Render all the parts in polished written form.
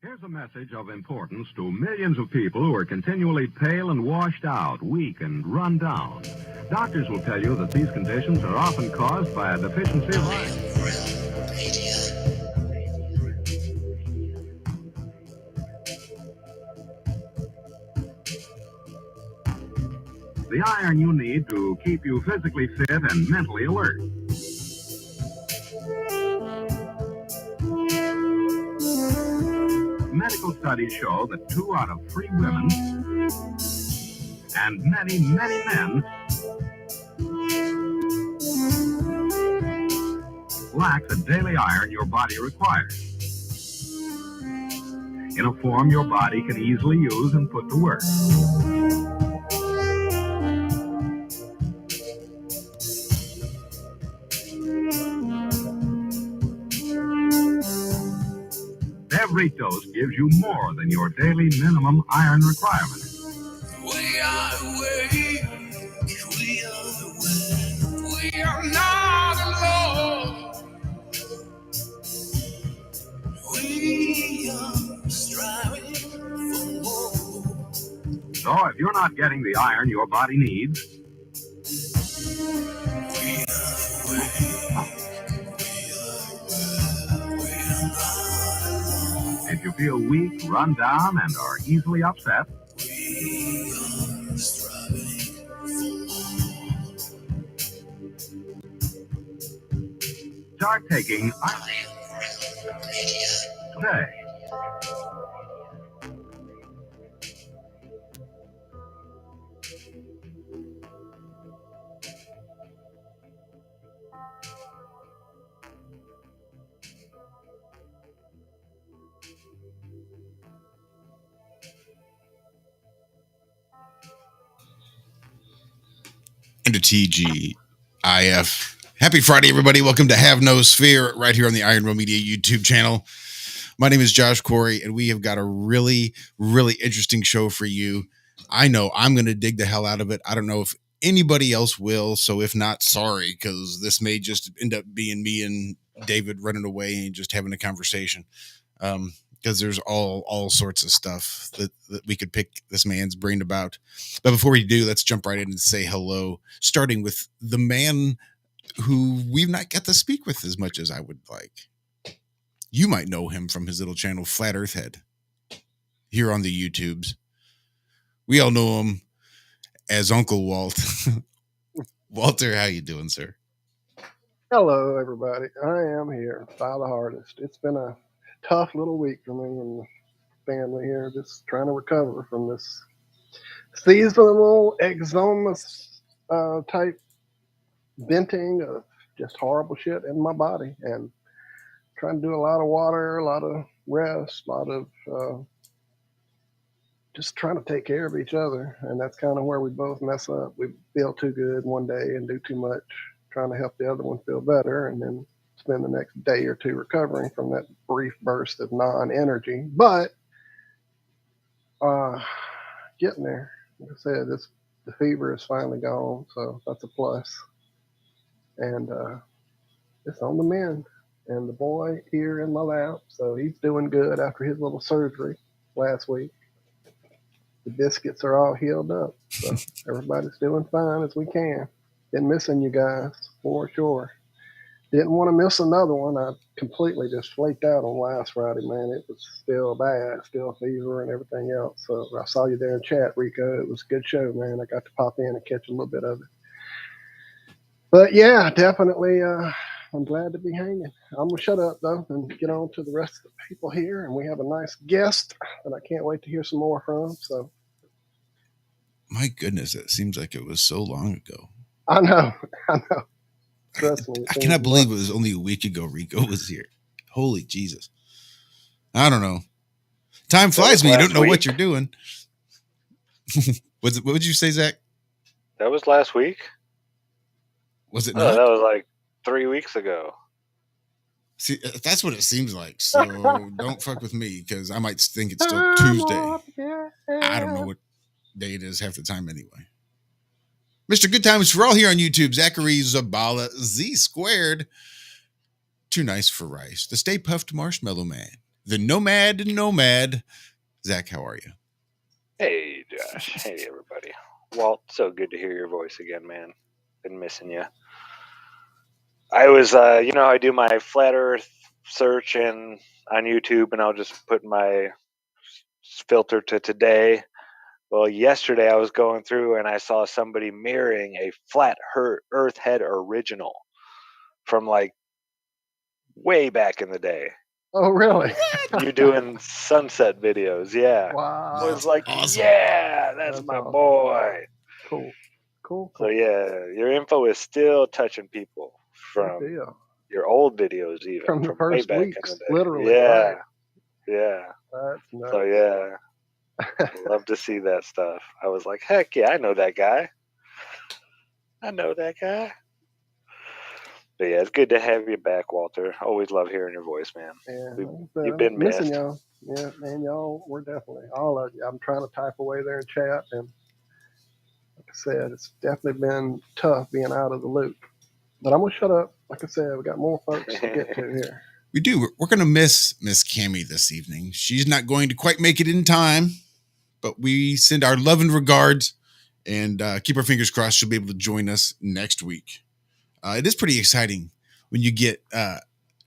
Here's a message of importance to millions of people who are continually pale and washed out, weak and run down. Doctors will tell you that these conditions are often caused by a deficiency of iron. The iron you need to keep you physically fit and mentally alert. Medical studies show that 2 out of 3 women and many, many men lack the daily iron your body requires in a form your body can easily use and put to work. Every dose gives you more than your daily minimum iron requirement. We are not alone. We are striving for more. So if you're not getting the iron your body needs, if you feel weak, run down, and are easily upset, start taking iron today. Into TGIF. Happy Friday, everybody. Welcome to Have No Sphere right here on the Iron Row Media YouTube channel. My name is Josh Corey, and we have got a really, really interesting show for you. I know I'm going to dig the hell out of it. I don't know if anybody else will, so if not, sorry, because this may just end up being me and David running away and just having a conversation. Because there's all sorts of stuff that we could pick this man's brain about. But before we do, let's jump right in and say hello, starting with the man who we've not got to speak with as much as I would like. You might know him from his little channel, Flat Earth Head, here on the YouTubes. We all know him as Uncle Walt. Walter, how you doing, sir? Hello, everybody. I am here by the hardest. It's been a tough little week for me and the family here, just trying to recover from this seasonal eczomas type venting of just horrible shit in my body, and trying to do a lot of water, a lot of rest, a lot of just trying to take care of each other. And that's kind of where we both mess up. We feel too good one day and do too much, trying to help the other one feel better, and then spend the next day or two recovering from that brief burst of non-energy. But getting there. Like I said, the fever is finally gone, so that's a plus. And it's on the mend. And the boy here in my lap, so he's doing good after his little surgery last week. The biscuits are all healed up, so everybody's doing fine as we can. Been missing you guys for sure. Didn't want to miss another one. I completely just flaked out on last Friday, man. It was still bad, still fever and everything else. So I saw you there in chat, Rico. It was a good show, man. I got to pop in and catch a little bit of it. But yeah, definitely, I'm glad to be hanging. I'm going to shut up, though, and get on to the rest of the people here. And we have a nice guest that I can't wait to hear some more from. So, my goodness, it seems like it was so long ago. I know. Trust me. I cannot believe it was only a week ago Rico was here. Holy Jesus. I don't know. Time flies when you don't know what you're doing. What would you say, Zach? That was last week. Was it not? not? That was like 3 weeks ago. See, that's what it seems like. So don't fuck with me, because I might think it's still Tuesday. I don't know what day it is half the time anyway. Mr. Good Times for All here on YouTube. Zachary Zabala, Z squared. Too nice for rice. The Stay Puffed Marshmallow Man. the nomad. Zach, how are you? Hey, Josh. Hey, everybody. Walt, so good to hear your voice again, man. Been missing you. I was, I do my flat Earth search on YouTube, and I'll just put my filter to today. Well, yesterday I was going through and I saw somebody mirroring a flat Earth head original from like way back in the day. Oh, really? You doing sunset videos, yeah. Wow. I was like, Awesome. yeah, that's my awesome. boy. Cool. So yeah, your info is still touching people Good from deal. your old videos, even From the way first back weeks, in the day. literally. Yeah, Right. yeah. That's nuts. So yeah, love to see that stuff. I was like, heck yeah, I know that guy. But yeah, it's good to have you back, Walter. Always love hearing your voice, man. Yeah, You've been missing missed. y'all. Yeah, man, y'all, we're definitely all of you. I'm trying to type away there in chat, and like I said, it's definitely been tough being out of the loop. But I'm gonna shut up. Like I said, we got more folks to get to here. We do. We're going to miss Miss Cammie this evening. She's not going to quite make it in time, but we send our love and regards and keep our fingers crossed she'll be able to join us next week. It is pretty exciting when you get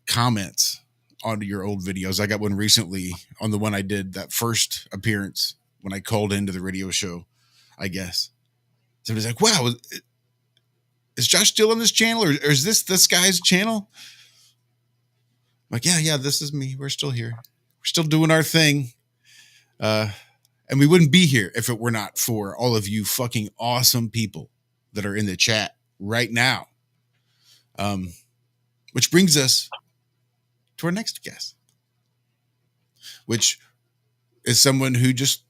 comments on your old videos. I got one recently on the one I did that first appearance when I called into the radio show, I guess. Somebody's like, wow, is Josh still on this channel or is this guy's channel? I'm like, yeah, this is me. We're still here. We're still doing our thing. And we wouldn't be here if it were not for all of you fucking awesome people that are in the chat right now. Which brings us to our next guest, which is someone who just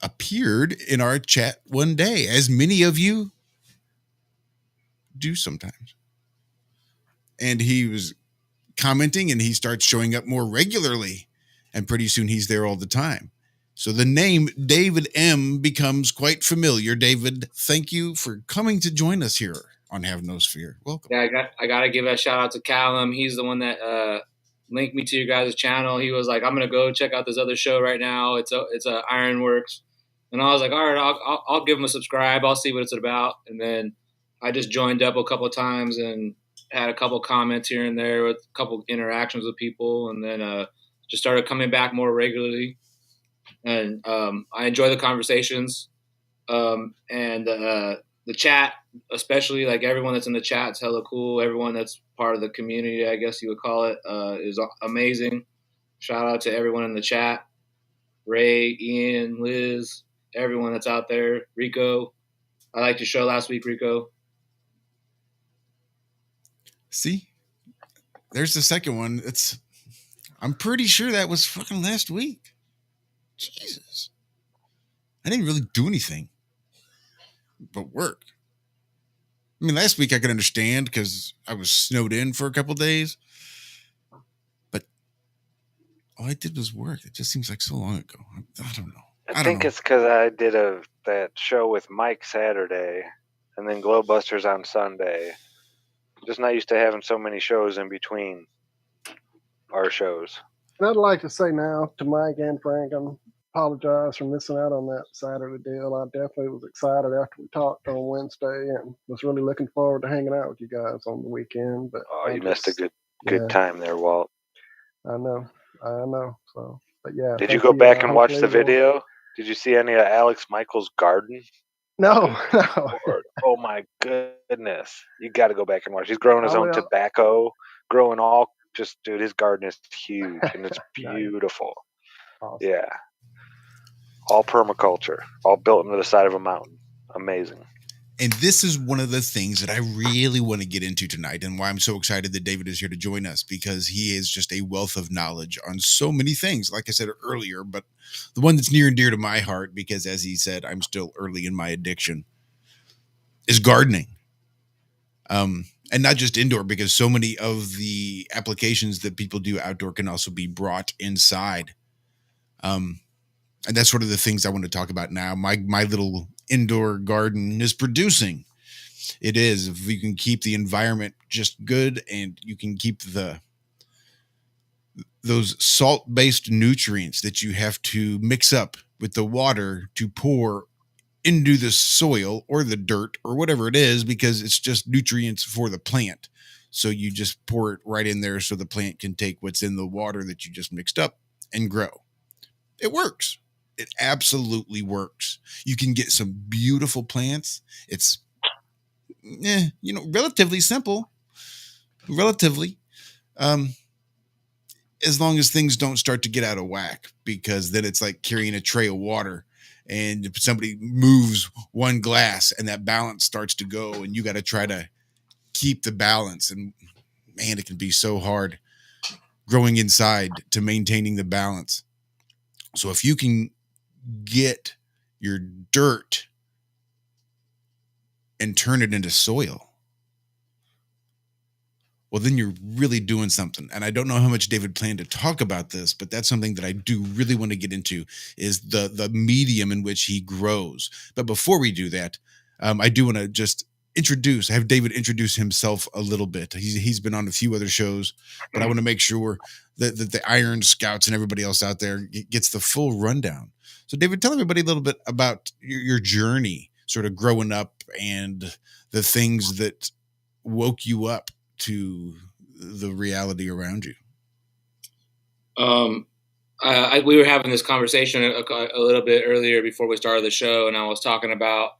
appeared in our chat one day, as many of you do sometimes. And he was commenting and he starts showing up more regularly, and pretty soon he's there all the time. So the name David M becomes quite familiar. David, thank you for coming to join us here on Have No Sphere. Welcome. Yeah, I got to give a shout out to Callum. He's the one that linked me to your guys' channel. He was like, I'm going to go check out this other show right now. It's a Ironworks. And I was like, all right, I'll give him a subscribe. I'll see what it's about. And then I just joined up a couple of times and had a couple comments here and there with a couple interactions with people. And then just started coming back more regularly. And I enjoy the conversations. And the chat, especially like everyone that's in the chat is hella cool. Everyone that's part of the community, I guess you would call it, is amazing. Shout out to everyone in the chat. Ray, Ian, Liz, everyone that's out there. Rico, I liked your show last week, Rico. See, there's the second one. I'm pretty sure that was fucking last week. Jesus. I didn't really do anything but work. I mean, last week I could understand because I was snowed in for a couple days. But all I did was work. It just seems like so long ago. I don't know. I think it's because I did that show with Mike Saturday and then Glowbusters on Sunday. Just not used to having so many shows in between our shows. And I'd like to say now to Mike and Frank, I apologize for missing out on that Saturday deal. I definitely was excited after we talked on Wednesday and was really looking forward to hanging out with you guys on the weekend. But you missed a good time there, Walt. I know. So, but yeah. Did you go back and watch the video? Did you see any of Alex Michaels' garden? No. Oh my goodness! You got to go back and watch. He's growing his own tobacco, growing all. Dude, his garden is huge and it's beautiful. Awesome. Yeah, all permaculture, all built into the side of a mountain. Amazing. And this is one of the things that I really want to get into tonight, and why I'm so excited that David is here to join us, because he is just a wealth of knowledge on so many things, like I said earlier, but the one that's near and dear to my heart, because as he said, I'm still early in my addiction, is gardening. And not just indoor, because so many of the applications that people do outdoor can also be brought inside. And that's sort of the things I want to talk about now. My little indoor garden is producing. It is. If you can keep the environment just good and you can keep the those salt-based nutrients that you have to mix up with the water to pour into the soil or the dirt or whatever it is, because it's just nutrients for the plant. So you just pour it right in there so the plant can take what's in the water that you just mixed up and grow. It works. It absolutely works. You can get some beautiful plants. It's, relatively simple. Relatively. As long as things don't start to get out of whack, because then it's like carrying a tray of water, and if somebody moves one glass and that balance starts to go, and you got to try to keep the balance. And man, it can be so hard growing inside to maintaining the balance. So if you can get your dirt and turn it into soil, well, then you're really doing something. And I don't know how much David planned to talk about this, but that's something that I do really want to get into, is the medium in which he grows. But before we do that, I do want to just have David introduce himself a little bit. He's been on a few other shows, but I want to make sure that the Iron Scouts and everybody else out there gets the full rundown. So David, tell everybody a little bit about your journey, sort of growing up, and the things that woke you up to the reality around you. We were having this conversation a little bit earlier before we started the show, and I was talking about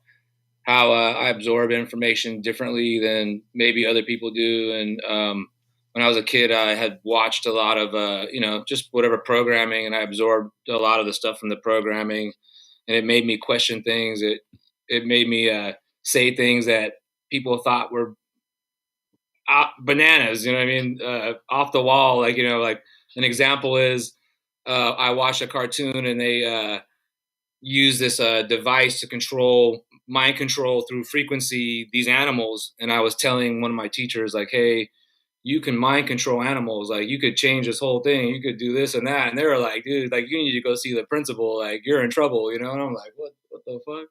how I absorb information differently than maybe other people do. And when I was a kid, I had watched a lot of, just whatever programming, and I absorbed a lot of the stuff from the programming, and it made me question things. It made me say things that people thought were bananas, you know what I mean? Off the wall. Like an example is, I watched a cartoon, and they use this device to mind control through frequency these animals. And I was telling one of my teachers, like, hey, you can mind control animals. Like, you could change this whole thing. You could do this and that. And they were like, dude, like, you need to go see the principal. Like, you're in trouble, And I'm like, what the fuck?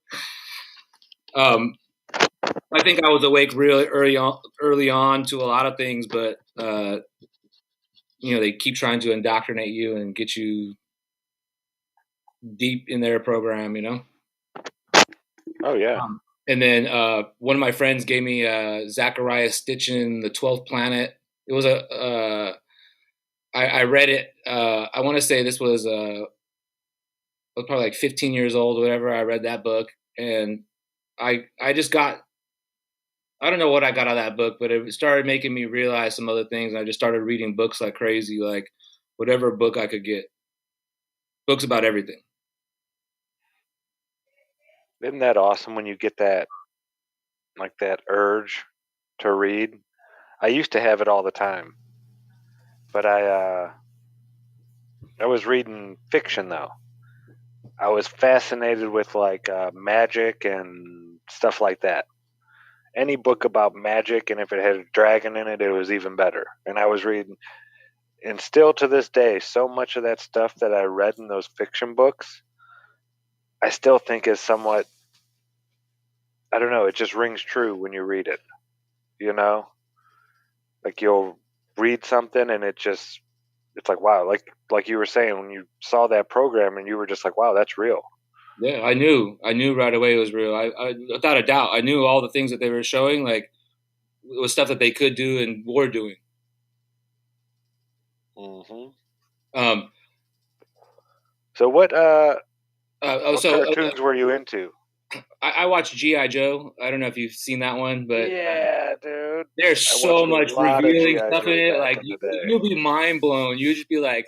I think I was awake really early on to a lot of things, but they keep trying to indoctrinate you and get you deep in their program, Oh yeah. And then one of my friends gave me Zachariah Stitchin, The 12th Planet. It was I read it. I want to say this was I was probably like 15 years old or whatever. I read that book, and I just got, I don't know what I got out of that book, but it started making me realize some other things. And I just started reading books like crazy, like whatever book I could get. Books about everything. Isn't that awesome when you get that urge to read? I used to have it all the time, but I was reading fiction though. I was fascinated with magic and stuff like that. Any book about magic, and if it had a dragon in it, it was even better. And I was reading, and still to this day, so much of that stuff that I read in those fiction books, I still think is somewhat, I don't know, it just rings true when you read it. Like you'll read something and it's like, wow, like you were saying, when you saw that program and you were just like, wow, that's real. Yeah, I knew right away it was real. I without a doubt, I knew all the things that they were showing, like it was stuff that they could do and were doing. Mm-hmm. So what cartoons were you into? I watched G.I. Joe. I don't know if you've seen that one, but yeah, dude, there's so much revealing stuff in it. Like you'll be mind blown. You just be like,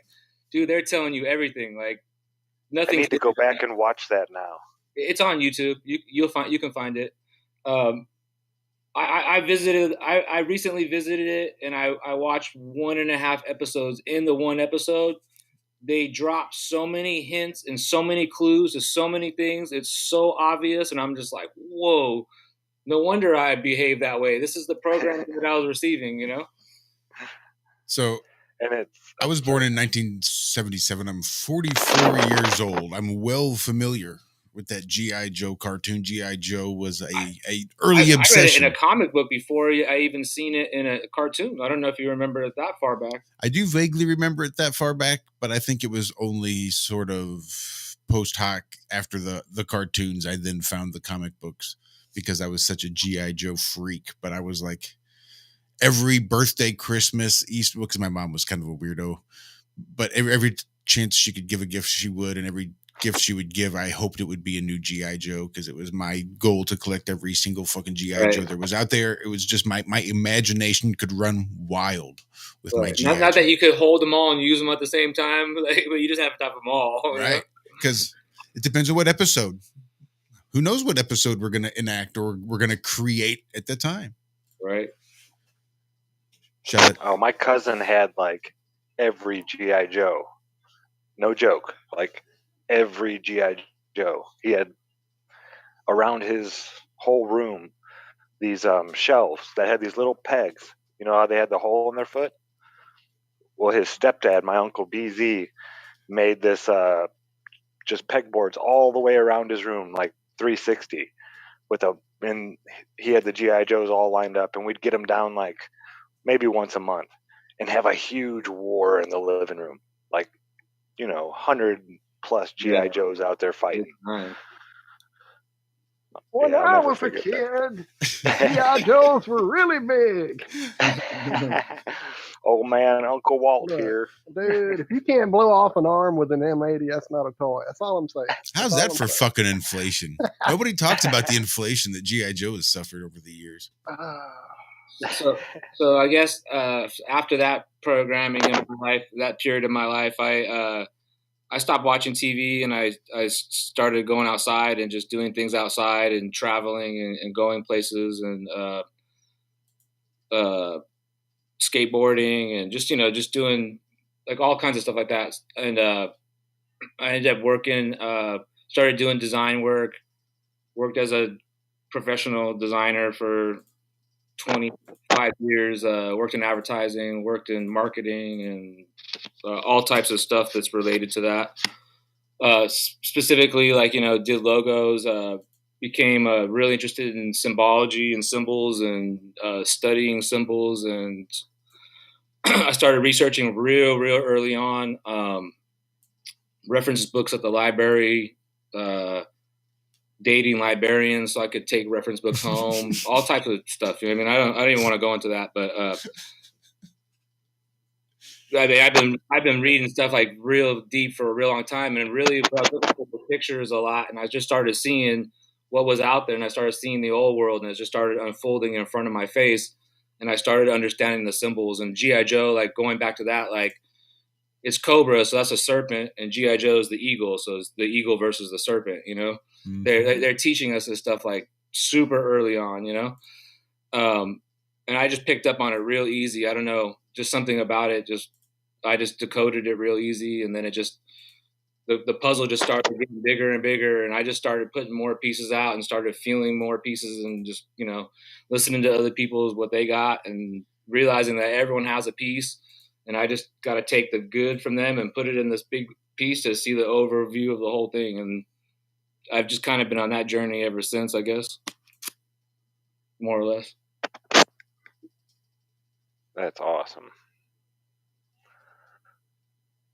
dude, they're telling you everything. Like nothing. I need to go back and watch that now. It's on YouTube. You can find it. I visited. I recently visited it, and I watched 1.5 episodes. In the one episode, they drop so many hints and so many clues to so many things. It's so obvious, and I'm just like, whoa! No wonder I behaved that way. This is the programming that I was receiving, So, I was born in 1977. I'm 44 years old. I'm well familiar with that GI Joe cartoon. GI Joe was a I early read it obsession. in a comic book before I even seen it in a cartoon. I don't know if you remember it that far back. I do vaguely remember it that far back, but I think it was only sort of post hoc after the cartoons. I then found the comic books because I was such a GI Joe freak. But I was like, every birthday, Christmas, Easter, because my mom was kind of a weirdo, but every chance she could give a gift, she would, and every gift she would give, I hoped it would be a new GI Joe, because it was my goal to collect every single fucking GI Joe there was out there. It was just my imagination could run wild with my GI not Joe. that you could hold them all and use them at the same time, like, but you just have to have them all, right? Because it depends on what episode. Who knows what episode we're going to enact or we're going to create at the time, right? Shut it. Oh, my cousin had like every GI Joe. No joke. Like every GI Joe. He had around his whole room these shelves that had these little pegs. You know how they had the hole in their foot? Well, his stepdad, my uncle BZ, made this just pegboards all the way around his room, like 360, and he had the GI Joes all lined up, and we'd get them down like maybe once a month and have a huge war in the living room, like 100 plus GI Joes out there fighting. When I was a kid, GI Joes were really big. Old man Uncle Walt here. Dude, if you can't blow off an arm with an M80, that's not a toy. That's all I'm saying. How's that for fucking inflation? Nobody talks about the inflation that GI Joe has suffered over the years. So I guess after that programming in my life, that period of my life, I stopped watching TV, and I started going outside and just doing things outside and traveling and going places and skateboarding and just doing like all kinds of stuff like that. And I ended up working, started doing design work, worked as a professional designer for 25 years, worked in advertising, worked in marketing, and all types of stuff that's related to that. Specifically, like, did logos, became really interested in symbology and symbols and studying symbols. And I started researching real early on, reference books at the library, dating librarians so I could take reference books home, all types of stuff. I mean, I don't even want to go into that, but I've been reading stuff like real deep for a real long time, and really I was looking at the pictures a lot, and I just started seeing what was out there, and I started seeing the old world, and it just started unfolding in front of my face, and I started understanding the symbols. And GI Joe, like going back to that, like it's Cobra, so that's a serpent, and GI Joe is the eagle, so it's the eagle versus the serpent. Mm-hmm. They're teaching us this stuff like super early on, and I just picked up on it real easy. I don't know, just something about it. I just decoded it real easy, and then it just the puzzle just started getting bigger and bigger, and I just started putting more pieces out and started feeling more pieces, and just listening to other people's what they got, and realizing that everyone has a piece. And I just got to take the good from them and put it in this big piece to see the overview of the whole thing. And I've just kind of been on that journey ever since, I guess, more or less. That's awesome.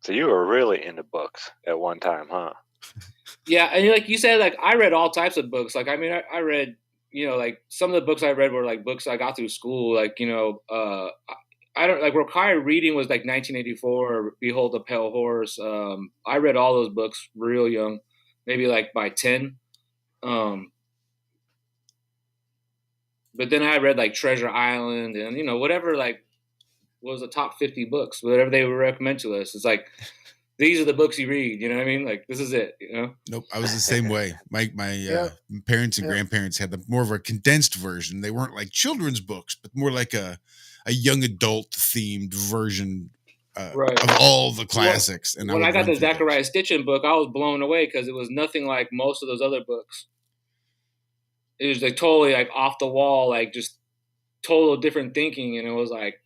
So you were really into books at one time, huh? Yeah, and like you said, like I read all types of books. Like, I mean, I read, like some of the books I read were like books I got through school. Like, I don't like required reading was like 1984 or Behold the Pale Horse. I read all those books real young, maybe like by 10. But then I read like Treasure Island and, whatever, like was the top 50 books, whatever they would recommend to us. It's like, these are the books you read, you know what I mean? Like, this is it, Nope, I was the same way. My parents and grandparents had more of a condensed version. They weren't like children's books, but more like a young adult themed version of all the classics. And when I got the Zachariah Stitchin book, I was blown away because it was nothing like most of those other books. It was like totally like off the wall, like just total different thinking. And it was like,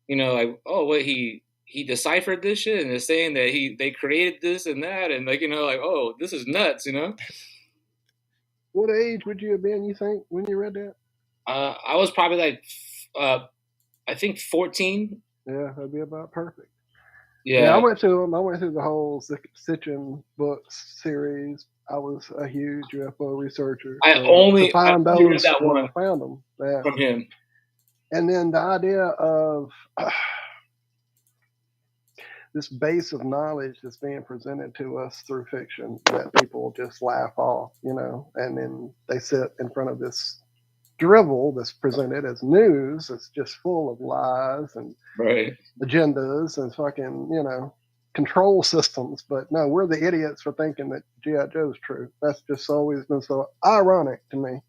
like, oh, what he deciphered this shit and is saying that they created this and that. And like, like, oh, this is nuts, What age would you have been, you think, when you read that? I was probably like, I think 14. Yeah, that'd be about perfect. Yeah. I went through them. I went through the whole Sitchin books series. I was a huge UFO researcher. I So only to find read those that when one I found them, yeah. from him. And then the idea of this base of knowledge that's being presented to us through fiction that people just laugh off, and then they sit in front of this drivel that's presented as news. It's just full of lies and Right. agendas and fucking, control systems. But no, we're the idiots for thinking that G.I. Joe's true. That's just always been so ironic to me.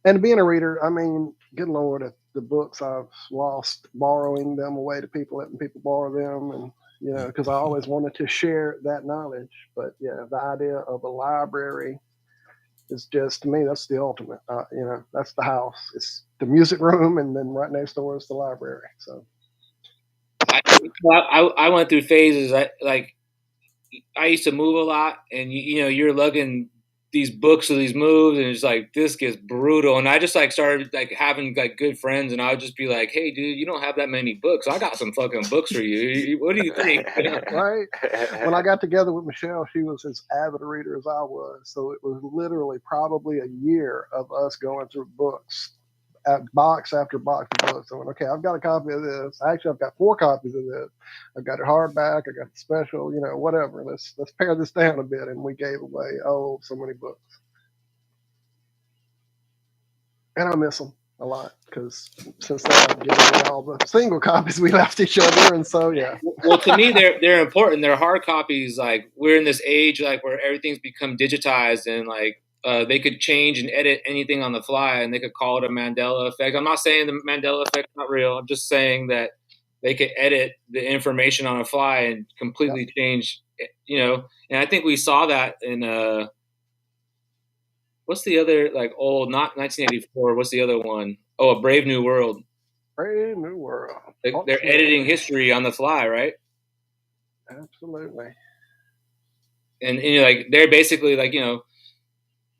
And being a reader, I mean, good Lord, if the books I've lost borrowing them away to people, letting people borrow them, and, because I always wanted to share that knowledge. But yeah, the idea of a library is just, to me, that's the ultimate. That's the house. It's the music room, and then right next door is the library. So I went through phases. I used to move a lot, and you're lugging these books of these moves, and it's like this gets brutal. And I just like started like having like good friends, and I would just be like, "Hey, dude, you don't have that many books. I got some fucking books for you. What do you think?" right. When I got together with Michelle, she was as avid a reader as I was, so it was literally probably a year of us going through books. Box after box of books. I went, okay, I've got a copy of this. Actually, I've got 4 copies of this. I've got it hardback. I got the special. Whatever. Let's pare this down a bit. And we gave away so many books, and I miss them a lot because since then I've given away all the single copies we left each other, and so yeah. Well, to me, they're important. They're hard copies. Like we're in this age like where everything's become digitized, and like they could change and edit anything on the fly, and they could call it a Mandela effect. I'm not saying the Mandela effect's not real. I'm just saying that they could edit the information on the fly and completely change, And I think we saw that in what's the other like old, not 1984? What's the other one? Oh, A Brave New World. Brave New World. They're editing history on the fly, right? Absolutely. And like they're basically like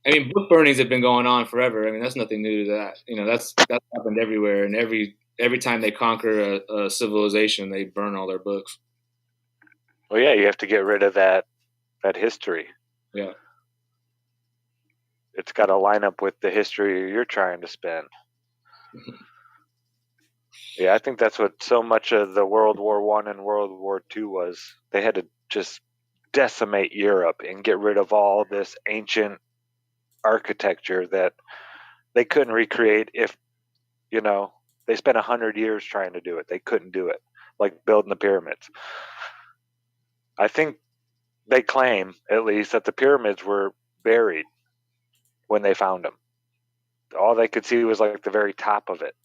I mean, book burnings have been going on forever. I mean, that's nothing new to that. That's happened everywhere, and every time they conquer a civilization, they burn all their books. Well, yeah, you have to get rid of that history. Yeah, it's got to line up with the history you're trying to spin. Yeah, I think that's what so much of the World War I and World War II was. They had to just decimate Europe and get rid of all this ancient architecture that they couldn't recreate if, they spent 100 years trying to do it. They couldn't do it, like building the pyramids. I think they claim, at least, that the pyramids were buried when they found them. All they could see was like the very top of it.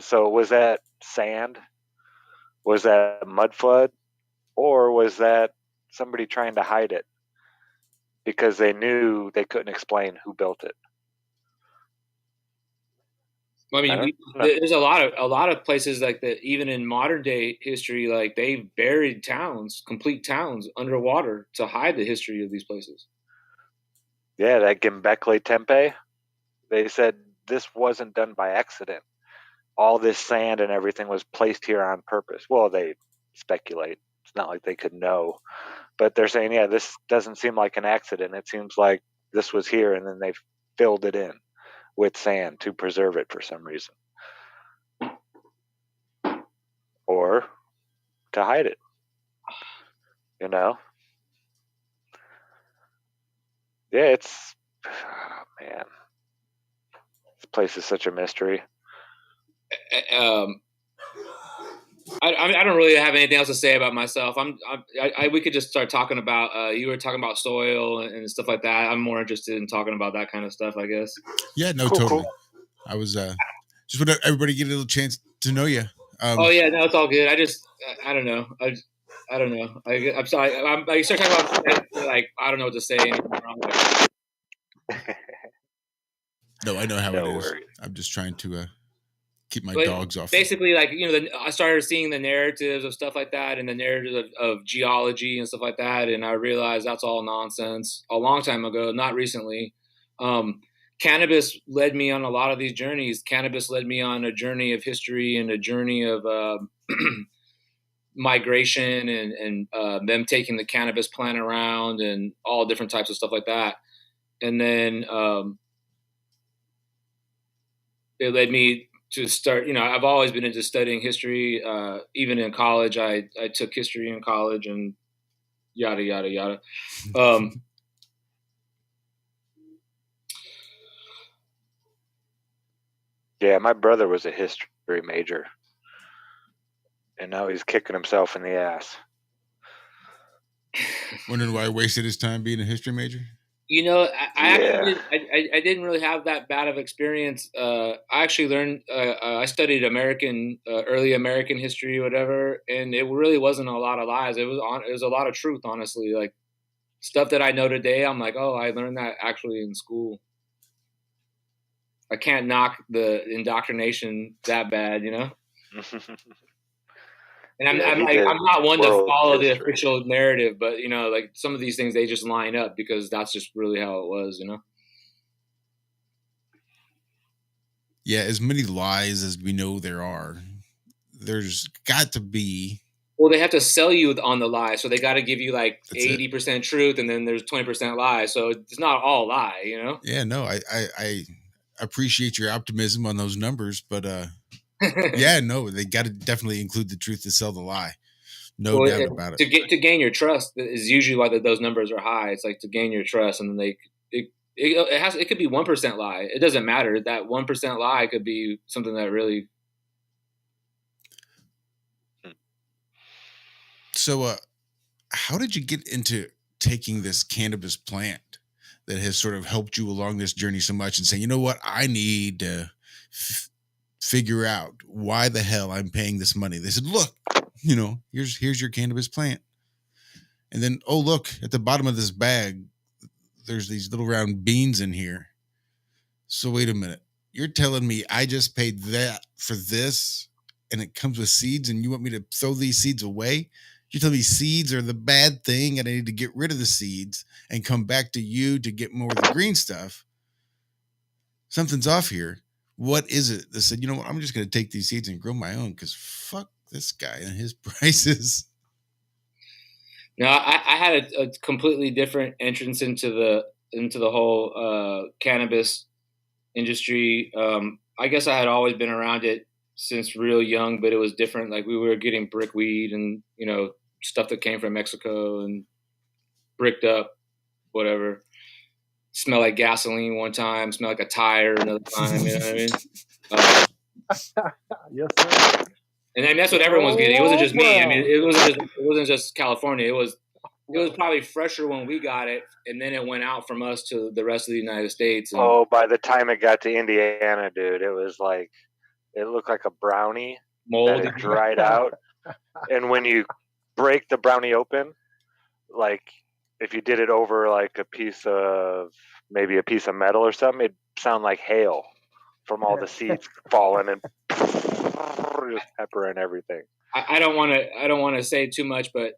So was that sand? Was that a mud flood? Or was that somebody trying to hide it because they knew they couldn't explain who built it? I mean, there's a lot of places like that. Even in modern day history, like they've buried complete towns underwater to hide the history of these places. Yeah, that Göbekli Tepe. They said this wasn't done by accident. All this sand and everything was placed here on purpose. Well, they speculate. It's not like they could know. But they're saying, yeah, this doesn't seem like an accident. It seems like this was here and then they filled it in with sand to preserve it for some reason. Or to hide it. Yeah, it's... Oh, man. This place is such a mystery. I don't really have anything else to say about myself. We could just start talking about. You were talking about soil and stuff like that. I'm more interested in talking about that kind of stuff, I guess. Yeah, no, totally. Cool. I was just want everybody get a little chance to know you. Oh yeah, no, it's all good. I don't know. I don't know. I'm sorry. I start talking about like I don't know what to say anymore. No, I know how no it is. worries. I'm just trying to keep my But dogs off. basically, like, I started seeing the narratives of stuff like that, and the narratives of geology and stuff like that, and I realized that's all nonsense a long time ago, not recently. Cannabis led me on a lot of these journeys. Cannabis led me on a journey of history and a journey of migration and them taking the cannabis plant around and all different types of stuff like that. And then it led me to start, I've always been into studying history. Even in college, I took history in college and yada, yada, yada. Yeah, my brother was a history major, and now he's kicking himself in the ass. Wondering why I wasted his time being a history major? I didn't really have that bad of experience. I actually learned, I studied early American history, whatever, and it really wasn't a lot of lies. It was a lot of truth, honestly. Like stuff that I know today, I'm like, oh, I learned that actually in school. I can't knock the indoctrination that bad, And I'm not one to follow the official narrative, but like some of these things, they just line up because that's just really how it was, Yeah, as many lies as we know there are, there's got to be. Well, they have to sell you on the lie, so they got to give you like 80% truth, and then there's 20% lie. So it's not all lie, Yeah, no, I appreciate your optimism on those numbers, but yeah, no, they got to definitely include the truth to sell the lie. No doubt about it. To gain your trust is usually why those numbers are high. It's like to gain your trust, and then it could be 1% lie. It doesn't matter. That 1% lie could be something that really. So, how did you get into taking this cannabis plant that has sort of helped you along this journey so much and saying, you know what, I need to figure out why the hell I'm paying this money? They said, look, here's your cannabis plant. And then, oh, look, at the bottom of this bag, there's these little round beans in here. So wait a minute. You're telling me I just paid that for this and it comes with seeds and you want me to throw these seeds away? You're telling me seeds are the bad thing and I need to get rid of the seeds and come back to you to get more of the green stuff. Something's off here. What is it? They said, you know what? I'm just going to take these seeds and grow my own because fuck this guy and his prices. No, I had a completely different entrance into the whole cannabis industry. I guess I had always been around it since real young, but it was different. Like we were getting brickweed and stuff that came from Mexico and bricked up, whatever. Smell like gasoline one time, smell like a tire another time. You know what I mean? Yes, sir. And that's what everyone was getting. It wasn't just me. I mean, it wasn't just California. It was probably fresher when we got it, and then it went out from us to the rest of the United States. And by the time it got to Indiana, dude, it was like it looked like a brownie mold that had dried out. And when you break the brownie open, like if you did it over like a piece of metal or something, it'd sound like hail from all the seeds falling and just pepper and everything. I don't want to say too much, but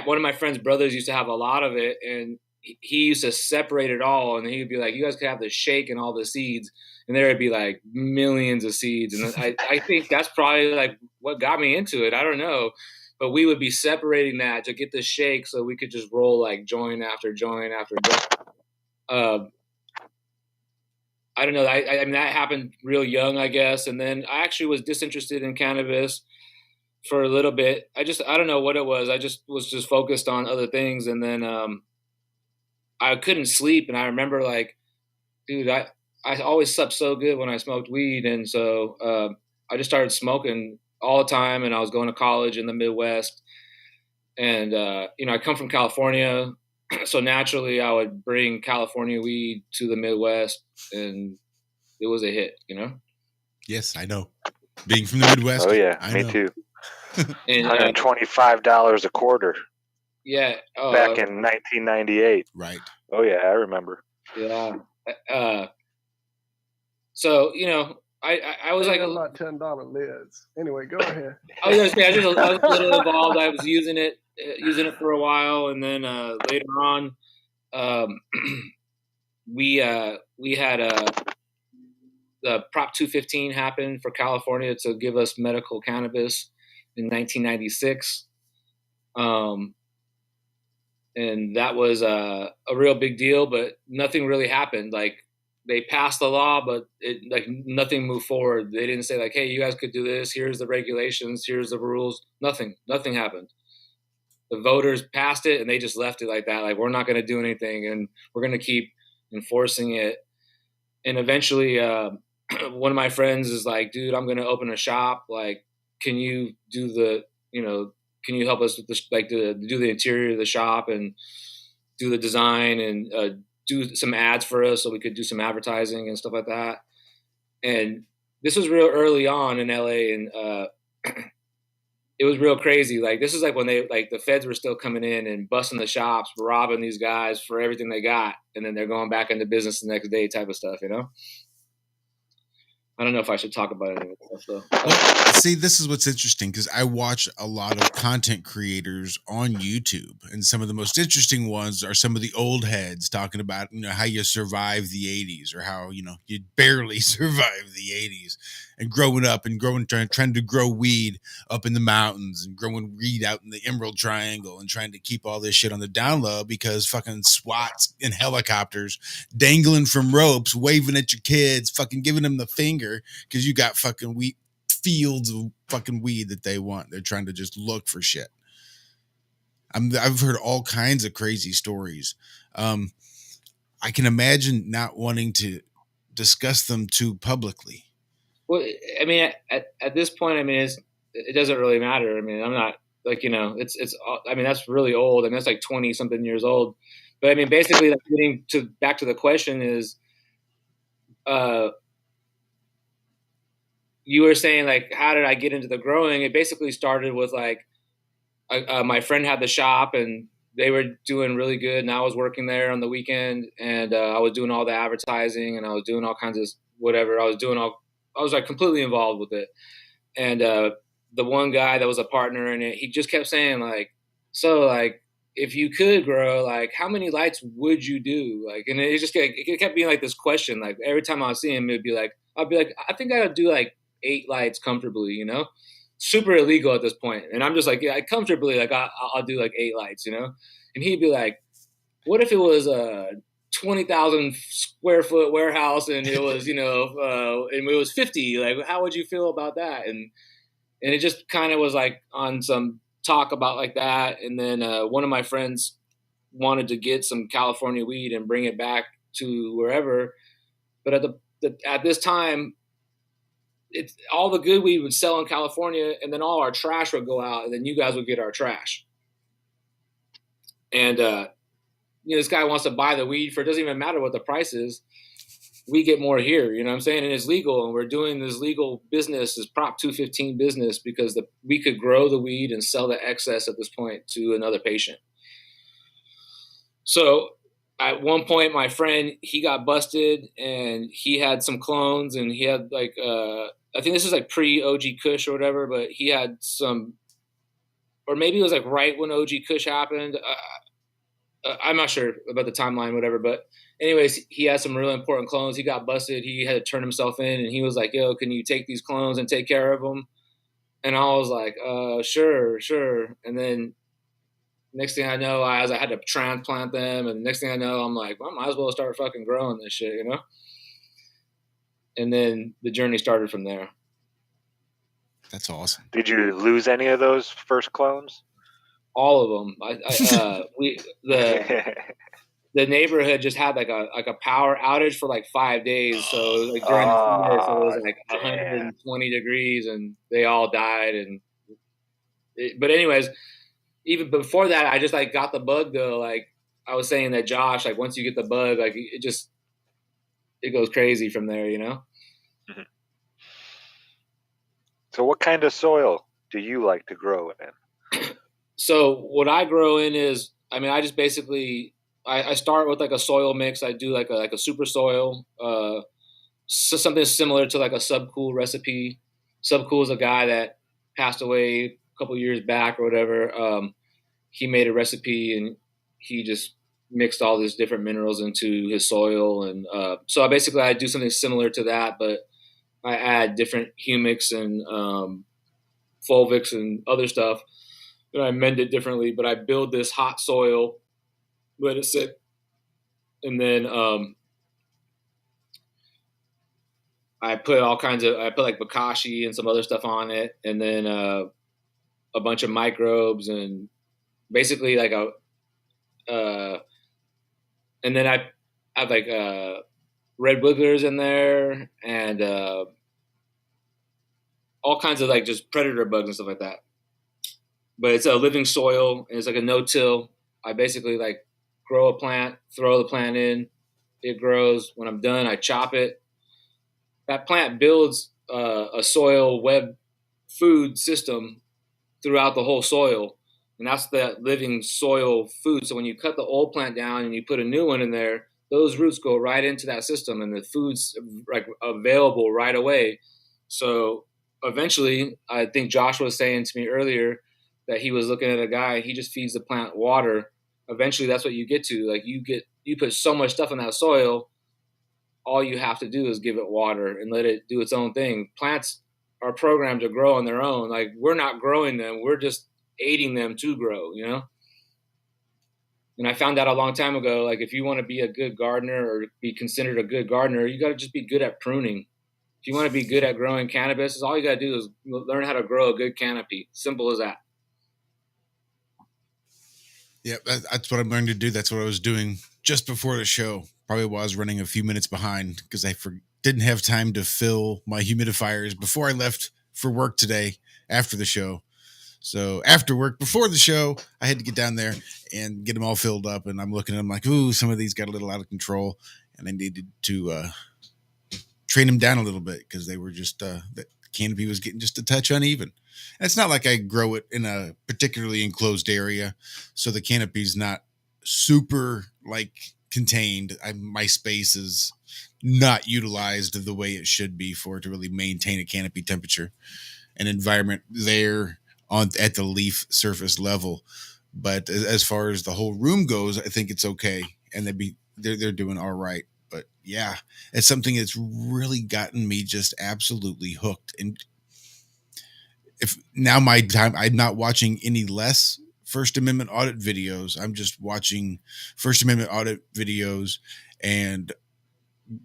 one of my friend's brothers used to have a lot of it, and he used to separate it all, and he would be like, "You guys could have the shake and all the seeds," and there would be like millions of seeds, and I think that's probably like what got me into it. I don't know, but we would be separating that to get the shake, so we could just roll like joint after joint after joint. I don't know. I mean, that happened real young, I guess, and then I actually was disinterested in cannabis for a little bit. I don't know what it was. I just was focused on other things. And then I couldn't sleep. And I remember like, dude, I always slept so good when I smoked weed. And so I just started smoking all the time. And I was going to college in the Midwest. And, I come from California. So naturally I would bring California weed to the Midwest. And it was a hit, Yes, I know. Being from the Midwest. Oh, yeah, me too. And $125 a quarter. Yeah. Back in 1998. Right. Oh, yeah, I remember. Yeah. So, I was like, They're about $10 lids. Anyway, go ahead. I was gonna say I was a little involved. I was using it for a while, and then later on, we had the Prop 215 happened for California to give us medical cannabis in 1996. And that was a real big deal, but nothing really happened. Like, they passed the law, but nothing moved forward. They didn't say like, hey, you guys could do this. Here's the regulations. Here's the rules. Nothing happened. The voters passed it and they just left it like that. Like, we're not going to do anything and we're going to keep enforcing it. And eventually, one of my friends is like, dude, I'm going to open a shop. Like, can you do can you help us with this, like, to do the interior of the shop and do the design and do some ads for us so we could do some advertising and stuff like that. And this was real early on in LA, and it was real crazy. Like, this is like when the feds were still coming in and busting the shops, robbing these guys for everything they got, and then they're going back into business the next day type of stuff, you know? I don't know if I should talk about any of that stuff, though. See, this is what's interesting, because I watch a lot of content creators on YouTube, and some of the most interesting ones are some of the old heads talking about, how you survived the 80s, or how, you barely survived the 80s, and growing up and trying to grow weed up in the mountains and growing weed out in the Emerald Triangle and trying to keep all this shit on the down low because fucking SWATs in helicopters dangling from ropes, waving at your kids, fucking giving them the finger because you got fucking wheat fields of fucking weed that they want. They're trying to just look for shit. I've heard all kinds of crazy stories. I can imagine not wanting to discuss them too publicly. Well, I mean, at this point, I mean, it doesn't really matter. I mean, I'm not like, it's, I mean, that's really old. I mean, that's like 20 something years old. But I mean, basically, like, getting back to the question is, you were saying, like, how did I get into the growing? It basically started with, like, my friend had the shop and they were doing really good. And I was working there on the weekend, and I was doing all the advertising and I was doing all kinds of whatever. I was like completely involved with it. And the one guy that was a partner in it, he just kept saying, like, so, like, if you could grow, like, how many lights would you do? Like, and it kept being like this question. Like, every time I would see him, I'd be like, I think I would do like 8 lights comfortably, super illegal at this point. And I'm just like, yeah, comfortably, like, I'll do like 8 lights, And he'd be like, what if it was a 20,000 square foot warehouse and it was, and it was 50, like, how would you feel about that? And it just kind of was like on some talk about like that. And then one of my friends wanted to get some California weed and bring it back to wherever. But at this time, it's all the good weed would sell in California, and then all our trash would go out, and then you guys would get our trash. And this guy wants to buy the weed for, it doesn't even matter what the price is. We get more here, you know what I'm saying? And it's legal, and we're doing this legal business, this Prop 215 business, because we could grow the weed and sell the excess at this point to another patient. So at one point, my friend, he got busted, and he had some clones, and he had like, I think this is like pre-OG Kush or whatever, but he had some, or maybe it was like right when OG Kush happened. I'm not sure about the timeline, whatever, but anyways, he had some really important clones. He got busted. He had to turn himself in, and he was like, yo, can you take these clones and take care of them? And I was like, sure. And then next thing I know, I had to transplant them. And next thing I know, I'm like, well, I might as well start fucking growing this shit, And then the journey started from there. That's awesome. Did you lose any of those first clones? All of them. The neighborhood just had like a power outage for like 5 days. So it was like during the summer, so it was like 120 degrees, and they all died. But anyways, even before that, I just like got the bug though. Like I was saying that Josh, like once you get the bug, like it goes crazy from there, Mm-hmm. So what kind of soil do you like to grow in? So what I grow in is, I mean, I just basically, I start with like a soil mix. I do like a super soil, something similar to like a Subcool recipe. Subcool is a guy that passed away a couple years back or whatever. He made a recipe and he just mixed all these different minerals into his soil. And so I do something similar to that, but I add different humics and fulvics and other stuff. And I mend it differently, but I build this hot soil, let it sit, and then I put like bokashi and some other stuff on it, and then a bunch of microbes and basically like and then I have like red wigglers in there and all kinds of like just predator bugs and stuff like that. But it's a living soil and it's like a no-till. I basically like grow a plant, throw the plant in, it grows. When I'm done, I chop it. That plant builds a soil web food system throughout the whole soil. And that's that living soil food. So when you cut the old plant down and you put a new one in there, those roots go right into that system and the food's like available right away. So eventually, I think Josh was saying to me earlier that he was looking at a guy, he just feeds the plant water. Eventually that's what you get to. Like you put so much stuff in that soil, all you have to do is give it water and let it do its own thing. Plants are programmed to grow on their own. Like we're not growing them, we're just aiding them to grow, you know? And I found out a long time ago, like if you want to be a good gardener or be considered a good gardener, you got to just be good at pruning. If you want to be good at growing cannabis, all you got to do is learn how to grow a good canopy. Simple as that. Yeah, that's what I'm going to do. That's what I was doing just before the show. Probably was running a few minutes behind because I didn't have time to fill my humidifiers before I left for work today after the show. So after work, before the show, I had to get down there and get them all filled up. And I'm looking at them like, ooh, some of these got a little out of control. And I needed to train them down a little bit because they were just, the canopy was getting just a touch uneven. And it's not like I grow it in a particularly enclosed area. So the canopy's not super like contained. My space is not utilized the way it should be for it to really maintain a canopy temperature and environment there at the leaf surface level. But as far as the whole room goes, I think it's okay. And they're doing all right. But yeah, it's something that's really gotten me just absolutely hooked. And if now my time, I'm not watching any less First Amendment audit videos. I'm just watching First Amendment audit videos and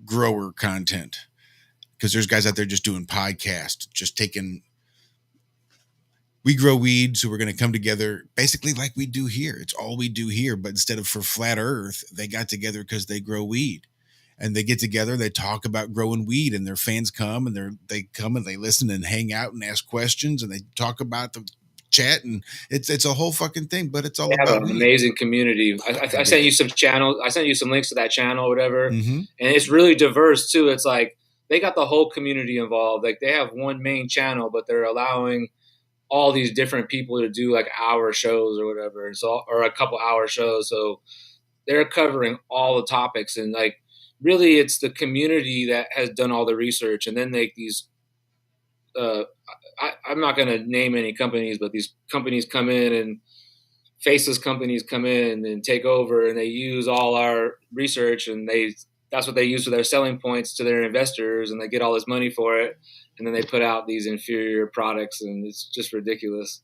grower content because there's guys out there just doing podcasts, just we grow weed, so we're going to come together basically like we do here. It's all we do here. But instead of for flat earth, they got together because they grow weed. And they get together, they talk about growing weed, and their fans come and they come and they listen and hang out and ask questions and they talk about the chat, and it's a whole fucking thing, but it's all they have about an weed. amazing community. I sent you some channels. I sent you some links to that channel or whatever. Mm-hmm. And it's really diverse too. It's like they got the whole community involved. Like they have one main channel, but they're allowing all these different people to do like hour shows or whatever. Or a couple hour shows. So they're covering all the topics, and like really it's the community that has done all the research, and then these I'm not going to name any companies, but these companies come in and faceless companies come in and take over, and they use all our research, and that's what they use for their selling points to their investors, and they get all this money for it, and then they put out these inferior products, and it's just ridiculous.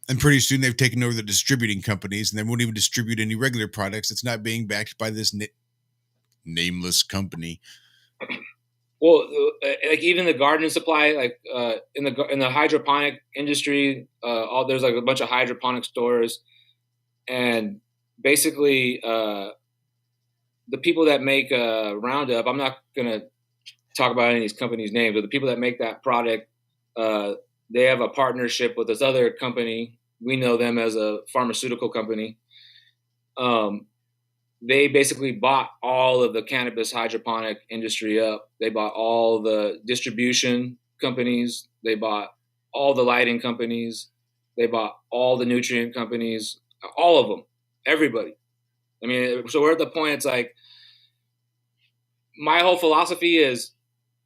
And pretty soon they've taken over the distributing companies, and they won't even distribute any regular products. It's not being backed by this nameless company. Well, like even the garden supply, like in the hydroponic industry, there's like a bunch of hydroponic stores, and basically the people that make Roundup, I'm not gonna talk about any of these companies' names, but the people that make that product, they have a partnership with this other company. We know them as a pharmaceutical company. They basically bought all of the cannabis hydroponic industry up. They bought all the distribution companies. They bought all the lighting companies. They bought all the nutrient companies, all of them, everybody. I mean, so we're at the point, it's like, my whole philosophy is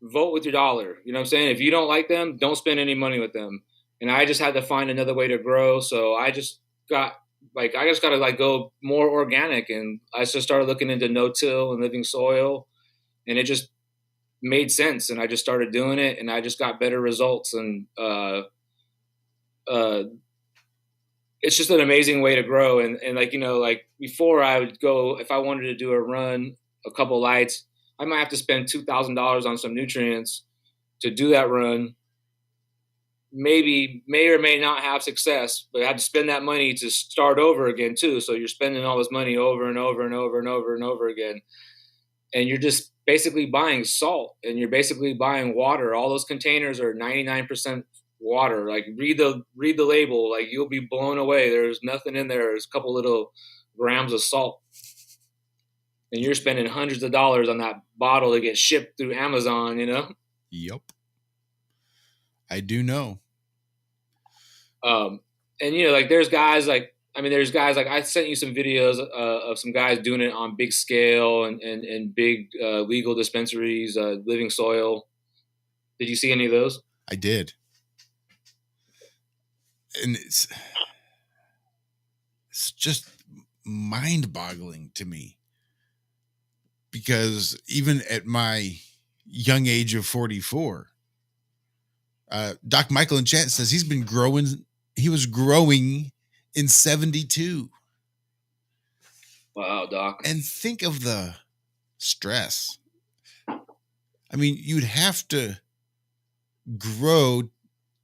vote with your dollar. You know what I'm saying? If you don't like them, don't spend any money with them. And I just had to find another way to grow. So I just got to like go more organic, and I just started looking into no-till and living soil, and it just made sense. And I just started doing it, and I just got better results. And it's just an amazing way to grow. And like, you know, like before I would go, if I wanted to do a run, a couple lights, I might have to spend $2,000 on some nutrients to do that run. Maybe may or may not have success, but I had to spend that money to start over again too. So you're spending all this money over and over and over and over and over again. And you're just basically buying salt, and you're basically buying water. All those containers are 99% water. Like read the label, like you'll be blown away. There's nothing in there. There's a couple little grams of salt. And you're spending hundreds of dollars on that bottle to get shipped through Amazon, you know? Yep. I do know. And you know, like there's guys like I sent you some videos of some guys doing it on big scale and big legal dispensaries, living soil. Did you see any of those? I did. And it's just mind-boggling to me, because even at my young age of 44, Doc Michael in chat says he was growing in 72. Wow, Doc. And think of the stress. I mean, you'd have to grow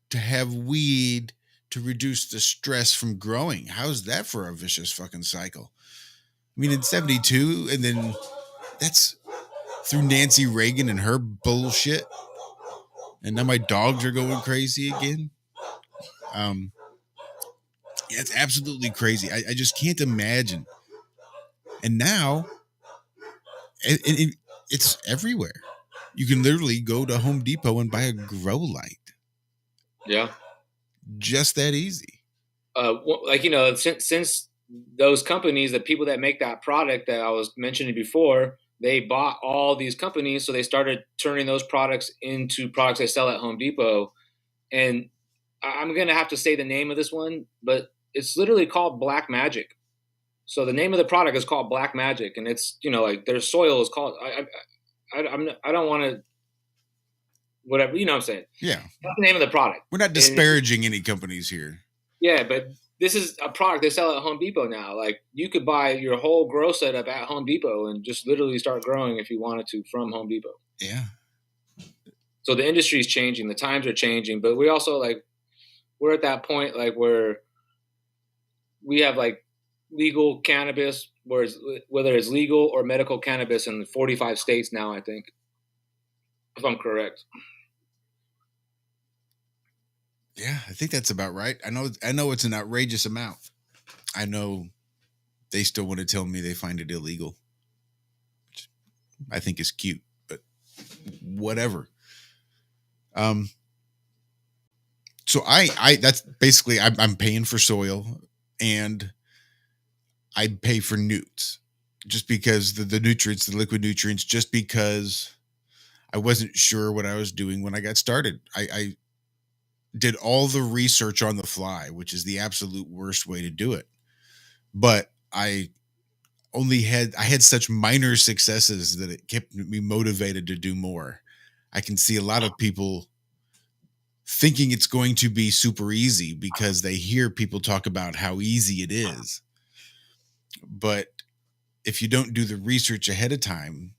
to have weed to reduce the stress from growing. How's that for a vicious fucking cycle? I mean, in 72, and then that's through Nancy Reagan and her bullshit. And now my dogs are going crazy again. Yeah, it's absolutely crazy. I just can't imagine. And now it's everywhere. You can literally go to Home Depot and buy a grow light. Yeah. Just that easy. Like, you know, since those companies, the people that make that product that I was mentioning before, they bought all these companies. So they started turning those products into products they sell at Home Depot. And I'm going to have to say the name of this one, but it's literally called Black Magic. So the name of the product is called Black Magic, and it's, you know, like their soil is called, I don't want to, whatever, you know what I'm saying? Yeah. That's the name of the product. We're not disparaging any companies here. Yeah, but this is a product they sell at Home Depot now. Like you could buy your whole grow setup at Home Depot and just literally start growing if you wanted to from Home Depot. Yeah. So the industry is changing, the times are changing, but we also like, we're at that point like where we have like legal cannabis, whether it's legal or medical cannabis in 45 states now, I think, if I'm correct. Yeah, I think that's about right. I know it's an outrageous amount. I know they still want to tell me they find it illegal, which I think is cute, but whatever. So I that's basically I'm paying for soil, and I pay for newts, just because the nutrients, the liquid nutrients, just because I wasn't sure what I was doing when I got started. I did all the research on the fly, which is the absolute worst way to do it. But I had such minor successes that it kept me motivated to do more. I can see a lot of people thinking it's going to be super easy because they hear people talk about how easy it is. But if you don't do the research ahead of time,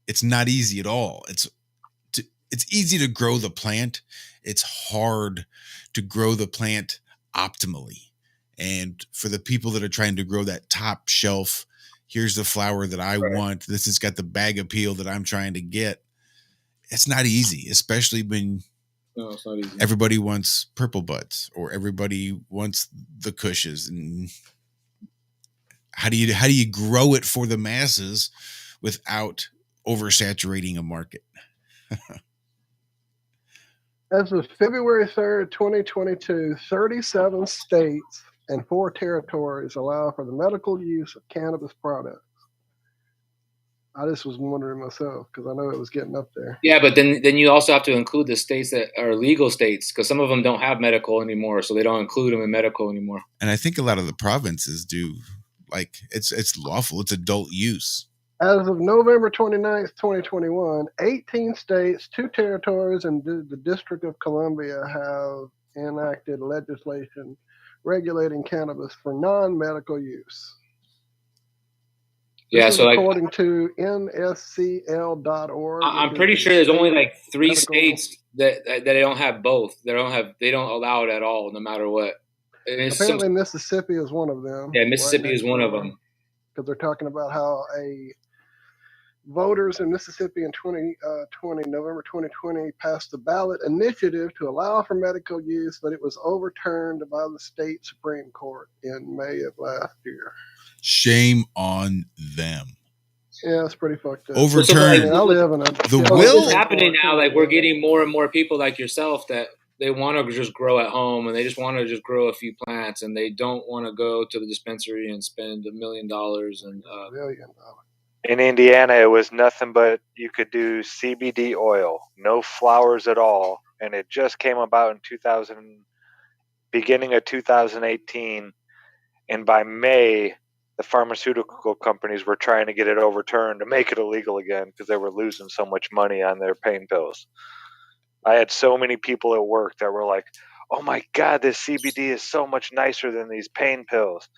it's not easy at all. It's easy to grow the plant. It's hard to grow the plant optimally. And for the people that are trying to grow that top shelf, here's the flower that I want, this has got the bag appeal that I'm trying to get. It's not easy, especially when it's not easy. Everybody wants purple buds, or everybody wants the cushes. And how do you grow it for the masses without oversaturating a market? As of February 3rd, 2022, 37 states and 4 territories allow for the medical use of cannabis products. I just was wondering myself because I know it was getting up there. Yeah, but then you also have to include the states that are legal states, because some of them don't have medical anymore, so they don't include them in medical anymore. And I think a lot of the provinces do, like, it's lawful. It's adult use. As of November 29th, 2021, 18 states, 2 territories, and the District of Columbia have enacted legislation regulating cannabis for non-medical use. Yeah, This so is like according to nscl.org. I'm which pretty is sure there's only state like 3 medical- states that they don't have both. They don't allow it at all, no matter what. And it's Apparently, Mississippi is one of them. yeah, Mississippi is one of them. Because they're talking about how voters in Mississippi in November 2020, passed the ballot initiative to allow for medical use, but it was overturned by the state Supreme Court in May of last year. Shame on them. Yeah, it's pretty fucked up. Overturned. I mean, I live in a The So will- what's happening now, like we're getting more and more people like yourself that they want to just grow at home and they just want to just grow a few plants and they don't want to go to the dispensary and spend $1 million and $1 million. In Indiana, it was nothing but you could do CBD oil, no flowers at all, and it just came about in beginning of 2018, and by May, the pharmaceutical companies were trying to get it overturned to make it illegal again because they were losing so much money on their pain pills. I had so many people at work that were like, "Oh my God, this CBD is so much nicer than these pain pills.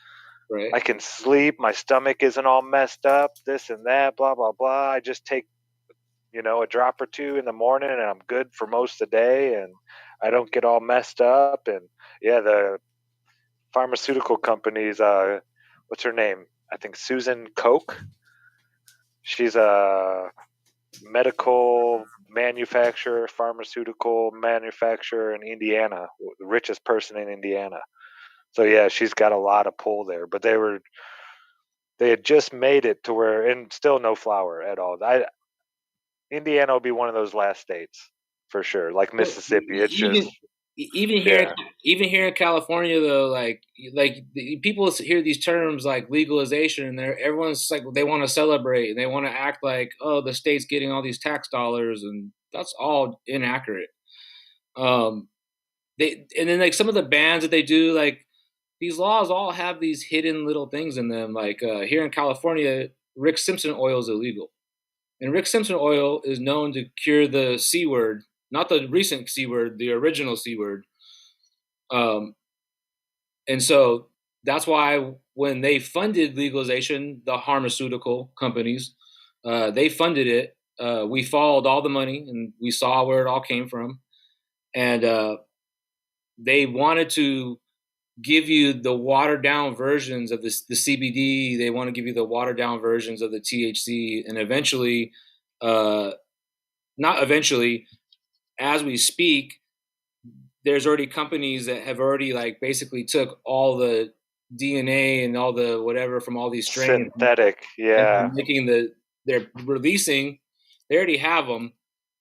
right. I can sleep. My stomach isn't all messed up. This and that, blah, blah, blah. I just take, a drop or two in the morning and I'm good for most of the day and I don't get all messed up." And yeah, the pharmaceutical companies, what's her name? I think Susan Koch. She's a medical manufacturer, pharmaceutical manufacturer in Indiana, the richest person in Indiana. So yeah, she's got a lot of pull there. But they had just made it to where, and still no flower at all. Indiana will be one of those last states for sure, like Mississippi. It's just even here in California though, like people hear these terms like legalization and everyone's like they want to celebrate and they want to act like, oh, the state's getting all these tax dollars, and that's all inaccurate. And then like some of the bans that they do, like these laws all have these hidden little things in them. Like here in California, Rick Simpson oil is illegal. And Rick Simpson oil is known to cure the C word, not the recent C word, the original C word. And so that's why when they funded legalization, the pharmaceutical companies, they funded it. We followed all the money and we saw where it all came from. And they wanted to give you the watered down versions of the CBD. They want to give you the watered down versions of the THC, and eventually, as we speak, there's already companies that have already like basically took all the DNA and all the whatever from all these strains, synthetic. Yeah, and they're releasing. They already have them,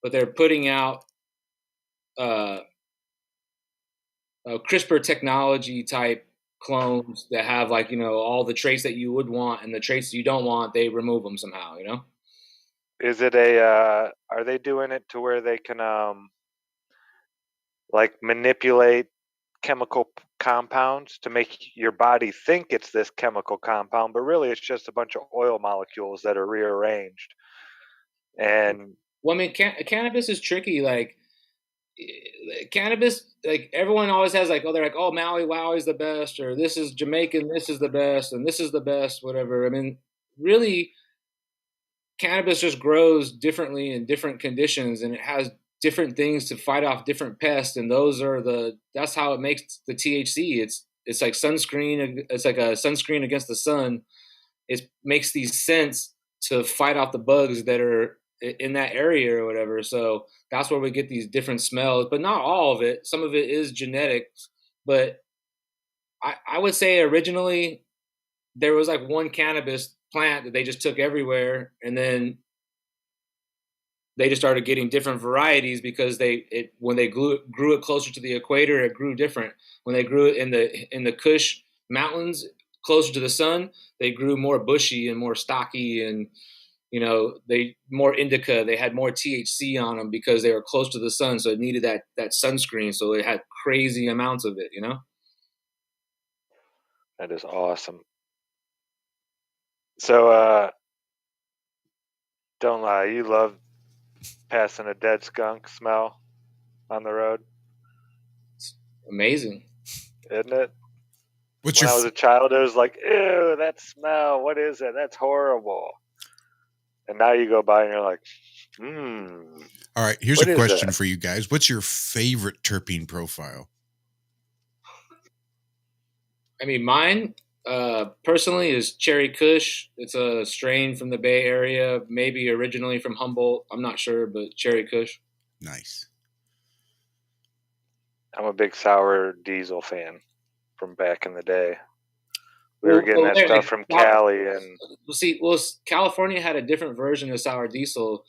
but they're putting out CRISPR technology type clones that have like all the traits that you would want and the traits you don't want. They remove them somehow. Is it are they doing it to where they can like manipulate chemical compounds to make your body think it's this chemical compound, but really it's just a bunch of oil molecules that are rearranged? And well, I mean, cannabis is tricky. Like cannabis, like everyone always has like, oh, they're like, oh, Maui Wowie's the best, or this is Jamaican, this is the best, and this is the best, whatever. I mean, really, cannabis just grows differently in different conditions, and it has different things to fight off different pests, and that's how it makes the THC. It's like sunscreen. It's like a sunscreen against the sun. It makes these scents to fight off the bugs that are in that area or whatever. So that's where we get these different smells, but not all of it. Some of it is genetics, but I would say originally there was like one cannabis plant that they just took everywhere, and then they just started getting different varieties because when they grew it closer to the equator, it grew different. When they grew it in the Kush mountains closer to the sun, they grew more bushy and more stocky, and they more indica, they had more THC on them because they were close to the sun, so it needed that sunscreen, so it had crazy amounts of it. That is awesome. So, don't lie, you love passing a dead skunk smell on the road, It's amazing. isn't it? What's When your I was a child, it was like, ew, that smell. What is it? That's horrible. And now you go by and you're like, all right? Here's what a is question that? for you guys. What's your favorite terpene profile? I mean, mine personally is Cherry Kush. It's a strain from the Bay Area, maybe originally from Humboldt. I'm not sure, but Cherry Kush. Nice. I'm a big sour diesel fan from back in the day. We were getting that stuff from Cali, and California had a different version of sour diesel.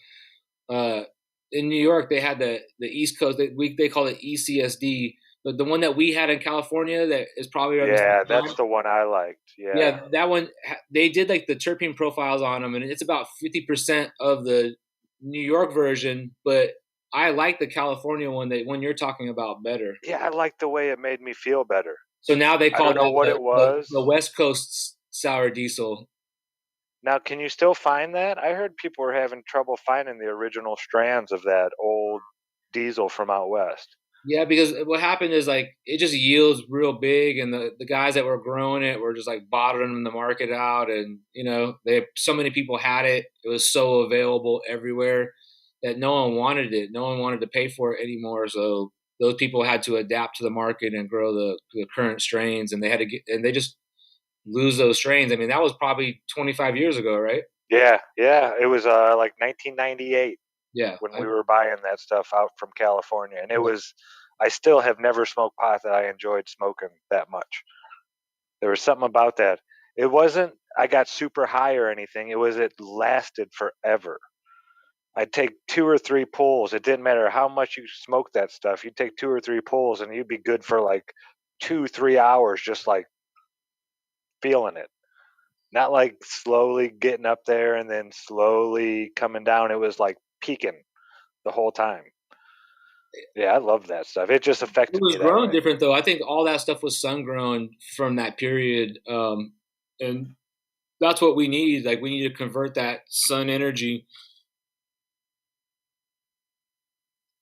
In New York, they had the East Coast. They call it ECSD. But the one that we had in California that is probably around the same time, that's the one I liked. Yeah, that one, they did like the terpene profiles on them, and it's about 50% of the New York version. But I like the California one that when you're talking about better. Yeah, I liked the way it made me feel better. So now they I call don't know what it was. the West Coast sour diesel. Now, can you still find that? I heard people were having trouble finding the original strands of that old diesel from out west. Yeah, because what happened is like it just yields real big, and the guys that were growing it were just like bottling the market out, and so many people had it. It was so available everywhere that no one wanted it. No one wanted to pay for it anymore. So those people had to adapt to the market and grow the current strains, and they had to and they just lose those strains. I mean, that was probably 25 years ago, right? Yeah. It was like 1998. Yeah, when we were buying that stuff out from California, and I still have never smoked pot that I enjoyed smoking that much. There was something about that. It wasn't I got super high or anything. It lasted forever. I'd take 2 or 3 pulls. It didn't matter how much you smoked that stuff. You'd take 2 or 3 pulls and you'd be good for like 2-3 hours, just like feeling it. Not like slowly getting up there and then slowly coming down. It was like peaking the whole time. Yeah, I love that stuff. It just affected it was me that grown way. different though. I think all that stuff was sun grown from that period, and that's what we need. Like we need to convert that sun energy.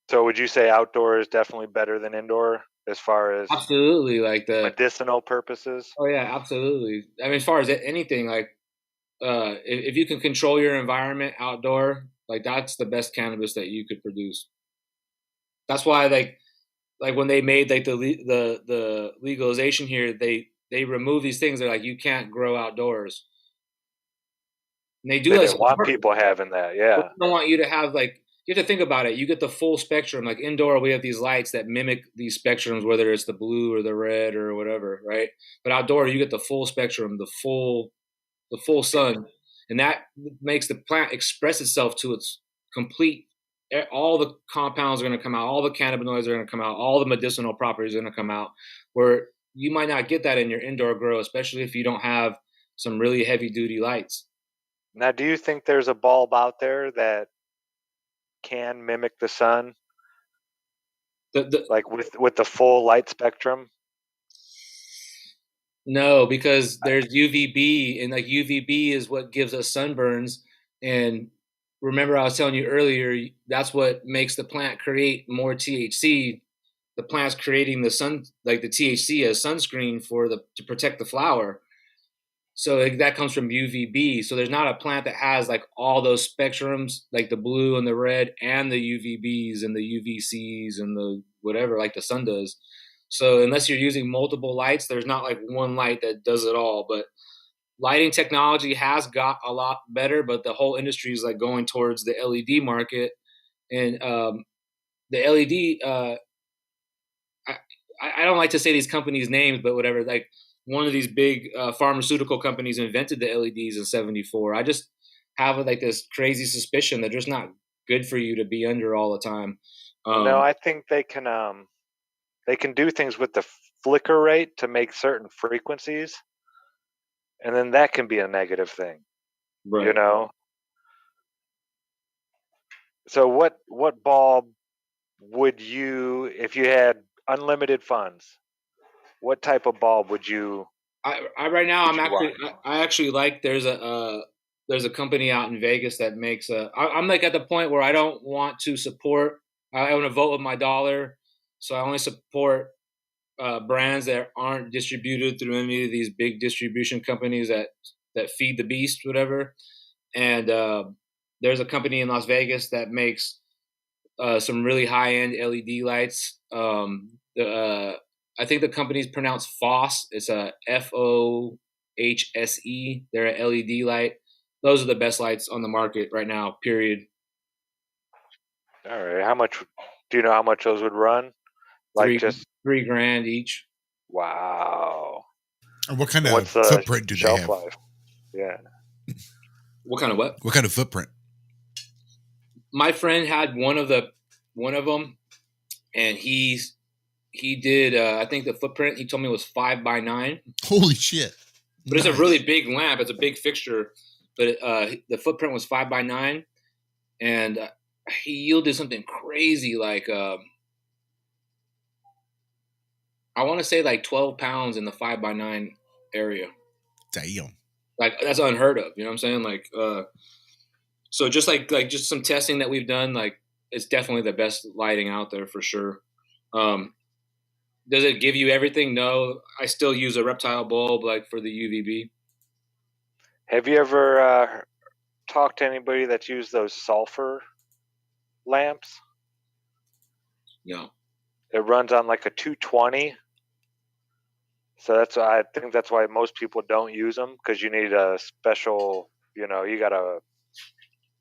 So would you say outdoor is definitely better than indoor as far as Absolutely, like medicinal purposes? oh yeah, absolutely. I mean, as far as anything, like if you can control your environment outdoor, like that's the best cannabis that you could produce. That's why like when they made like the legalization here, they remove these things. They're like you can't grow outdoors. And they do They that. didn't want people having that. Yeah. They don't want you to have like you have to think about it. You get the full spectrum. Like indoor, we have these lights that mimic these spectrums, whether it's the blue or the red or whatever, right? But outdoor, you get the full spectrum, the full sun, and that makes the plant express itself to its complete. All the compounds are going to come out. All the cannabinoids are going to come out. All the medicinal properties are going to come out. Where you might not get that in your indoor grow, especially if you don't have some really heavy duty lights. Now, do you think there's a bulb out there that can mimic the sun, like with the full light spectrum? No, because there's UVB, and like UVB is what gives us sunburns. And remember, I was telling you earlier, that's what makes the plant create more THC. The plant's creating the sun, like the THC as sunscreen to protect the flower. So like, that comes from UVB. So there's not a plant that has like all those spectrums, like the blue and the red, and the UVBs and the UVCs and the whatever, like the sun does. So unless you're using multiple lights, there's not like one light that does it all. But lighting technology has got a lot better, but the whole industry is like going towards the LED market, and the LED. I don't like to say these companies' names, but whatever. Like one of these big pharmaceutical companies invented the LEDs in '74. I just have like this crazy suspicion that they're just not good for you to be under all the time. No, I think they can do things with the flicker rate to make certain frequencies, and then that can be a negative thing. Right. You know, So what bulb would you, if you had unlimited funds, what type of bulb would you? I right now Would you want? I actually like there's a company out in Vegas that makes I'm like at the point where I don't want to support. I want to vote with my dollar, so I only support brands that aren't distributed through any of these big distribution companies that feed the beast, whatever. And there's a company in Las Vegas that makes some really high end LED lights. I think the company's pronounced Foss. It's a FOHSE. They're an LED light. Those are the best lights on the market right now. Period. All right. How much? Do you know how much those would run? Like just $3,000 each. wow. And what kind of What's the footprint do they shelf have? life? Yeah. What kind of what? What kind of footprint? My friend had one of them, and he did. I think the footprint he told me was 5x9. Holy shit! But it's a really big lamp. It's a big fixture. But the footprint was 5x9, and he yielded something crazy like I want to say like 12 pounds in the 5x9 area. Damn. Like that's unheard of. You know what I'm saying? Like so just like just some testing that we've done. Like it's definitely the best lighting out there for sure. Does it give you everything? No, I still use a reptile bulb like for the UVB. Have you ever talked to anybody that's used those sulfur lamps? No. It runs on like a 220. So I think that's why most people don't use them, because you need a special, you gotta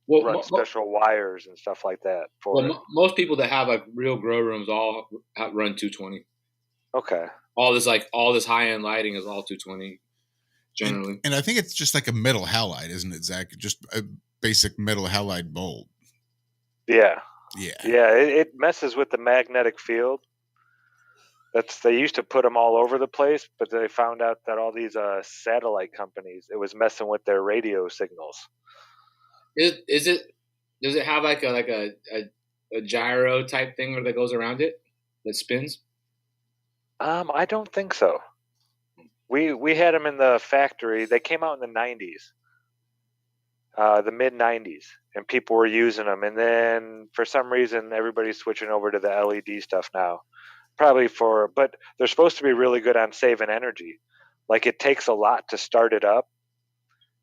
run special wires and stuff like that for it. Most people that have like real grow rooms all run 220. Okay. All this high end lighting is all 220 generally. And I think it's just like a metal halide, isn't it, Zach? Just a basic metal halide bulb. Yeah. Yeah. Yeah. It messes with the magnetic field. They used to put them all over the place, but they found out that all these satellite companies, it was messing with their radio signals. Does it have like a gyro type thing that goes around it that spins? I don't think so. We had them in the factory. They came out in the 90s, the mid 90s, and people were using them. And then for some reason, everybody's switching over to the LED stuff now. But they're supposed to be really good on saving energy. Like it takes a lot to start it up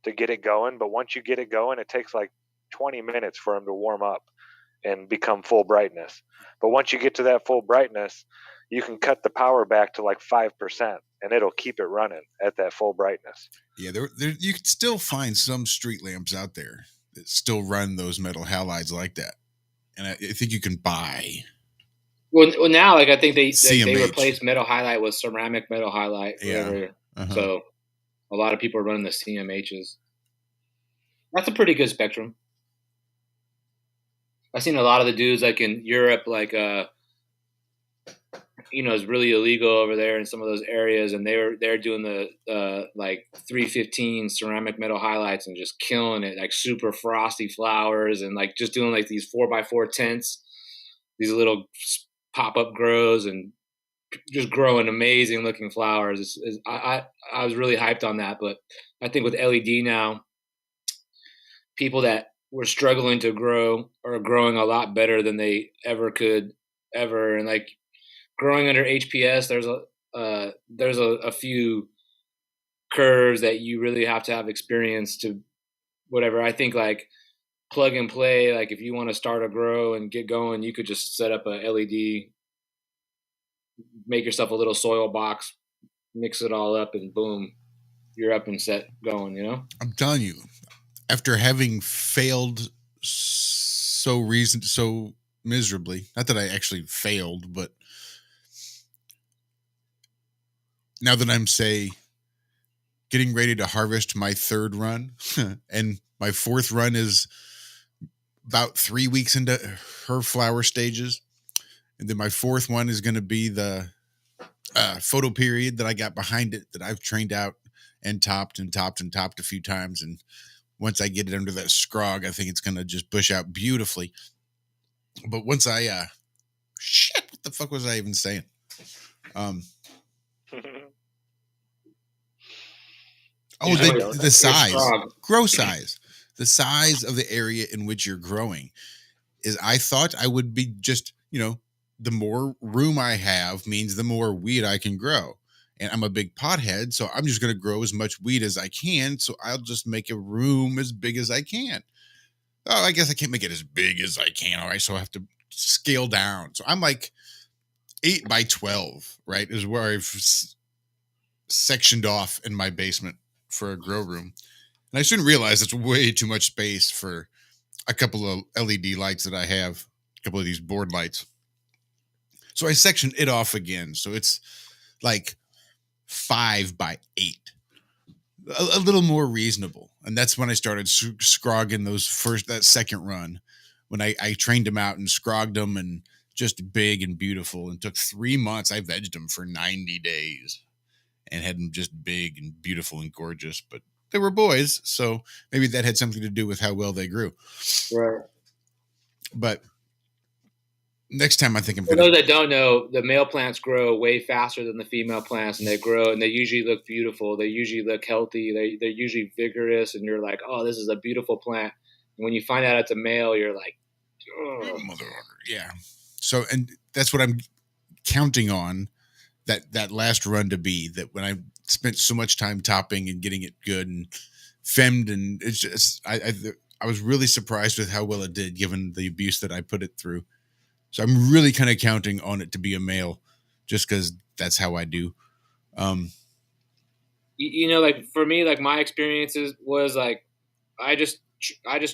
to get it going. But once you get it going, it takes like 20 minutes for them to warm up and become full brightness. But once you get to that full brightness, you can cut the power back to like 5%, and it'll keep it running at that full brightness. Yeah, you can still find some street lamps out there that still run those metal halides like that, and I think you can buy. Well, now like I think they replaced metal halide with ceramic metal halide. Yeah. So a lot of people are running the CMHs. That's a pretty good spectrum. I've seen a lot of the dudes like in Europe, like it's really illegal over there in some of those areas, and they're doing the like 315 ceramic metal highlights and just killing it, like super frosty flowers, and like just doing like these 4x4 tents, these little pop-up grows, and just growing amazing looking flowers. I was really hyped on that, but I think with LED now, people that were struggling to grow are growing a lot better than they ever could ever. And like growing under HPS, there's a few curves that you really have to have experience to whatever. I think like plug and play, like if you want to start a grow and get going, you could just set up a LED, make yourself a little soil box, mix it all up, and boom, you're up and set going, I'm telling you, after having failed so miserably, not that I actually failed, but now that I'm getting ready to harvest my third run, and my fourth run is about 3 weeks into her flower stages, and then my fourth one is going to be the photo period that I got behind it, that I've trained out and topped a few times, and once I get it under that scrog, I think it's going to just bush out beautifully. But once I shit, what the fuck was I even saying? You say The donuts? size, Scrog. grow size, the size of the area in which you're growing is. I thought I would be just, the more room I have means the more weed I can grow. And I'm a big pothead, so I'm just going to grow as much weed as I can. So I'll just make a room as big as I can. Oh, I guess I can't make it as big as I can. All right. So I have to scale down. So I'm like 8 by 12, right? Is where I've sectioned off in my basement for a grow room. And I soon realized it's way too much space for a couple of LED lights that I have, a couple of these board lights. So I sectioned it off again. So it's like 5 by 8, a little more reasonable. And that's when I started scrogging that second run, when I trained them out and scrogged them and just big and beautiful. And took 3 months. I vegged them for 90 days and had them just big and beautiful and gorgeous. But they were boys, so maybe that had something to do with how well they grew. Right. But next time I think I'm For going to... those that don't know, the male plants grow way faster than the female plants, and they grow, and they usually look beautiful. They usually look healthy. They're usually vigorous, and you're like, oh, this is a beautiful plant. And when you find out it's a male, you're like, oh. Yeah. So, and that's what I'm counting on that last run to be, that when I spent so much time topping and getting it good and femmed, and it's just, I was really surprised with how well it did given the abuse that I put it through. So I'm really kind of counting on it to be a male, just because that's how I do. Like for me, like my experiences was like, I just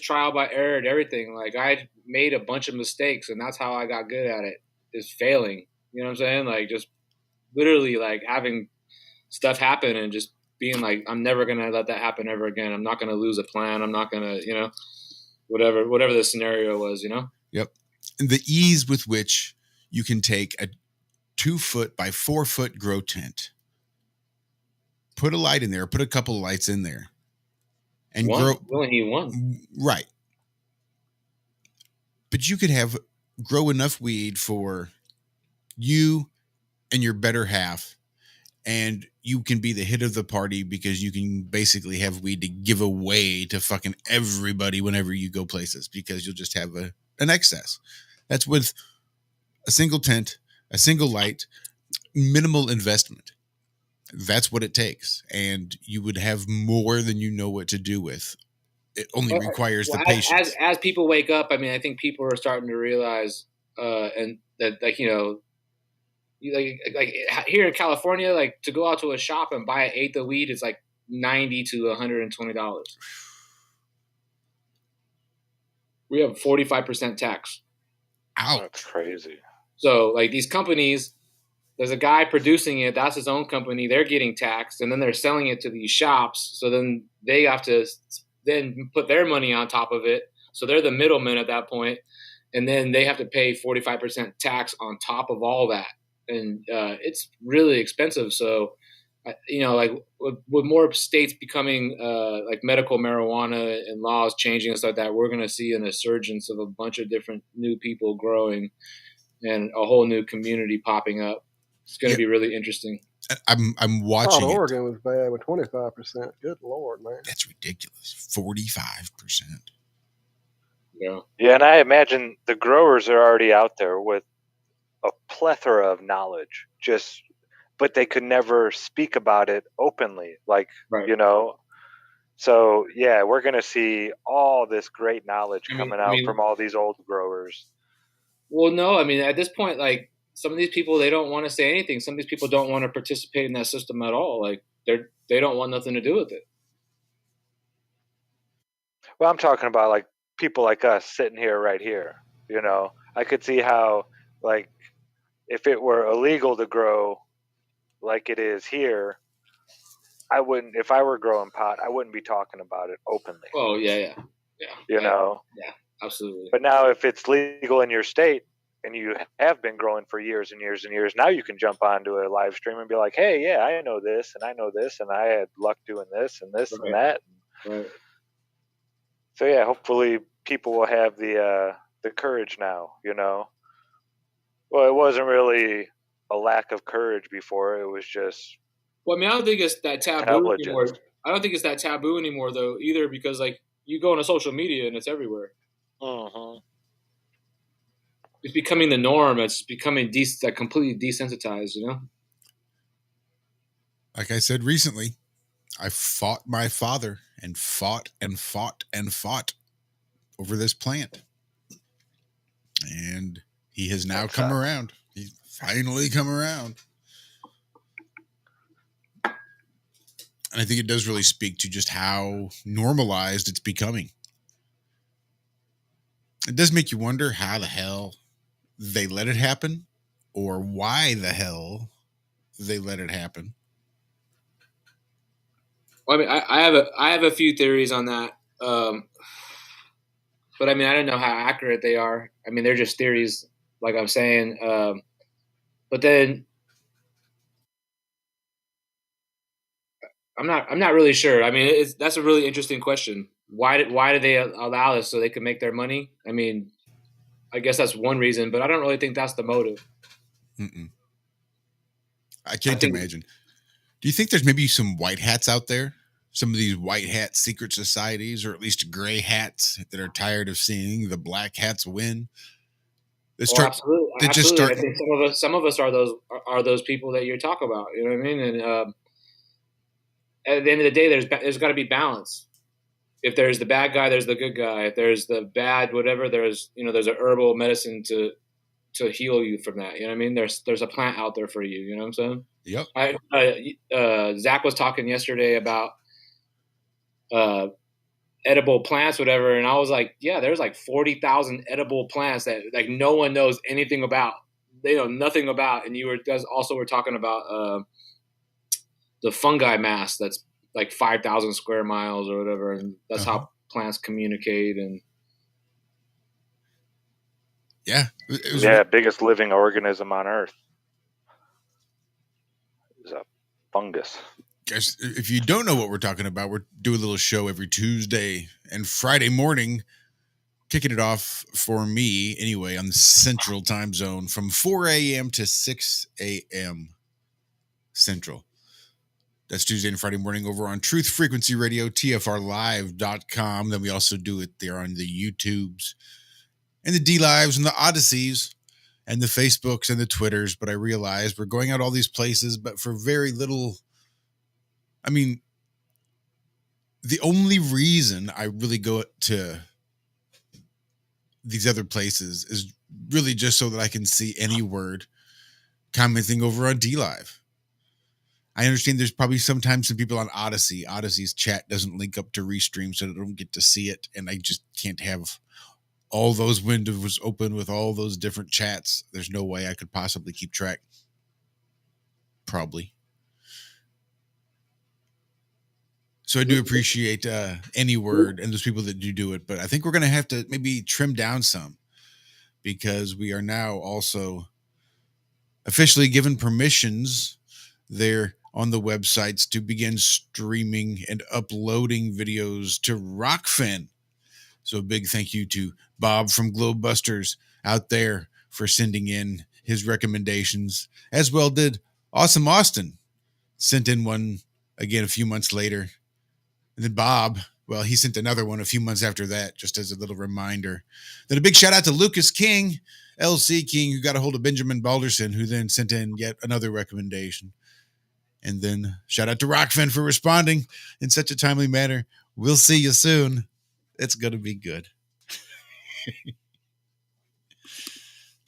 trial by error at everything. Like I made a bunch of mistakes, and that's how I got good at it, is failing. You know what I'm saying? Like just literally like having stuff happen and just being like, I'm never going to let that happen ever again. I'm not going to lose a plan. I'm not going to, whatever the scenario was, Yep. And the ease with which you can take a 2 foot by 4 foot grow tent, put a light in there, put a couple of lights in there, and you only need one. Right. But you could grow enough weed for you and your better half, and you can be the hit of the party because you can basically have weed to give away to fucking everybody whenever you go places, because you'll just have an excess. That's with a single tent, a single light, minimal investment. That's what it takes. And you would have more than you know what to do with. It only requires the patience. As people wake up, I mean, I think people are starting to realize, and that, like, like here in California, like to go out to a shop and buy an eighth of weed is like $90 to $120. We have 45% tax. Ouch. That's crazy. So like these companies, there's a guy producing it. That's his own company. They're getting taxed, and then they're selling it to these shops. So then they have to then put their money on top of it. So they're the middlemen at that point, and then they have to pay 45% tax on top of all that, and it's really expensive. So, like with more states becoming like medical marijuana and laws changing and stuff like that, we're going to see an resurgence of a bunch of different new people growing, and a whole new community popping up. It's going to be really interesting. I'm watching. Oregon was bad with 25%. Good Lord, man. That's ridiculous. 45%. Yeah. Yeah, and I imagine the growers are already out there with a plethora of knowledge, but they could never speak about it openly, like, Right. So yeah, we're going to see all this great knowledge coming out from all these old growers. Well, no, I mean, at this point, like, some of these people, they don't want to say anything. Some of these people don't want to participate in that system at all. Like, they don't want nothing to do with it. Well, I'm talking about like people like us sitting here right here. I could see how, like, if it were illegal to grow like it is here, if I were growing pot, I wouldn't be talking about it openly. Oh, yeah. Yeah, absolutely. But now if it's legal in your state and you have been growing for years and years and years, now you can jump onto a live stream and be like, hey, yeah, I know this and I know this and I had luck doing this and this and that. Right. So yeah, hopefully people will have the the courage now, you know? Well, it wasn't really a lack of courage before. It was just Well, I mean, I don't think it's that taboo anymore. intelligence. I don't think it's that taboo anymore, though, either, because like you go on social media and it's everywhere. Hmm. It's becoming the norm. It's becoming like completely desensitized. You know. Like I said recently, I fought my father and fought and fought and fought over this plant. And he has now come around. He's finally come around. And I think it does really speak to just how normalized it's becoming. It does make you wonder how the hell they let it happen, or why the hell they let it happen. Well, I mean, I have a few theories on that, but I mean, I don't know how accurate they are. I mean, they're just theories, like I'm saying. But then I'm not really sure. I mean, that's a really interesting question. Why did they allow this so they could make their money? I mean, I guess that's one reason, but I don't really think that's the motive. Mm-mm. I can't imagine. Do you think there's maybe some white hats out there? Some of these white hat secret societies, or at least gray hats, that are tired of seeing the black hats win? Absolutely. I think some of us are those people that you're talking about. You know what I mean? And at the end of the day, there's got to be balance. If there's the bad guy, there's the good guy. If there's the bad whatever, there's a herbal medicine to heal you from that. You know what I mean? There's a plant out there for you. You know what I'm saying? Yep. Zach was talking yesterday about edible plants, whatever, and I was like, yeah, there's like 40,000 edible plants that like no one knows anything about. They know nothing about. And we're talking about the fungi mass that's like 5,000 square miles or whatever, and that's how plants communicate. And Biggest living organism on Earth is a fungus. Guys, if you don't know what we're talking about, we're doing a little show every Tuesday and Friday morning, kicking it off for me anyway on the Central Time Zone from 4 a.m. to 6 a.m. Central. That's Tuesday and Friday morning over on Truth Frequency Radio, TFRlive.com. Then we also do it there on the YouTubes and the D-Lives and the Odysseys and the Facebooks and the Twitters. But I realized we're going out all these places, but for very little. I mean, the only reason I really go to these other places is really just so that I can see any word commenting over on D-Live. I understand there's probably sometimes some people on Odyssey. Odyssey's chat doesn't link up to Restream, so I don't get to see it. And I just can't have all those windows open with all those different chats. There's no way I could possibly keep track. Probably. So I do appreciate any word and those people that do it. But I think we're going to have to maybe trim down some, because we are now also officially given permissions there on the websites to begin streaming and uploading videos to Rockfin. So a big thank you to Bob from Globebusters out there for sending in his recommendations, as well did Awesome Austin, sent in one again a few months later. And then Bob, well, he sent another one a few months after that, just as a little reminder. Then a big shout out to Lucas King, LC King, who got a hold of Benjamin Balderson, who then sent in yet another recommendation. And then shout out to Rockfin for responding in such a timely manner. We'll see you soon. It's going to be good.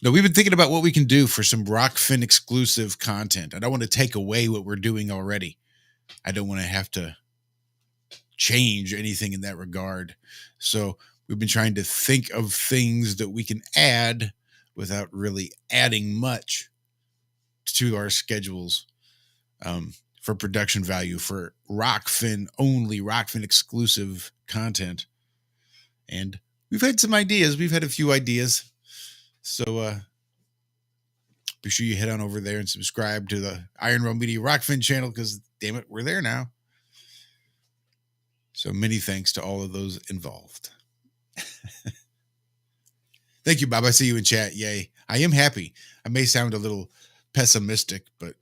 Now, we've been thinking about what we can do for some Rockfin exclusive content. I don't want to take away what we're doing already. I don't want to have to change anything in that regard. So we've been trying to think of things that we can add without really adding much to our schedules. For production value, for Rockfin only, Rockfin exclusive content. And we've had some ideas. We've had a few ideas. So be sure you head on over there and subscribe to the Iron Row Media Rockfin channel, because damn it, we're there now. So many thanks to all of those involved. Thank you, Bob. I see you in chat. Yay. I am happy. I may sound a little pessimistic, but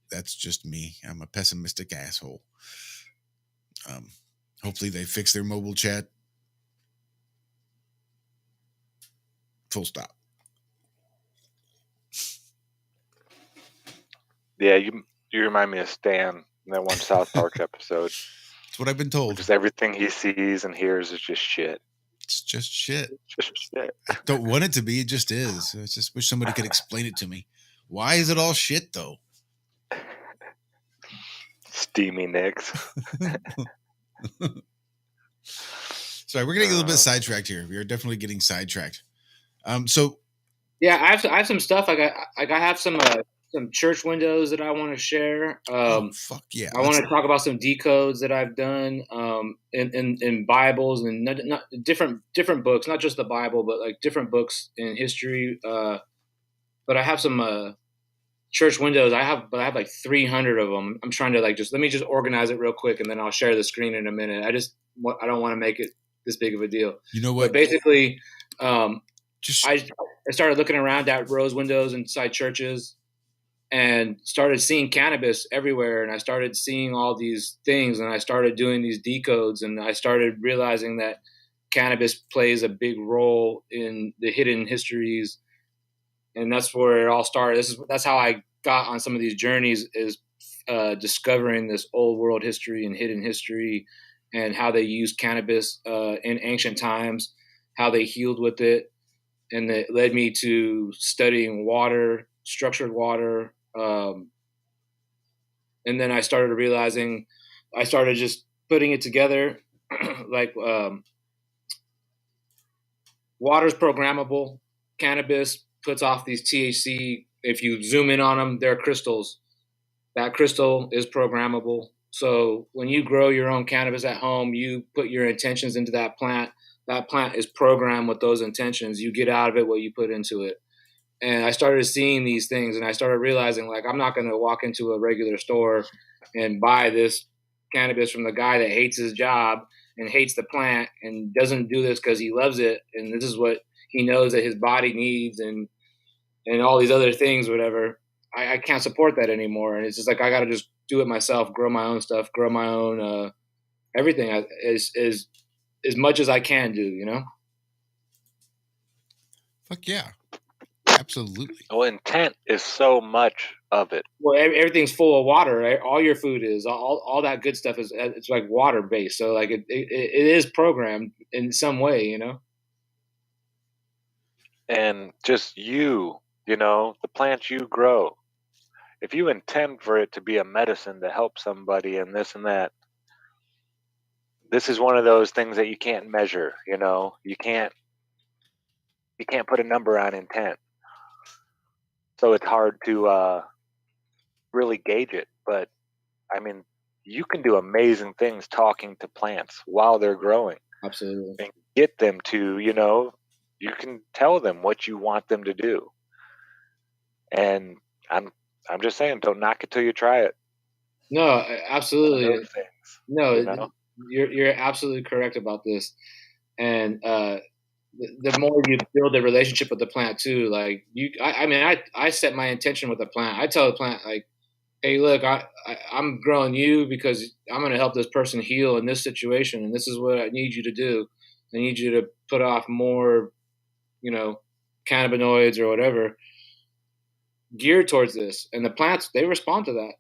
that's just me. I'm a pessimistic asshole. Hopefully they fix their mobile chat. Full stop. Yeah, you remind me of Stan in that one South Park episode. That's what I've been told. Just everything he sees and hears is just shit. It's just shit. Just shit. I don't want it to be. It just is. I just wish somebody could explain it to me. Why is it all shit, though? Steamy Nicks. Sorry, we're getting a little bit sidetracked here. We are definitely getting sidetracked. So Yeah, I have some stuff. I have some church windows that I want to share. fuck yeah! I want to talk about some decodes that I've done in Bibles and not different books, not just the Bible, but like different books in history. But I have some church windows. I have like 300 of them. I'm trying to let me just organize it real quick, and then I'll share the screen in a minute. I don't want to make it this big of a deal. You know what? But basically, I started looking around at rose windows inside churches and started seeing cannabis everywhere. And I started seeing all these things, and I started doing these decodes, and I started realizing that cannabis plays a big role in the hidden histories. And that's where it all started. That's how I got on some of these journeys, is discovering this old world history and hidden history, and how they used cannabis in ancient times, how they healed with it. And it led me to studying water, structured water. And then I started realizing, I started just putting it together. Water's programmable. Cannabis puts off these THC. If you zoom in on them, they're crystals. That crystal is programmable. So when you grow your own cannabis at home, you put your intentions into that plant. That plant is programmed with those intentions. You get out of it what you put into it. And I started seeing these things, and I started realizing, like, I'm not going to walk into a regular store and buy this cannabis from the guy that hates his job and hates the plant and doesn't do this because he loves it, and this is what he knows that his body needs, and all these other things, whatever. I can't support that anymore. And it's just like, I got to just do it myself, grow my own stuff, grow my own everything as much as I can do, you know? Fuck yeah. Absolutely. Well, intent is so much of it. Well, everything's full of water, right? All your food is, all that good stuff is, it's like water based. So like it is programmed in some way, you know? And just you know, the plants you grow, if you intend for it to be a medicine to help somebody and this and that, this is one of those things that you can't measure, you know? You can't put a number on intent. So it's hard to really gauge it. But I mean, you can do amazing things talking to plants while they're growing. Absolutely. And get them to, you know, you can tell them what you want them to do. And I'm just saying, don't knock it till you try it. No, absolutely. Things, no, you know? you're absolutely correct about this. And the more you build a relationship with the plant too, like I set my intention with the plant. I tell the plant, like, hey, look, I'm growing you because I'm going to help this person heal in this situation, and this is what I need you to do. I need you to put off more, you know, cannabinoids or whatever geared towards this. And the plants, they respond to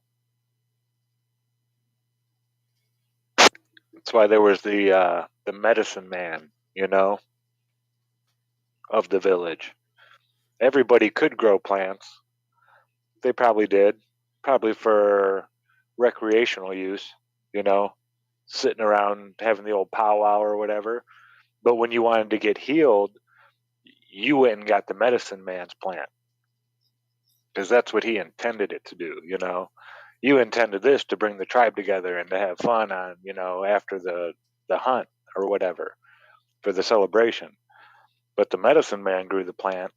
that. That's why there was the medicine man, you know, of the village. Everybody could grow plants. They probably did, probably for recreational use, you know, sitting around having the old powwow or whatever. But when you wanted to get healed, you went and got the medicine man's plant, because that's what he intended it to do, you know. You intended this to bring the tribe together and to have fun on, you know, after the hunt or whatever, for the celebration. But the medicine man grew the plant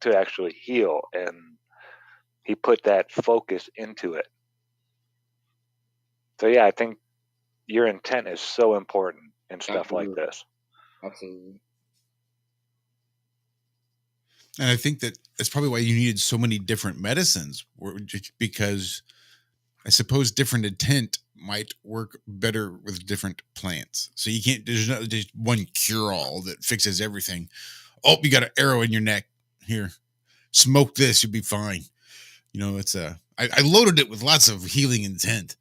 to actually heal, and he put that focus into it. So yeah, I think your intent is so important in stuff like this. Absolutely. And I think that's probably why you needed so many different medicines, because I suppose different intent might work better with different plants. So you can't, there's not just one cure all that fixes everything. Oh, you got an arrow in your neck. Here, smoke this, you'll be fine. It's I loaded it with lots of healing intent.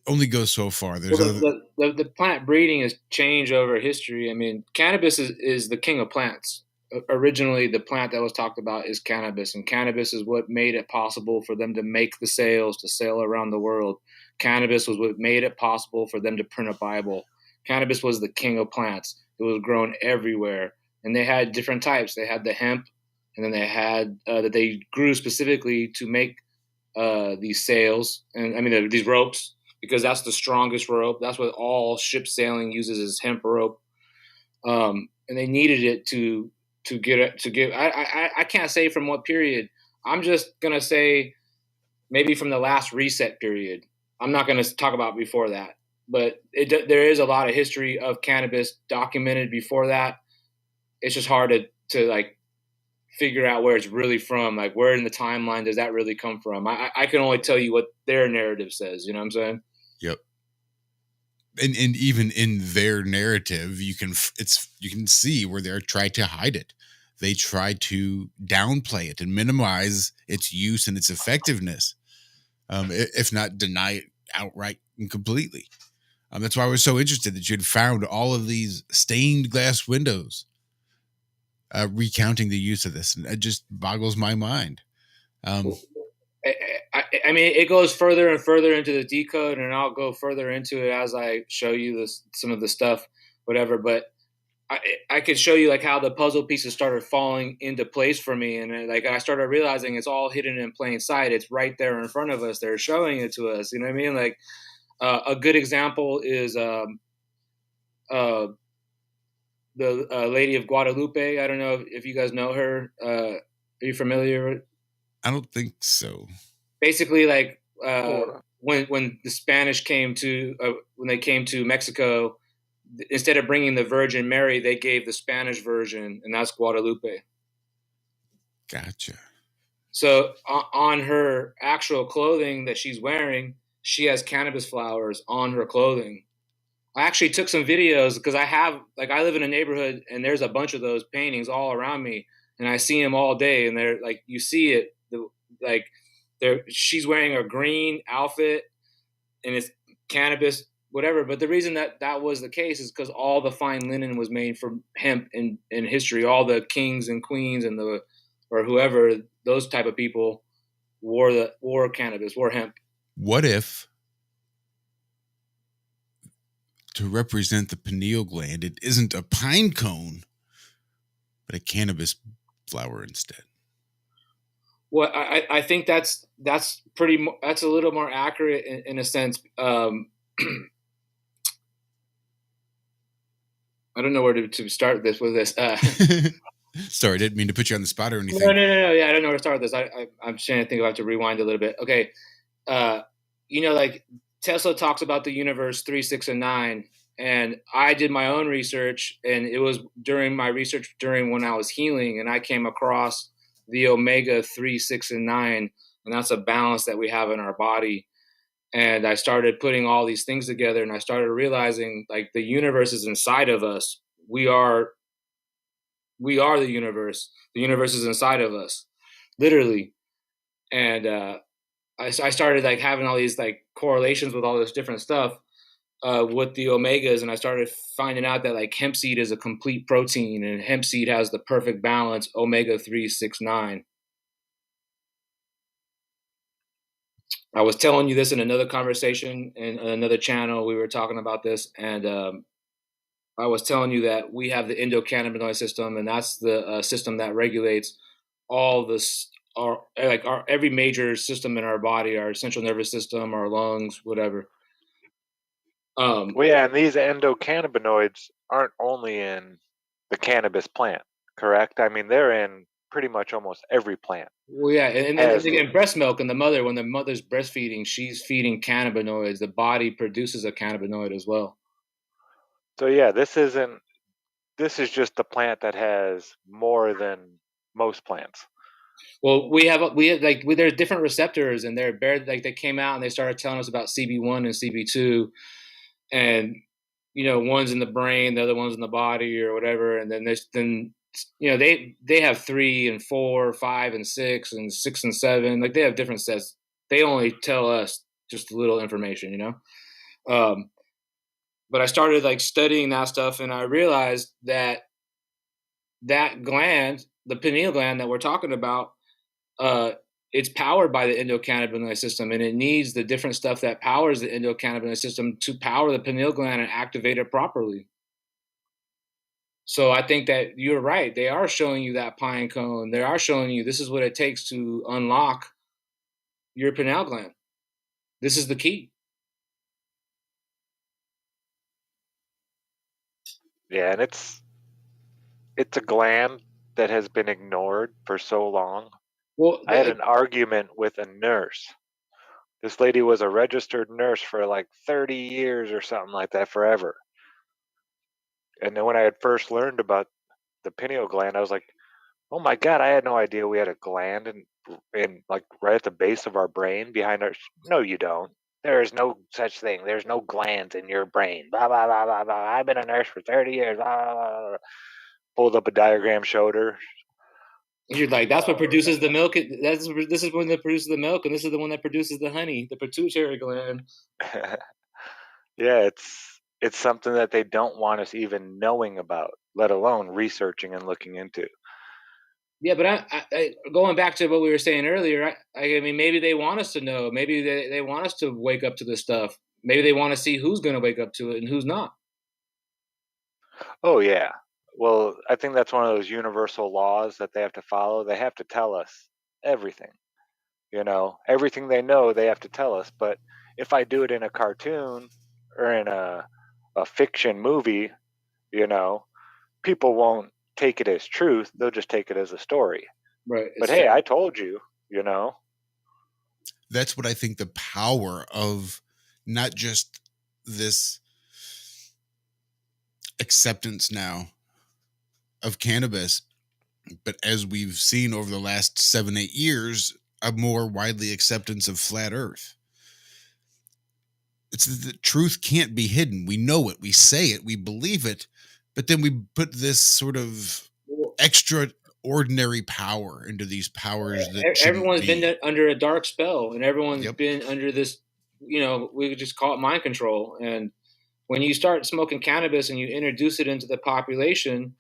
Only goes so far. There's the plant breeding has changed over history. I mean, cannabis is the king of plants. Originally, the plant that was talked about is cannabis, and cannabis is what made it possible for them to make the sales to sail around the world. Cannabis was what made it possible for them to print a Bible. Cannabis was the king of plants. It was grown everywhere, and they had different types. They had the hemp, and then they had that they grew specifically to make these sails, and I mean these ropes, because that's the strongest rope. That's what all ship sailing uses is hemp rope, and they needed it to get. I can't say from what period. I'm just gonna say maybe from the last reset period. I'm not gonna talk about before that, but there is a lot of history of cannabis documented before that. It's just hard to like figure out where it's really from. Like, where in the timeline does that really come from? I can only tell you what their narrative says. You know what I'm saying? Yep. And even in their narrative, you can see where they're trying to hide it. They try to downplay it and minimize its use and its effectiveness, if not deny it outright and completely. That's why I was so interested that you had found all of these stained glass windows recounting the use of this, and it just boggles my mind. I mean, it goes further and further into the decode, and I'll go further into it as I show you some of the stuff, whatever. But I could show you like how the puzzle pieces started falling into place for me, and like I started realizing it's all hidden in plain sight. It's right there in front of us. They're showing it to us. You know what I mean? Like a good example is the Lady of Guadalupe. I don't know if you guys know her. Are you familiar with? I don't think so. Basically, like when the Spanish came to when they came to Mexico, instead of bringing the Virgin Mary, they gave the Spanish version, and that's Guadalupe. Gotcha. So on her actual clothing that she's wearing, she has cannabis flowers on her clothing. I actually took some videos because I live in a neighborhood and there's a bunch of those paintings all around me, and I see them all day, and they're like, you see it, she's wearing a green outfit and it's cannabis, whatever. But the reason that was the case is because all the fine linen was made from hemp in history. All the kings and queens and or whoever, those type of people wore cannabis, wore hemp. What if, to represent the pineal gland, it isn't a pine cone, but a cannabis flower instead? Well, I think that's a little more accurate in a sense. I don't know where to start with this. Sorry, didn't mean to put you on the spot or anything. No. Yeah, I don't know where to start with this. I'm trying to think. I have to rewind a little bit. Okay. Like Tesla talks about the universe 3, 6, and 9. And I did my own research, and it was during my research when I was healing, and I came across the omega 3, 6, and 9, and that's a balance that we have in our body. And I started putting all these things together, and I started realizing like the universe is inside of us. We are the universe. The universe is inside of us, literally. And I started like having all these like correlations with all this different stuff with the omegas, and I started finding out that like hemp seed is a complete protein, and hemp seed has the perfect balance, omega 3, 6, 9. I was telling you this in another conversation in another channel. We were talking about this, and I was telling you that we have the endocannabinoid system, and that's the system that regulates all this, our every major system in our body, our central nervous system, our lungs, whatever. And these endocannabinoids aren't only in the cannabis plant, correct? I mean, they're in pretty much almost every plant. Well, yeah, and breast milk, and when the mother's breastfeeding, she's feeding cannabinoids. The body produces a cannabinoid as well. So yeah, this is just the plant that has more than most plants. Well, we have like there's different receptors, and they came out and they started telling us about CB1 and CB2, and one's in the brain, the other one's in the body or whatever, and then they have 3 and 4, 5 and 6 and 6 and 7, like they have different sets. They only tell us just a little information, but I started like studying that stuff, and I realized that gland, the pineal gland that we're talking about, it's powered by the endocannabinoid system, and it needs the different stuff that powers the endocannabinoid system to power the pineal gland and activate it properly. So I think that you're right. They are showing you that pine cone. They are showing you this is what it takes to unlock your pineal gland. This is the key. Yeah, and it's a gland that has been ignored for so long. Well, I had an argument with a nurse. This lady was a registered nurse for like 30 years or something like that, forever. And then when I had first learned about the pineal gland, I was like, oh my God, I had no idea we had a gland in like right at the base of our brain behind our. No, you don't. There is no such thing. There's no glands in your brain. Blah, blah, blah, blah, blah. I've been a nurse for 30 years. Blah, blah, blah, blah. Pulled up a diagram, showed her. You're like, that's what produces the milk. This is one that produces the milk, and this is the one that produces the honey, the pituitary gland. Yeah, it's something that they don't want us even knowing about, let alone researching and looking into. Yeah, but I going back to what we were saying earlier, I mean, maybe they want us to know. Maybe they want us to wake up to this stuff. Maybe they want to see who's going to wake up to it and who's not. Oh, yeah. Well, I think that's one of those universal laws that they have to follow. They have to tell us everything. Everything they know, they have to tell us. But if I do it in a cartoon or in a fiction movie, people won't take it as truth. They'll just take it as a story. Right. But hey, I told you, That's what I think the power of not just this acceptance now of cannabis, but as we've seen over the last 7-8 years, a more widely acceptance of flat earth. It's the truth can't be hidden. We know it, we say it, we believe it, but then we put this sort of extraordinary power into these powers that everyone's been under a dark spell, and everyone's Yep. been under this, we could just call it mind control. And when you start smoking cannabis and you introduce it into the population,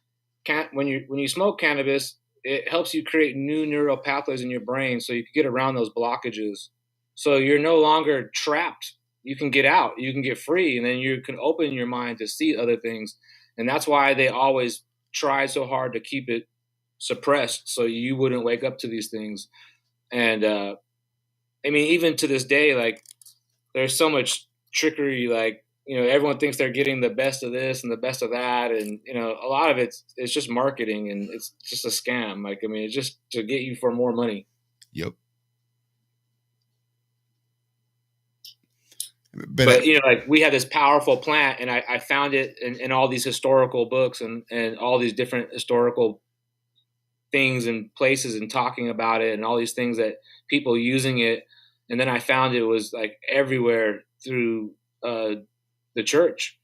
when you smoke cannabis, it helps you create new neural pathways in your brain so you can get around those blockages. So you're no longer trapped. You can get out, you can get free, and then you can open your mind to see other things. And that's why they always try so hard to keep it suppressed so you wouldn't wake up to these things. And I mean, even to this day, like, there's so much trickery. Like, everyone thinks they're getting the best of this and the best of that, and a lot of it's just marketing, and it's just a scam. Like, I mean, it's just to get you for more money. Yep. But like, we have this powerful plant, and I found it in all these historical books and all these different historical things and places, and talking about it, and all these things that people using it. And then I found it was like everywhere through the church,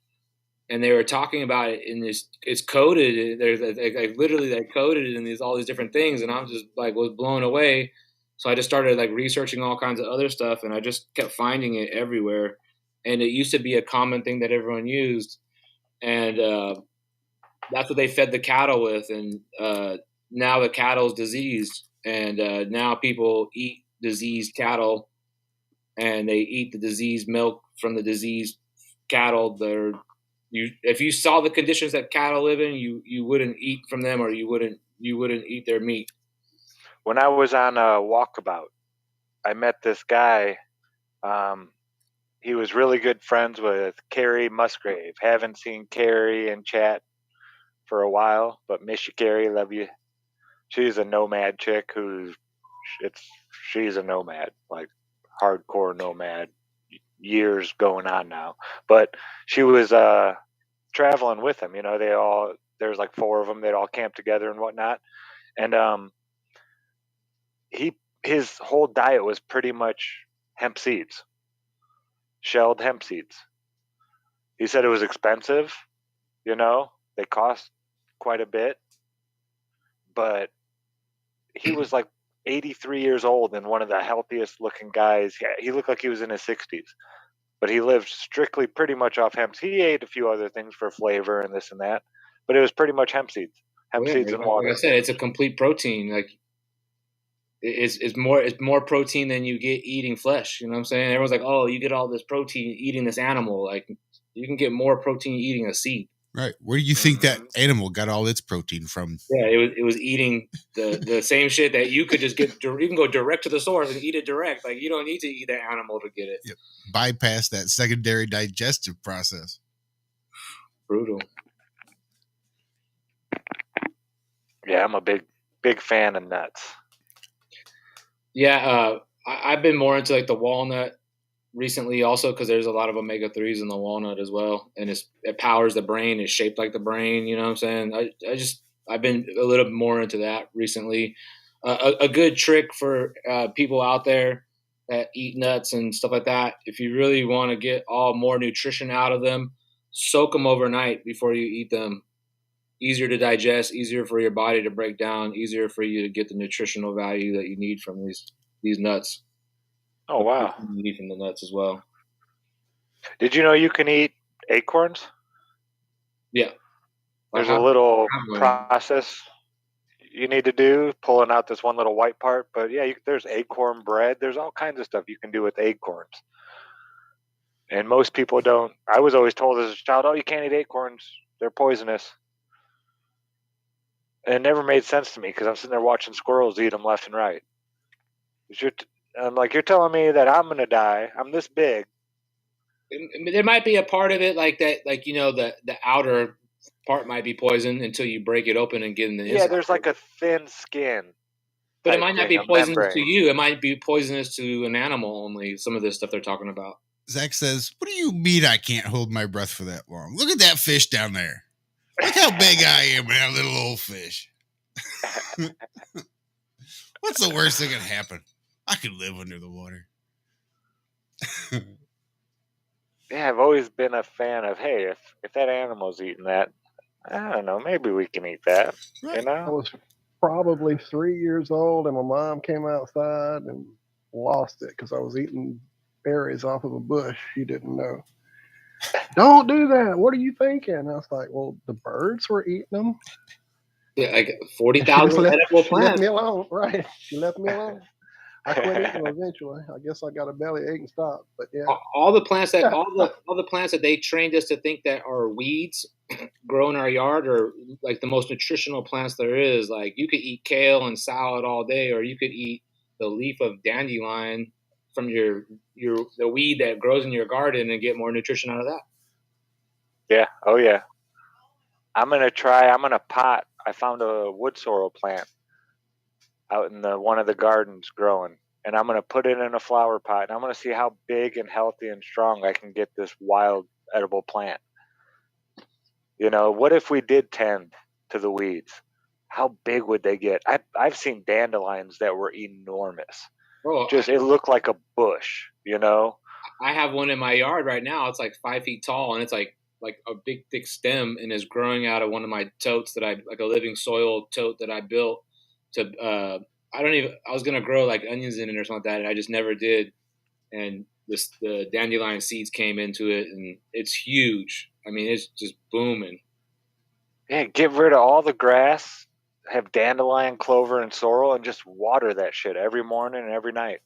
and they were talking about it in this. It's coded. There's like literally they coded it in all these different things, and I'm just like was blown away. So I just started like researching all kinds of other stuff, and I just kept finding it everywhere. And it used to be a common thing that everyone used, and that's what they fed the cattle with. And now the cattle's diseased, and now people eat diseased cattle, and they eat the diseased milk from the diseased cattle. If you saw the conditions that cattle live in, you wouldn't eat from them, or you wouldn't eat their meat. When I was on a walkabout, I met this guy. He was really good friends with Carrie Musgrave. Haven't seen Carrie in chat for a while, but miss you, Carrie. Love you. She's a nomad chick she's a nomad, like hardcore nomad, years going on now. But she was traveling with him. There's like 4 of them. They'd all camp together and whatnot. And his whole diet was pretty much hemp seeds, shelled hemp seeds. He said it was expensive, they cost quite a bit, but he was like 83 years old and one of the healthiest looking guys. He looked like he was in his 60s, but he lived strictly pretty much off hemp. He ate a few other things for flavor and this and that, but it was pretty much hemp seeds, Well, and like water. I said, it's a complete protein. Like it's more protein than you get eating flesh. You know what I'm saying? Everyone's like, oh, you get all this protein eating this animal. Like you can get more protein eating a seed. Right. Where do you think that animal got all its protein from? Yeah, it was eating the same shit that you could just get. You can go direct to the source and eat it direct. Like you don't need to eat that animal to get it. Yep. Bypass that secondary digestive process. Brutal. Yeah, I'm a big fan of nuts. Yeah, I've been more into like the walnut recently, also because there's a lot of omega-3s in the walnut as well, and it powers the brain. It's shaped like the brain. You know what I'm saying? I've been a little more into that recently. A good trick for people out there that eat nuts and stuff like that, if you really want to get more nutrition out of them, soak them overnight before you eat them. Easier to digest, easier for your body to break down, easier for you to get the nutritional value that you need from these nuts. Oh, wow. You need from the nuts as well. Did you know you can eat acorns? Yeah. There's a little process you need to do, pulling out this one little white part. But yeah, there's acorn bread. There's all kinds of stuff you can do with acorns. And most people don't. I was always told as a child, oh, you can't eat acorns. They're poisonous. And it never made sense to me because I'm sitting there watching squirrels eat them left and right. I'm like, you're telling me that I'm going to die. I'm this big. There might be a part of it like that, like, the outer part might be poisoned until you break it open and get in the inside. Yeah, there's like a thin skin. But it might not be poisonous to you. It might be poisonous to an animal only, some of this stuff they're talking about. Zach says, what do you mean I can't hold my breath for that long? Look at that fish down there. Look how big I am with that little old fish. What's the worst that could happen? I could live under the water. Yeah, I've always been a fan of, hey, if that animal's eating that, I don't know, maybe we can eat that. Right. I was probably 3 years old, and my mom came outside and lost it because I was eating berries off of a bush. She didn't know. Don't do that. What are you thinking? I was like, well, the birds were eating them. Yeah, like 40,000 edible plants. She left me alone. Right. She left me alone. I quit eating them eventually. I guess I got a bellyache and stopped. But yeah, all the plants that they trained us to think that are weeds grow in our yard are like the most nutritional plants there is. Like you could eat kale and salad all day, or you could eat the leaf of dandelion from the weed that grows in your garden and get more nutrition out of that. Yeah. Oh yeah. I'm gonna pot. I found a wood sorrel plant out in one of the gardens growing, and I'm going to put it in a flower pot, and I'm going to see how big and healthy and strong I can get this wild edible plant. What if we did tend to the weeds? How big would they get? I've seen dandelions that were enormous. It looked like a bush, I have one in my yard right now. It's like 5 feet tall, and it's like a big thick stem, and is growing out of one of my totes like a living soil tote that I built to I was gonna grow like onions in it or something like that, and I just never did. And the dandelion seeds came into it, and it's huge. I mean, it's just booming. Yeah, get rid of all the grass, have dandelion, clover, and sorrel, and just water that shit every morning and every night.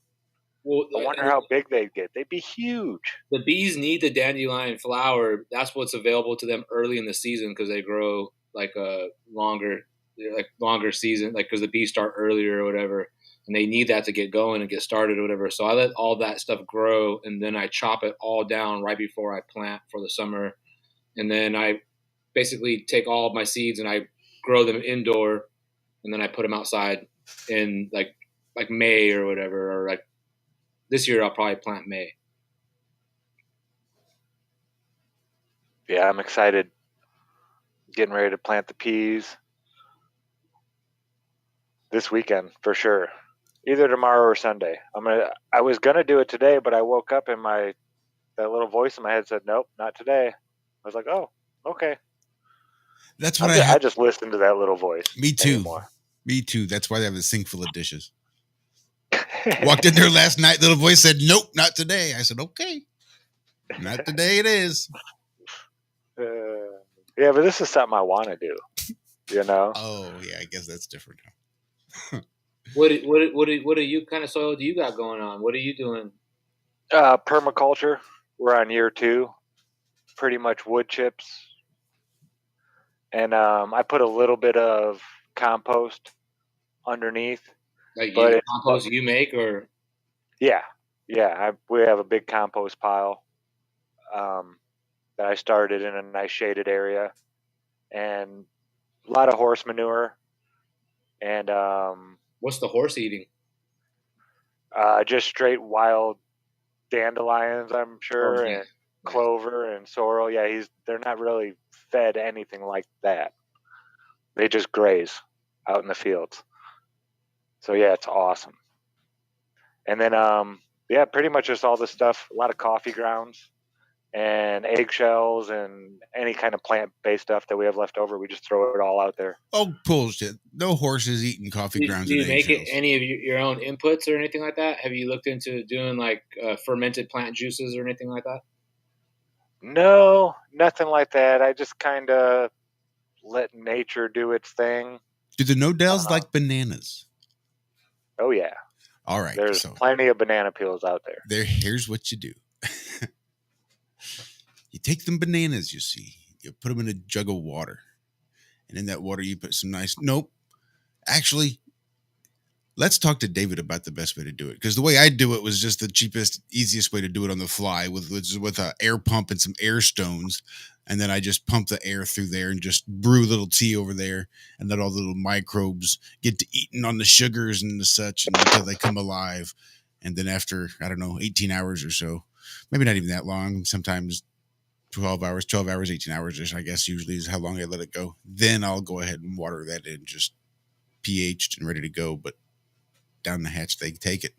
Well, I wonder how big they'd get. They'd be huge. The bees need the dandelion flower. That's what's available to them early in the season because they grow like a longer season, like because the bees start earlier or whatever, and they need that to get going and get started or whatever. So I let all that stuff grow, and then I chop it all down right before I plant for the summer, and then I basically take all of my seeds and I grow them indoor, and then I put them outside in like May or whatever, or like this year I'll probably plant May. Yeah, I'm excited. Getting ready to plant the peas this weekend for sure. Either tomorrow or Sunday. I was gonna do it today, but I woke up and that little voice in my head said, "Nope, not today." I was like, "Oh, okay." That's what I just listen to that little voice. Me too. Anymore. Me too. That's why I have a sink full of dishes. Walked in there last night. Little voice said, "Nope, not today." I said, "Okay, not today. It is." Yeah, but this is something I want to do. You know. Oh yeah, I guess that's different. What do you kind of soil do you got going on? What are you doing? Permaculture. We're on year 2. Pretty much wood chips, and I put a little bit of compost underneath. Like But compost you make, or yeah, we have a big compost pile that I started in a nice shaded area, and a lot of horse manure, and what's the horse eating? just straight wild dandelions, I'm sure, yeah. and clover and sorrel. Yeah, they're not really fed anything like that. They just graze out in the fields. So yeah, it's awesome. And then yeah, pretty much just all this stuff. A lot of coffee grounds and eggshells and any kind of plant-based stuff that we have left over. We just throw it all out there. Oh bullshit! No horses eating coffee grounds. Do you and make eggshells. any of your own inputs or anything like that? Have you looked into doing like fermented plant juices or anything like that? No, nothing like that. I just kind of let nature do its thing. Do the no-dells like bananas? Oh yeah. All right. There's plenty of banana peels out there. Here's what you do. You take them bananas, you see. You put them in a jug of water. And in that water, you put some nice... Nope. Actually, let's talk to David about the best way to do it. Because the way I do it was just the cheapest, easiest way to do it on the fly with an air pump and some air stones. And then I just pump the air through there and just brew a little tea over there and let all the little microbes get to eating on the sugars and the such until they come alive. And then after, 18 hours or so, maybe not even that long, sometimes 12 hours, 18 hours, I guess usually is how long I let it go. Then I'll go ahead and water that in, just pH'd and ready to go. But down the hatch, they take it.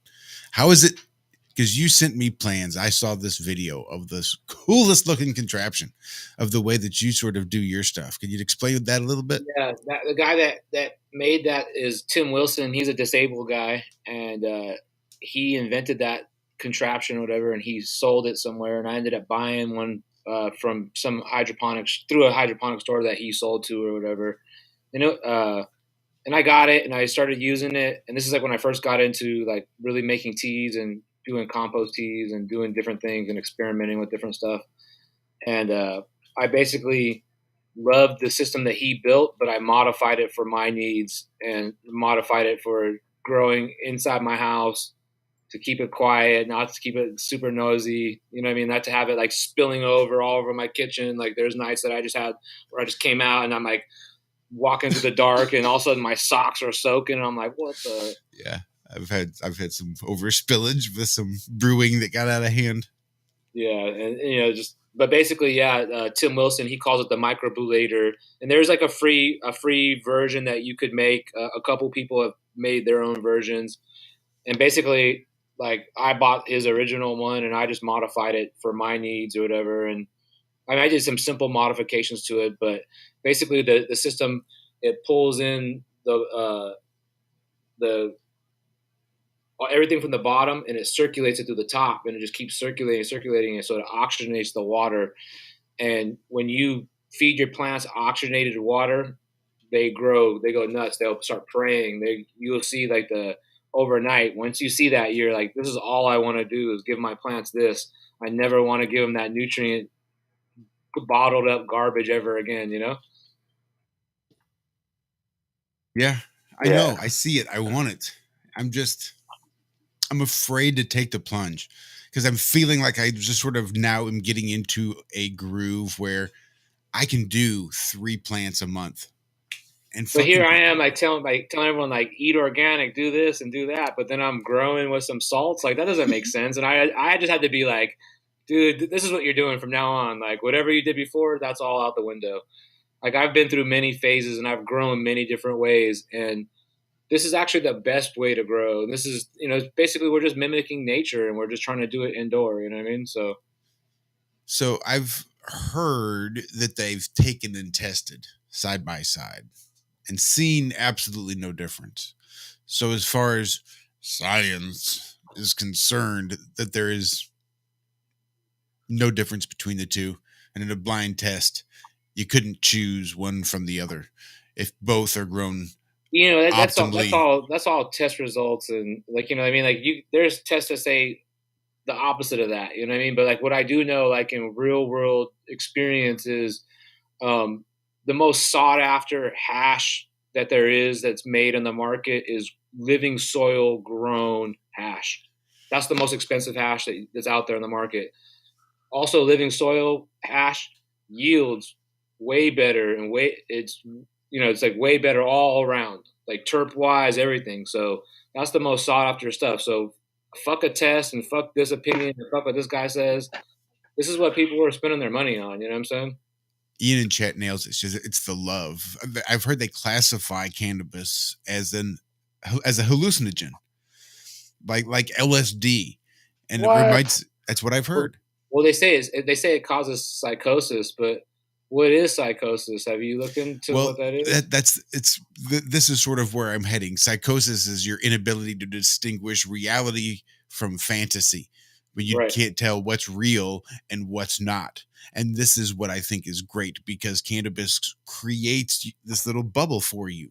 How is it? Because you sent me plans. I saw this video of this coolest looking contraption of the way that you sort of do your stuff. Can you explain that a little bit? Yeah, the guy that made that is Tim Wilson. He's a disabled guy, and he invented that contraption or whatever, and he sold it somewhere. And I ended up buying one from some hydroponics through a hydroponic store that he sold to or whatever. And I got it, and I started using it. And this is like when I first got into like really making teas and doing compost teas and doing different things and experimenting with different stuff. And I basically loved the system that he built, but I modified it for my needs and modified it for growing inside my house to keep it quiet, not to keep it super noisy. You know what I mean? Not to have it like spilling over all over my kitchen. Like there's nights that I just had where I just came out and I'm like walking through the dark and all of a sudden my socks are soaking and I'm like, what the? Yeah. I've had some over spillage with some brewing that got out of hand. Yeah, and but basically, yeah. Tim Wilson, he calls it the microbulator, and there's like a free version that you could make. A couple people have made their own versions, and basically, like I bought his original one and I just modified it for my needs or whatever. And I did some simple modifications to it, but basically the system, it pulls in the everything from the bottom and it circulates it through the top, and it just keeps circulating, and so it oxygenates the water. And when you feed your plants oxygenated water, they go nuts. They'll start praying. You'll see like overnight. Once you see that, you're like, this is all I want to do is give my plants this. I never want to give them that nutrient bottled up garbage ever again. Yeah, I know. I see it. I want it. I'm afraid to take the plunge because I'm feeling like I just sort of now am getting into a groove where I can do 3 plants a month. But here I am, telling everyone like eat organic, do this and do that. But then I'm growing with some salts. Like that doesn't make sense. And I just had to be like, dude, this is what you're doing from now on. Like whatever you did before, that's all out the window. Like I've been through many phases and I've grown many different ways, and this is actually the best way to grow. This is, basically we're just mimicking nature and we're just trying to do it indoor. You know what I mean? So I've heard that they've taken and tested side by side and seen absolutely no difference. So as far as science is concerned, that there is no difference between the two. And in a blind test, you couldn't choose one from the other if both are grown that's optimally. that's all test results. And like, you know what I mean? Like there's tests that say the opposite of that, you know what I mean? But like what I do know, like in real world experience is, the most sought after hash that there is that's made in the market is living soil grown hash. That's the most expensive hash that's out there in the market. Also, living soil hash yields way better and it's like way better all around, like terp wise, everything. So that's the most sought after stuff. So fuck a test and fuck this opinion and fuck what this guy says. This is what people are spending their money on. You know what I'm saying? Ian in chat nails it. It's the love. I've heard they classify cannabis as a hallucinogen, like LSD, and What? it reminds. That's what I've heard. Well, they say it causes psychosis, but what is psychosis? Have you looked into what that is? This is sort of where I'm heading. Psychosis is your inability to distinguish reality from fantasy, when you Right. can't tell what's real and what's not. And this is what I think is great, because cannabis creates this little bubble for you,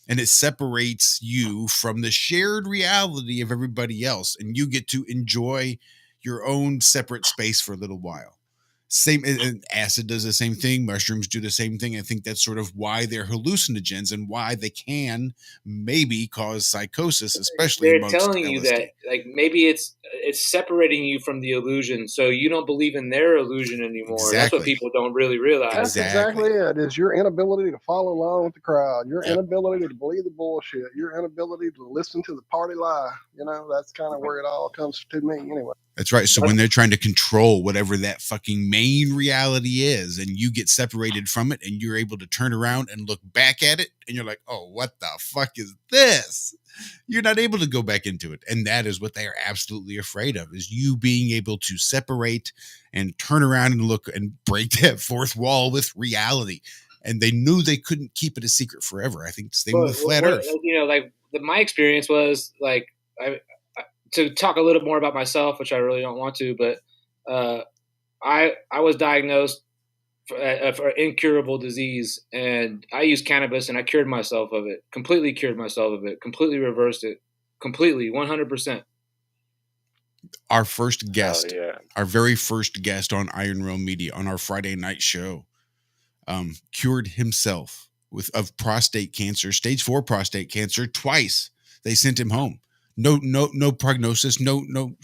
and it separates you from the shared reality of everybody else, and you get to enjoy your own separate space for a little while. Same, and acid does the same thing. Mushrooms do the same thing. I think that's sort of why they're hallucinogens and why they can maybe cause psychosis, especially They're amongst telling you LSD. that like maybe it's separating you from the illusion, so you don't believe in their illusion anymore. Exactly. That's what people don't really realize. That's Exactly. exactly it. Is your inability to follow along with the crowd, your Yep. inability to believe the bullshit, your inability to listen to the party lie. That's kind of where it all comes to me anyway. That's right. So when they're trying to control whatever that fucking main reality is, and you get separated from it, and you're able to turn around and look back at it, and you're like, oh, what the fuck is this? You're not able to go back into it. And that is what they are absolutely afraid of, is you being able to separate and turn around and look and break that fourth wall with reality. And they knew they couldn't keep it a secret forever. I think it's the same with flat earth. My experience was like, to talk a little more about myself, which I really don't want to, but I was diagnosed for incurable disease, and I used cannabis, and I cured myself of it. Completely cured myself of it. Completely reversed it. Completely, 100%. Our first guest, yeah. our very first guest on Iron Realm Media on our Friday night show, cured himself of prostate cancer, stage 4 prostate cancer, twice. They sent him home. No prognosis, no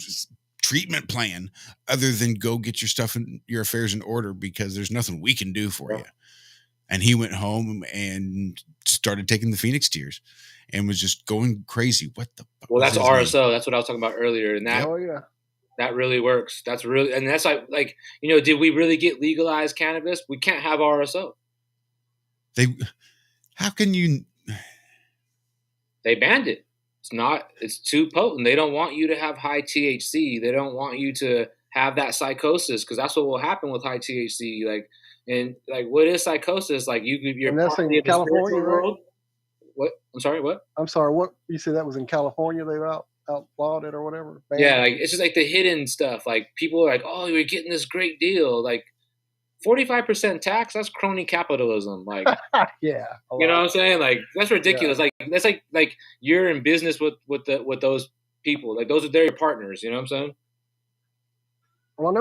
treatment plan other than go get your stuff and your affairs in order, because there's nothing we can do for you. And he went home and started taking the Phoenix tears and was just going crazy. What the fuck? Well, that's RSO. That's what I was talking about earlier. And that really works. That's really, and that's like, did we really get legalized cannabis? We can't have RSO. How can you? They banned it. It's too potent. They don't want you to have high THC. They don't want you to have that psychosis, because that's what will happen with high THC. What is psychosis? Like you're and that's part in of the California, spiritual world. right? What? I'm sorry, what? I'm sorry, what? You said that was in California, they outlawed it or whatever? Banned Yeah, it? it's just like the hidden stuff. Like people are like, oh, you're getting this great deal. Like 45% tax, that's crony capitalism. Like, yeah. You know what I'm saying? Like that's ridiculous. Yeah. Like that's like you're in business with those people. Like those are their partners. You know what I'm saying? Well, I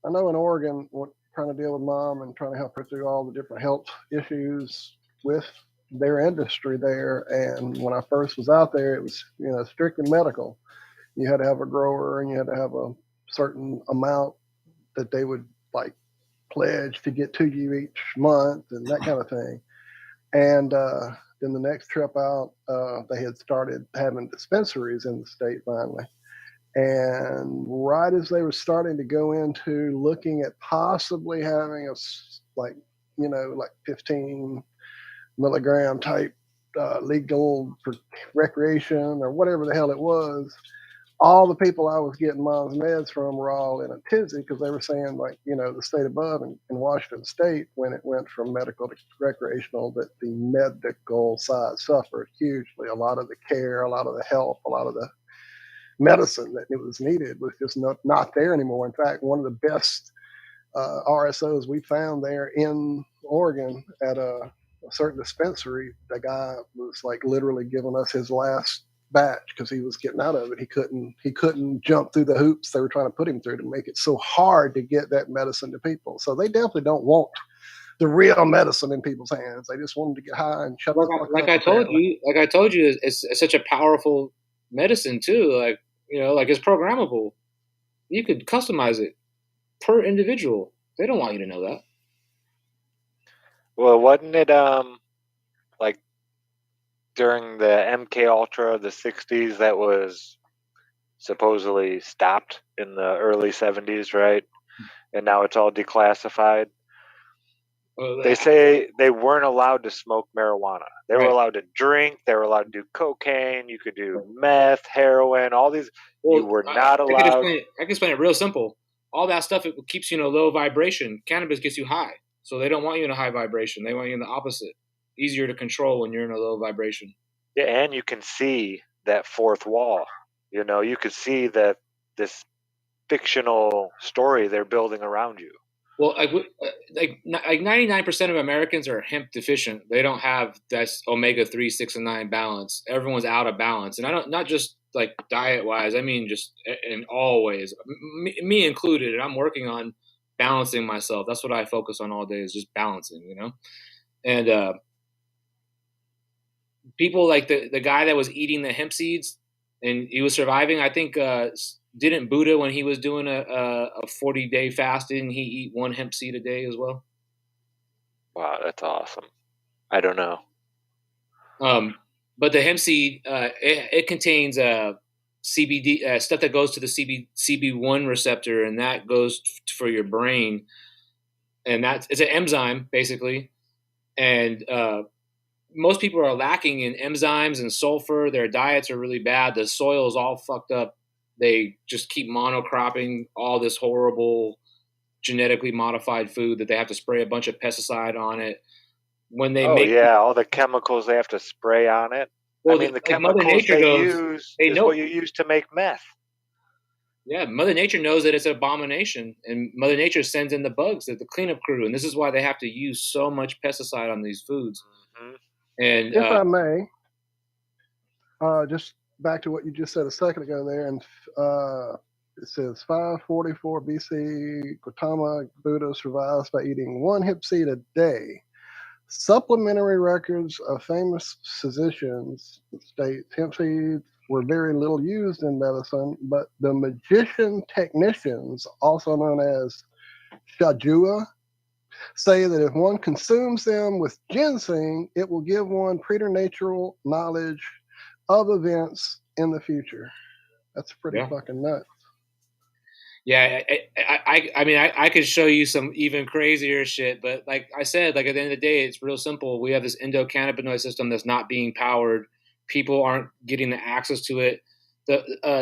know in Oregon, trying to deal with mom and trying to help her through all the different health issues with their industry there. And when I first was out there, it was, strictly medical. You had to have a grower, and you had to have a certain amount that they would like pledge to get to you each month and that kind of thing. And then the next trip out, they had started having dispensaries in the state finally. And right as they were starting to go into looking at possibly having 15 milligram type legal for recreation or whatever the hell it was, all the people I was getting mom's meds from were all in a tizzy because they were saying, like, the state above in Washington State, when it went from medical to recreational, that the medical side suffered hugely. A lot of the care, a lot of the help, a lot of the medicine that it was needed was just not there anymore. In fact, one of the best RSOs we found there in Oregon at a certain dispensary, the guy was like literally giving us his last batch because he was getting out of it. He couldn't jump through the hoops they were trying to put him through to make it so hard to get that medicine to people. So they definitely don't want the real medicine in people's hands. They just want them to get high and shut the fuck up. Like I told you, it's such a powerful medicine too. Like, like it's programmable. You could customize it per individual. They don't want you to know that. Well, wasn't it like during the MK Ultra, the 60s, that was supposedly stopped in the early 70s, right? And now it's all declassified. They say they weren't allowed to smoke marijuana. They were allowed to drink. They were allowed to do cocaine. You could do meth, heroin, all these. You were not allowed. I can explain it real simple. All that stuff, it keeps you in a low vibration. Cannabis gets you high. So they don't want you in a high vibration. They want you in the opposite. Easier to control when you're in a low vibration. Yeah, and you can see that fourth wall. You could see that this fictional story they're building around you. Well, like 99% of Americans are hemp deficient. They don't have that omega-3, 6, and 9 balance. Everyone's out of balance, and I don't, not just like diet wise. I mean, just in all ways, me included. And I'm working on balancing myself. That's what I focus on all day, is just balancing. And people like the guy that was eating the hemp seeds and he was surviving. I think didn't Buddha, when he was doing a 40-day fast, didn't he eat one hemp seed a day as well? Wow, that's awesome. I don't know. But the hemp seed, it contains CBD stuff that goes to the CB1 receptor, and that goes for your brain. And it's an enzyme basically, and most people are lacking in enzymes and sulfur. Their diets are really bad. The soil is all fucked up. They just keep monocropping all this horrible genetically modified food that they have to spray a bunch of pesticide on it. When they all the chemicals they have to spray on it. Well, I mean, the chemicals they use is what you use to make meth. Yeah, Mother Nature knows that it's an abomination, and Mother Nature sends in the bugs, the cleanup crew, and this is why they have to use so much pesticide on these foods. Mm-hmm. And if I may, just back to what you just said a second ago there, and it says 544 BC, Gautama Buddha survives by eating one hemp seed a day. Supplementary records of famous physicians state hemp seeds were very little used in medicine, but the magician technicians, also known as Shajua, say that if one consumes them with ginseng, it will give one preternatural knowledge of events in the future. That's pretty fucking nuts. Yeah, I mean, I could show you some even crazier shit, but like I said, like at the end of the day, it's real simple. We have this endocannabinoid system that's not being powered. People aren't getting the access to it.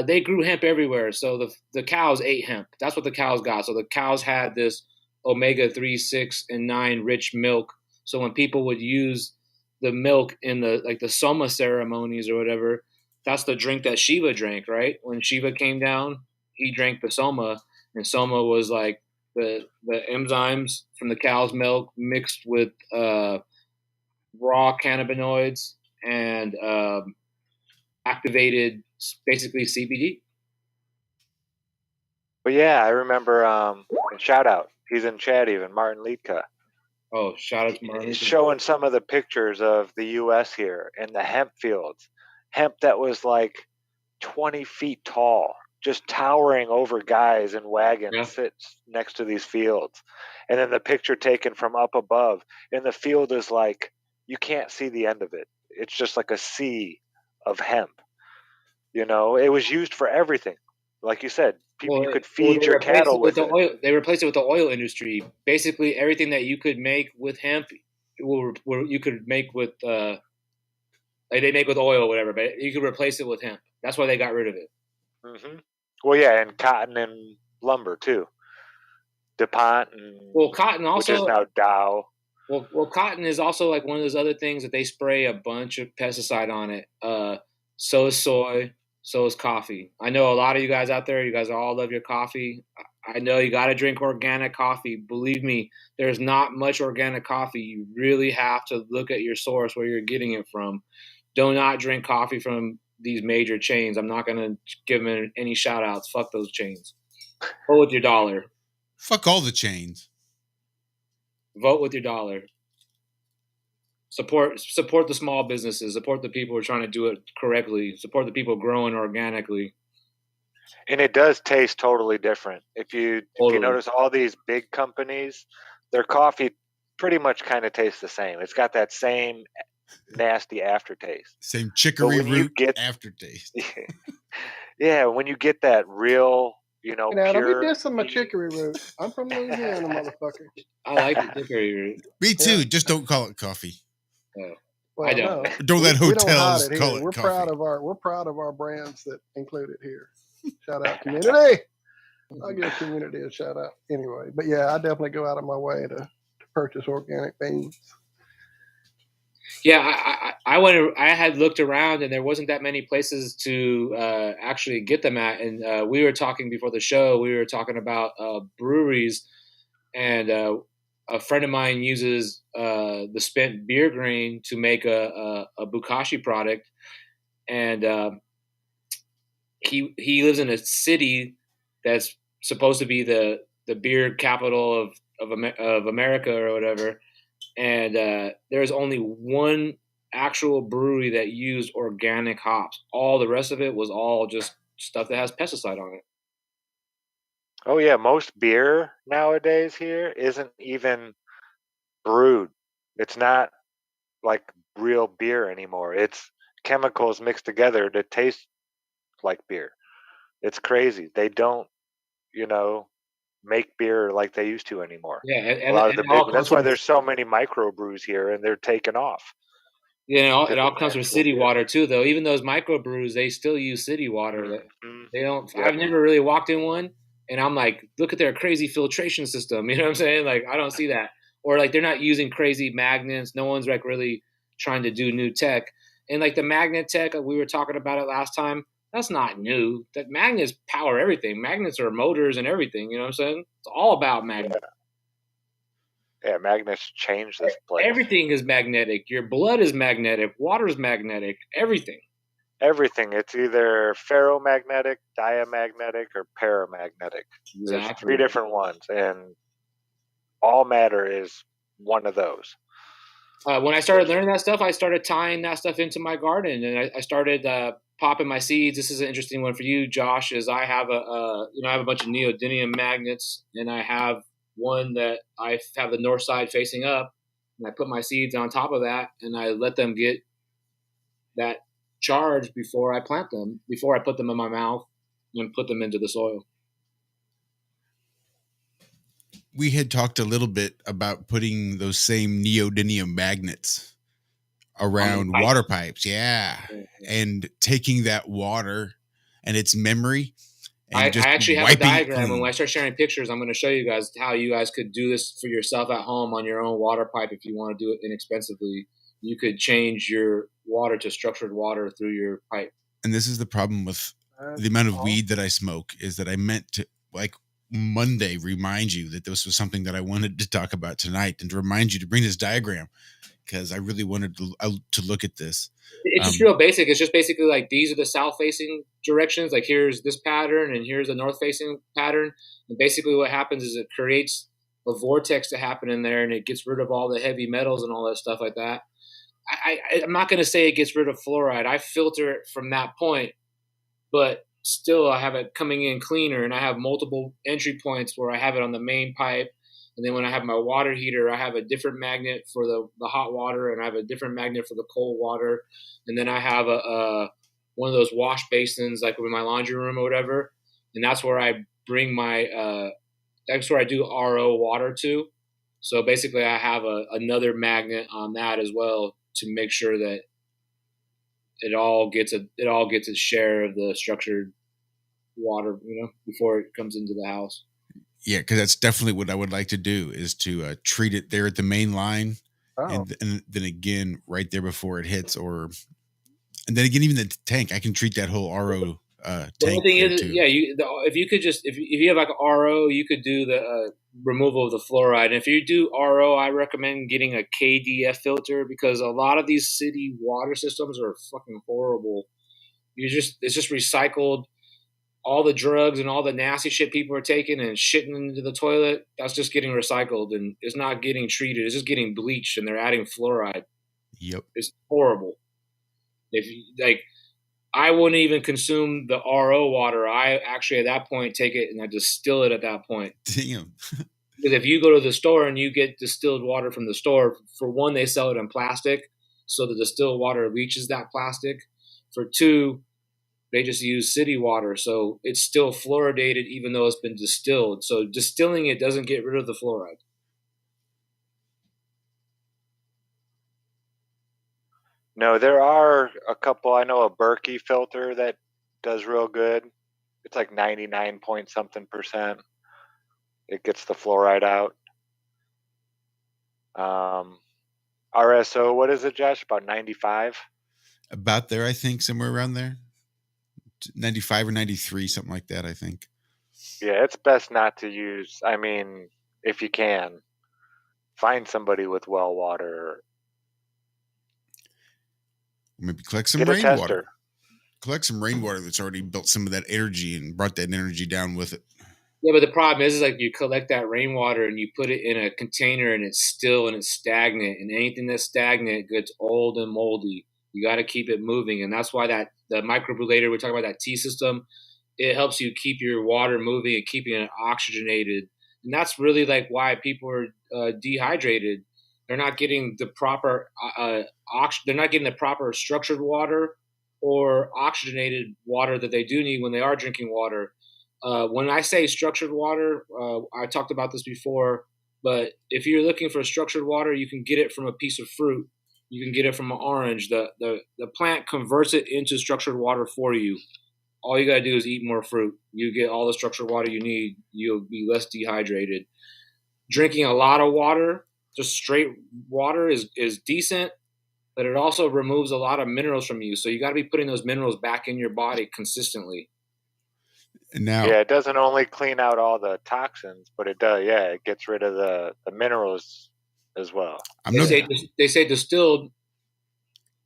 They grew hemp everywhere, so the cows ate hemp. That's what the cows got. So the cows had this omega-3, 6, and 9 rich milk. So when people would use the milk in the Soma ceremonies or whatever, that's the drink that Shiva drank, right? When Shiva came down, he drank the Soma, and Soma was like the enzymes from the cow's milk mixed with raw cannabinoids and activated basically CBD. But yeah, I remember, shout out, he's in chat even, Martin Liedka. Oh, shout out to Martin. He's showing some of the pictures of the U.S. here and the hemp fields. Hemp that was like 20 feet tall, just towering over guys in wagons sits next to these fields. And then the picture taken from up above, and the field is like, you can't see the end of it. It's just like a sea of hemp. It was used for everything. Like you said, you could feed your cattle with it. They replaced it with the oil industry. Basically, everything that you could make with hemp, you could make with Like they make with oil or whatever, but you could replace it with hemp. That's why they got rid of it. Hmm. Well, yeah, and cotton and lumber too. DuPont and Well, cotton which is also. now Dow. Well, cotton is also like one of those other things that they spray a bunch of pesticide on it. So is soy, so is coffee. I know a lot of you guys out there. You guys all love your coffee. I know you got to drink organic coffee. Believe me, there's not much organic coffee. You really have to look at your source where you're getting it from. Do not drink coffee from these major chains. I'm not going to give them any shout outs. Fuck those chains. Vote with your dollar. Fuck all the chains. Vote with your dollar. Support the small businesses. Support the people who are trying to do it correctly. Support the people growing organically. And it does taste totally different. If you notice all these big companies, their coffee pretty much kind of tastes the same. It's got that same nasty aftertaste. Same chicory root aftertaste. Yeah, when you get that real, Now, pure. don't be dissing my chicory root. I'm from Louisiana, motherfucker. I like the chicory root. Me too. Just don't call it coffee. Well, I don't. No. Don't let hotels we don't hide it call here. it We're coffee. proud of our brands that include it here. Shout out community. I'll give community a shout out anyway. But yeah, I definitely go out of my way to purchase organic beans. Yeah, I had looked around and there wasn't that many places to actually get them at. And we were talking before the show. We were talking about breweries, and a friend of mine uses the spent beer grain to make a bukashi product, and he lives in a city that's supposed to be the beer capital of America or whatever. And there's only one actual brewery that used organic hops. All the rest of it was all just stuff that has pesticide on it. Oh yeah, most beer nowadays here isn't even brewed. It's not like real beer anymore. It's chemicals mixed together to taste like beer. It's crazy. They don't, make beer like they used to anymore. Yeah, A lot of the big. That's why there's so many microbrews here, and they're taking off. It all comes from city water too, though. Even those microbrews, they still use city water. They don't. Yep. I've never really walked in one, and I'm like, look at their crazy filtration system. You know what I'm saying? Like, I don't see that. Or like, they're not using crazy magnets. No one's like really trying to do new tech. And like the magnet tech, we were talking about it last time. That's not new. That magnets power everything. Magnets are motors and everything. You know what I'm saying? It's all about magnets. Yeah, magnets change this place. Everything is magnetic. Your blood is magnetic. Water is magnetic. Everything. Everything. It's either ferromagnetic, diamagnetic, or paramagnetic. Exactly. There's 3 different ones, and all matter is one of those. When I started learning that stuff, I started tying that stuff into my garden, and I started popping my seeds. This is an interesting one for you, Josh. Is I have I have a bunch of neodymium magnets, and I have one that I have the north side facing up, and I put my seeds on top of that, and I let them get that charge before I plant them, before I put them in my mouth and put them into the soil. We had talked a little bit about putting those same neodymium magnets around water pipes. Yeah. And taking that water and its memory. And I actually have a diagram. And when I start sharing pictures, I'm going to show you guys how you guys could do this for yourself at home on your own water pipe. If you want to do it inexpensively, you could change your water to structured water through your pipe. And this is the problem with the amount of weed that I smoke, is that I meant to, like, Monday remind you that this was something that I wanted to talk about tonight, and to remind you to bring this diagram, because I really wanted to look at this. It's just real basic. It's just basically like, these are the south facing directions. Like, here's this pattern and here's the north facing pattern. And basically what happens is it creates a vortex to happen in there, and it gets rid of all the heavy metals and all that stuff like that. I'm not going to say it gets rid of fluoride. I filter it from that point, but still I have it coming in cleaner, and I have multiple entry points where I have it on the main pipe. And then when I have my water heater, I have a different magnet for the hot water, and I have a different magnet for the cold water. And then I have one of those wash basins, like in my laundry room or whatever. And that's where I bring my that's where I do RO water to. So basically I have another magnet on that as well, to make sure that it all gets its share of the structured water, before it comes into the house. Yeah, because that's definitely what I would like to do, is to treat it there at the main line, and then again right there before it hits, and then again even the tank. I can treat that whole RO The tank only thing there is, too. if you could if you have like an RO, you could do the removal of the fluoride. And if you do RO, I recommend getting a KDF filter, because a lot of these city water systems are fucking horrible. It's just recycled. All the drugs and all the nasty shit people are taking and shitting into the toilet, that's just getting recycled, and it's not getting treated. It's just getting bleached, and they're adding fluoride. Yep. It's horrible. If you, like, I wouldn't even consume the RO water. I actually at that point take it and I distill it at that point. Damn. Because if you go to the store and you get distilled water from the store, for one, they sell it in plastic, so the distilled water leaches that plastic. For two, they just use city water, so it's still fluoridated even though it's been distilled. So distilling it doesn't get rid of the fluoride. No, there are a couple. I know a Berkey filter that does real good. It's like 99 point something %. It gets the fluoride out. RSO, what is it, Josh? About 95? About there, I think, somewhere around there. 95 or 93, something like that, I think. Yeah, it's best not to use. I mean, if you can, find somebody with well water. Maybe collect some Get a rainwater. tester. Collect some rainwater that's already built some of that energy and brought that energy down with it. Yeah, but the problem is like you collect that rainwater and you put it in a container and it's still and it's stagnant, and anything that's stagnant gets old and moldy. You got to keep it moving, and that's why the microbiolator, we're talking about that T system, it helps you keep your water moving and keeping it oxygenated, and that's really like why people are dehydrated. They're not getting the proper they're not getting the proper structured water or oxygenated water that they do need when they are drinking water. When I say structured water, I talked about this before, but if you're looking for structured water, you can get it from a piece of fruit. You can get it from an orange. The plant converts it into structured water for you. All you got to do is eat more fruit. You get all the structured water you need. You'll be less dehydrated. Drinking a lot of water, just straight water, is decent, but it also removes a lot of minerals from you. So you got to be putting those minerals back in your body consistently. And now, Yeah, it doesn't only clean out all the toxins, but it does. Yeah, it gets rid of the minerals as well. They say distilled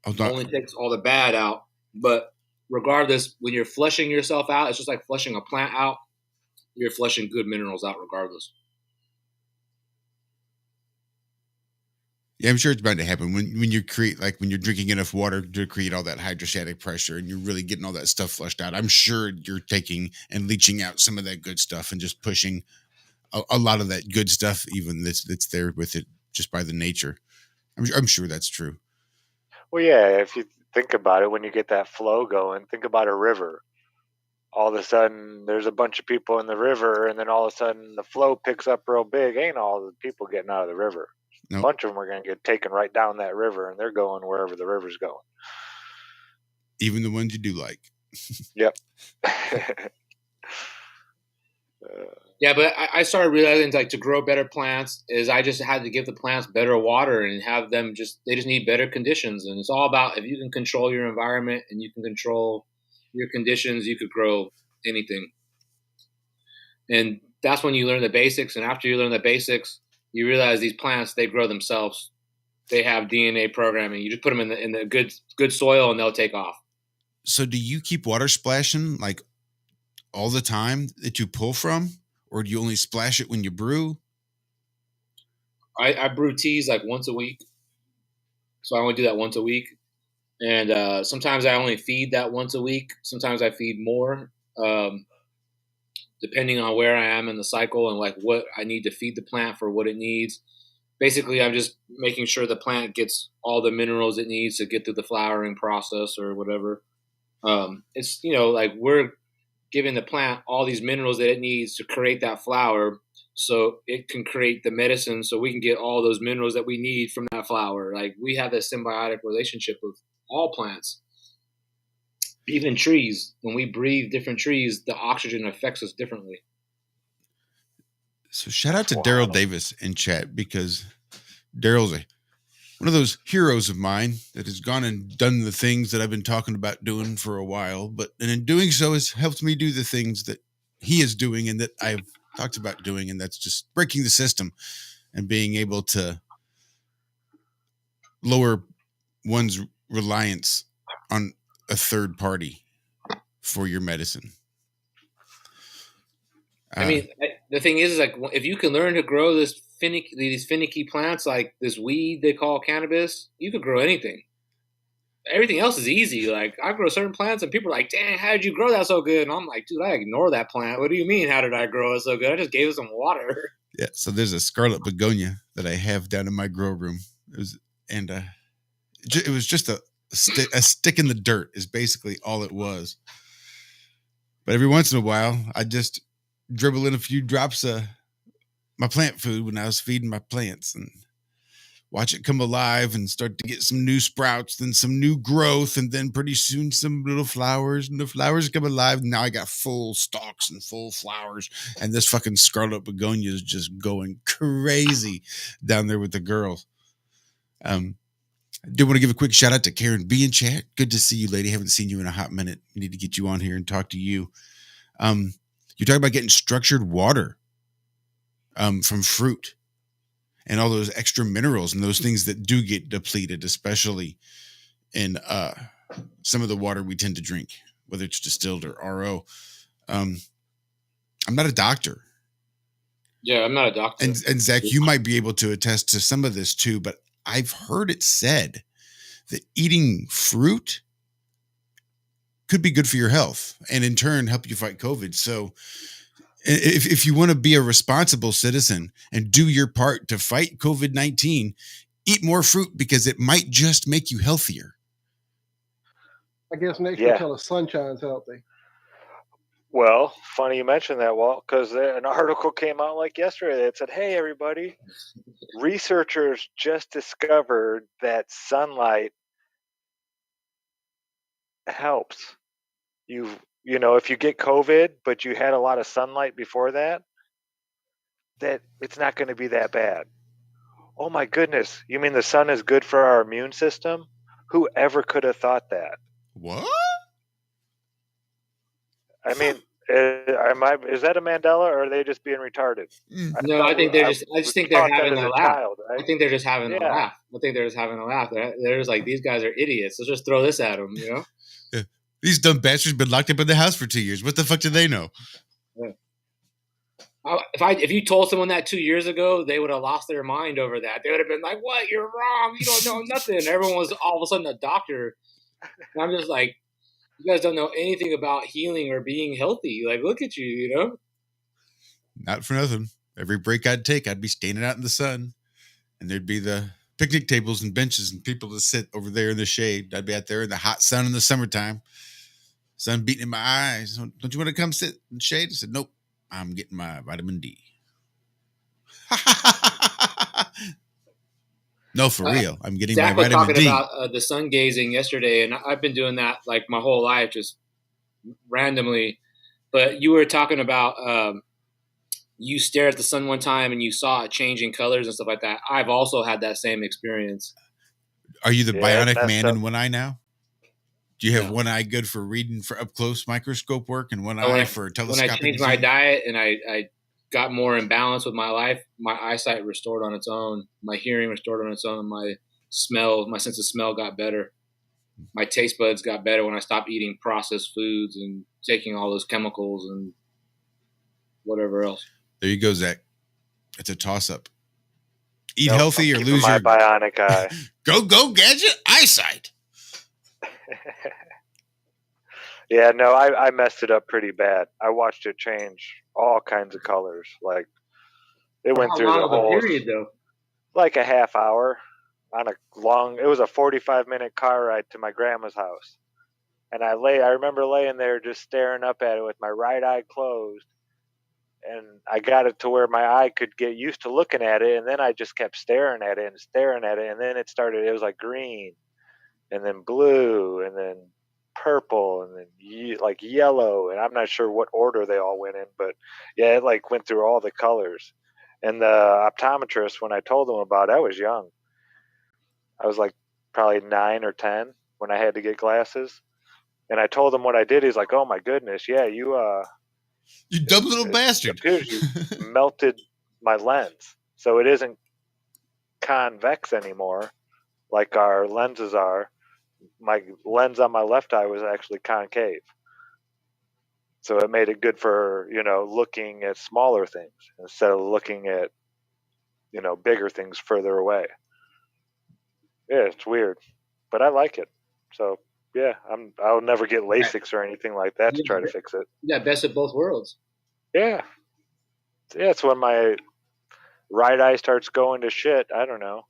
only takes all the bad out, but regardless, when you're flushing yourself out, it's just like flushing a plant out. You're flushing good minerals out regardless. Yeah, I'm sure it's bound to happen when you when you're drinking enough water to create all that hydrostatic pressure and you're really getting all that stuff flushed out. I'm sure you're taking and leaching out some of that good stuff and just pushing a lot of that good stuff, even that's there with it, just by the nature. I'm sure that's true. Well, yeah, if you think about it, when you get that flow going, think about a river. All of a sudden, there's a bunch of people in the river, and then all of a sudden, the flow picks up real big. Ain't all the people getting out of the river. Nope. A bunch of them are going to get taken right down that river, and they're going wherever the river's going. Even the ones you do like. Yep. Yeah, but I started realizing to grow better plants is I just had to give the plants better water and have them they just need better conditions. And it's all about, if you can control your environment and you can control your conditions, you could grow anything. And that's when you learn the basics. And after you learn the basics, you realize these plants, they grow themselves. They have DNA programming. You just put them in the good soil and they'll take off. So do you keep water splashing like all the time that you pull from? Or do you only splash it when you brew? I brew teas like once a week. So I only do that once a week. And sometimes I only feed that once a week. Sometimes I feed more, depending on where I am in the cycle and like what I need to feed the plant for what it needs. Basically, I'm just making sure the plant gets all the minerals it needs to get through the flowering process or whatever. It's, like we're giving the plant all these minerals that it needs to create that flower so it can create the medicine so we can get all those minerals that we need from that flower. Like we have a symbiotic relationship with all plants. Even trees, when we breathe different trees, the oxygen affects us differently. So shout out to Wow. Daryl Davis in chat, because Daryl's one of those heroes of mine that has gone and done the things that I've been talking about doing for a while, and in doing so has helped me do the things that he is doing and that I've talked about doing, and that's just breaking the system and being able to lower one's reliance on a third party for your medicine. I mean, the thing is, like, if you can learn to grow these finicky plants, like this weed they call cannabis, you could grow anything. Everything else is easy. Like, I grow certain plants, and people are like, "Dang, how did you grow that so good?" And I'm like, "Dude, I ignore that plant. What do you mean? How did I grow it so good? I just gave it some water." Yeah. So there's a scarlet begonia that I have down in my grow room. It was just a stick in the dirt is basically all it was. But every once in a while, I just dribble in a few drops of my plant food when I was feeding my plants and watch it come alive and start to get some new sprouts, then some new growth, and then pretty soon some little flowers, and the flowers come alive. And now I got full stalks and full flowers, and this fucking scarlet begonia is just going crazy down there with the girls. I do want to give a quick shout out to Karen B in chat. Good to see you, lady. Haven't seen you in a hot minute. We need to get you on here and talk to you. You talk about getting structured water from fruit and all those extra minerals and those things that do get depleted, especially in some of the water we tend to drink, whether it's distilled or RO. I'm not a doctor. Yeah, I'm not a doctor. And Zach, you might be able to attest to some of this too, but I've heard it said that eating fruit could be good for your health and in turn help you fight COVID. So if you want to be a responsible citizen and do your part to fight COVID-19, eat more fruit because it might just make you healthier. I guess next year till the sunshine's healthy. Well, funny you mentioned that, Walt, because an article came out like yesterday that said, "Hey, everybody, researchers just discovered that sunlight helps. You know, if you get COVID, but you had a lot of sunlight before that it's not going to be that bad." Oh my goodness! You mean the sun is good for our immune system? Whoever could have thought that? What? I mean, is that a Mandela, or are they just being retarded? No, I think I just think they're having a laugh. Child, right? I think they're just having a laugh. I think they're just having a laugh. They're just like, these guys are idiots. Let's just throw this at them, you know? Yeah. These dumb bastards been locked up in the house for 2 years. What the fuck do they know? Yeah. If you told someone that 2 years ago, they would have lost their mind over that. They would have been like, "What? You're wrong. You don't know nothing." Everyone was all of a sudden a doctor. And I'm just like, you guys don't know anything about healing or being healthy. Like, look at you, you know? Not for nothing. Every break I'd take, I'd be standing out in the sun, and there'd be the picnic tables and benches and people to sit over there in the shade. I'd be out there in the hot sun in the summertime, sun beating in my eyes. "Don't you want to come sit in the shade?" I said, "Nope, I'm getting my vitamin D." No, for real. I'm getting Zach my was vitamin talking D. about the sun gazing yesterday, and I've been doing that like my whole life, just randomly. But you were talking about you stare at the sun one time and you saw it changing colors and stuff like that. I've also had that same experience. Are you the bionic man in one eye now? Do you have one eye good for reading for up close microscope work and one eye for telescopic? When I changed my diet and I got more in balance with my life, my eyesight restored on its own, my hearing restored on its own, my sense of smell got better. My taste buds got better when I stopped eating processed foods and taking all those chemicals and whatever else. There you go, Zach. It's a toss-up. Eat healthy or lose my your bionic eye. Go gadget eyesight. Yeah, no, I messed it up pretty bad. I watched it change all kinds of colors. Like, it went through the whole period, though. Like a half hour on it was a 45-minute car ride to my grandma's house. And I remember laying there just staring up at it with my right eye closed. And I got it to where my eye could get used to looking at it. And then I just kept staring at it. And then it was like green and then blue and then purple and then like yellow, and I'm not sure what order they all went in, but yeah, it like went through all the colors. And the optometrist, when I told him about it, I was young. I was like probably 9 or 10 when I had to get glasses. And I told him what I did. He's like, "Oh my goodness, yeah, you You dumb little it bastard. appears you melted my lens, so it isn't convex anymore like our lenses are. My lens on my left eye was actually concave, so it made it good for looking at smaller things instead of looking at bigger things further away." Yeah, it's weird, but I like it. So yeah, I'll never get LASIX or anything like that to try to fix it. Yeah, best of both worlds. Yeah, it's when my right eye starts going to shit. I don't know,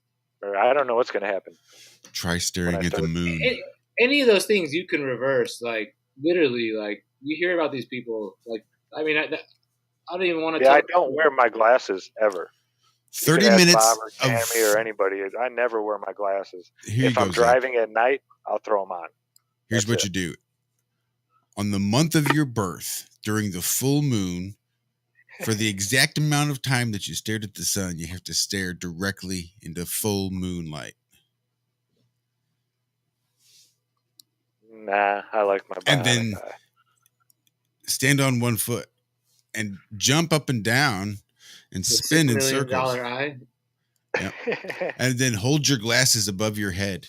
or I don't know what's going to happen. Try staring When I at the start- moon. Any of those things you can reverse, like literally, like you hear about these people. Like, I mean, I don't even want to. Yeah, I don't wear my glasses ever. 30 You can ask minutes Bob or of Tammy or anybody. I never wear my glasses. Here If you I'm go, Zach. driving at night, I'll throw them on. Here's That's what you do. On the month of your birth, during the full moon, for the exact amount of time that you stared at the sun, you have to stare directly into full moonlight. Nah, I like my bionic And then eye. stand on one foot and jump up and down and The spin in $6 million circles. eye. And then hold your glasses above your head.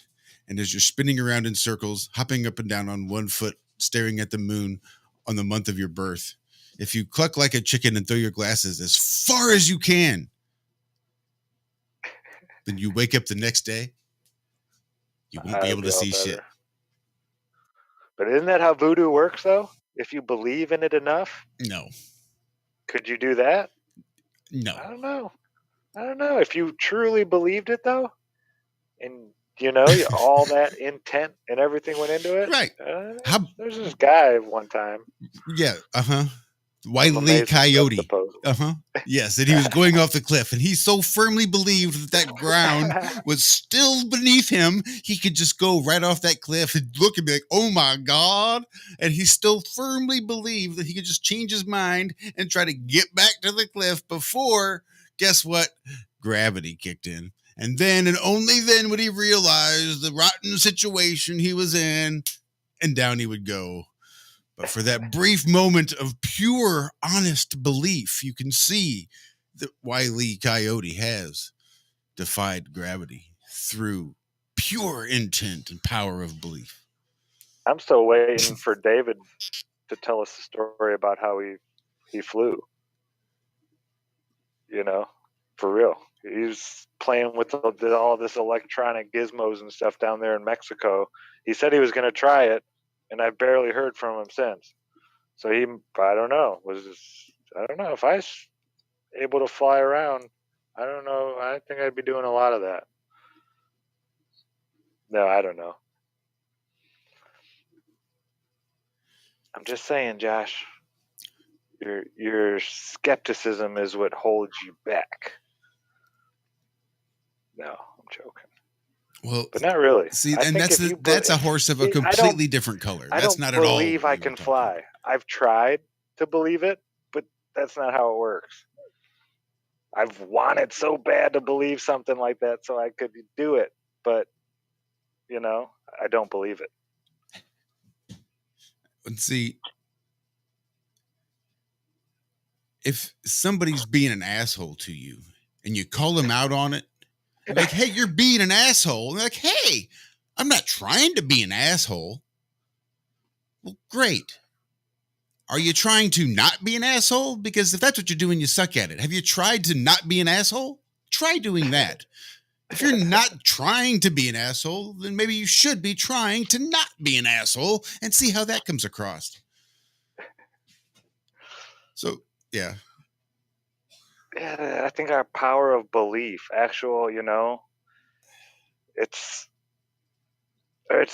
And as you're spinning around in circles, hopping up and down on one foot, staring at the moon on the month of your birth, if you cluck like a chicken and throw your glasses as far as you can, then you wake up the next day, you won't be I'd able to all see better. shit. But isn't that how voodoo works, though? If you believe in it enough, No. could you do that? No. I don't know. If you truly believed it, though, and all that intent and everything went into it. Right. How- There's this guy one time. Yeah. Uh-huh. I'm Wile E. amazed at Coyote. juxtaposed. Uh-huh. Yes, and he was going off the cliff, and he so firmly believed that ground was still beneath him, he could just go right off that cliff and look and be like, "Oh my God!" And he still firmly believed that he could just change his mind and try to get back to the cliff before, guess what? Gravity kicked in. And then and only then would he realize the rotten situation he was in, and down he would go. But for that brief moment of pure, honest belief, you can see that Wile E. Coyote has defied gravity through pure intent and power of belief. I'm still waiting for David to tell us the story about how he flew. For real. He's playing with all this electronic gizmos and stuff down there in Mexico. He said he was going to try it, and I've barely heard from him since. So I don't know if I was able to fly around. I don't know. I think I'd be doing a lot of that. No, I don't know. I'm just saying, Josh. Your skepticism is what holds you back. No, I'm joking. Well, but not really. See, I and think that's a horse of a completely different color. That's not at all. I don't believe I can fly. I've tried to believe it, but that's not how it works. I've wanted so bad to believe something like that so I could do it, but I don't believe it. And see, if somebody's being an asshole to you and you call them out on it, like, "Hey, you're being an asshole." And they're like, "Hey, I'm not trying to be an asshole." Well, great. Are you trying to not be an asshole? Because if that's what you're doing, you suck at it. Have you tried to not be an asshole? Try doing that. If you're not trying to be an asshole, then maybe you should be trying to not be an asshole and see how that comes across. So, yeah. Yeah, I think our power of belief, it's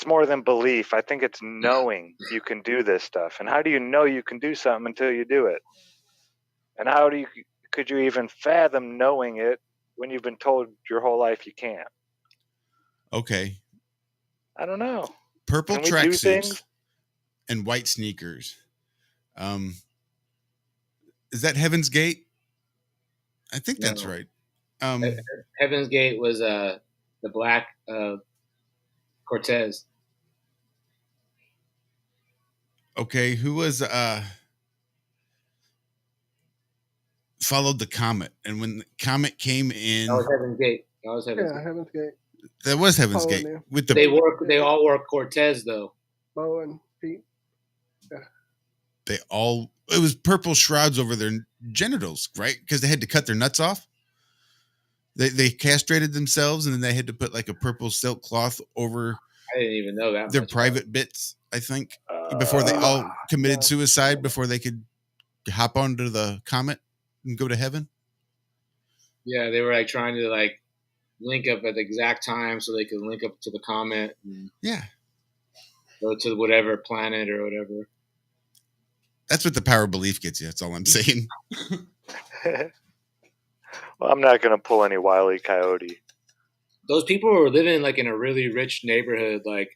more than belief. I think it's knowing you can do this stuff. And how do you know you can do something until you do it? And how could you even fathom knowing it when you've been told your whole life you can't? Okay. I don't know. Purple Can we do tracksuits. things? and white sneakers. Is that Heaven's Gate? I think that's No. right. Heaven's Gate was the black Cortez. Okay, who was followed the comet, and when the comet came in, That was Heaven's Gate. That was Heaven's Yeah, Gate. Heaven's Gate. that was Heaven's Following Gate them. with the They all wore Cortez though. Bo and Pete. it was purple shrouds over their genitals, right? Because they had to cut their nuts off. They castrated themselves, and then they had to put like a purple silk cloth over I didn't even know that. their much private bits, I think, before they all committed suicide before they could hop onto the comet and go to heaven. Yeah, they were like trying to like link up at the exact time so they could link up to the comet and Yeah, go to whatever planet or whatever. that's what the power of belief gets you. That's all I'm saying. Well, I'm not going to pull any Wile E. Coyote. Those people were living like in a really rich neighborhood, like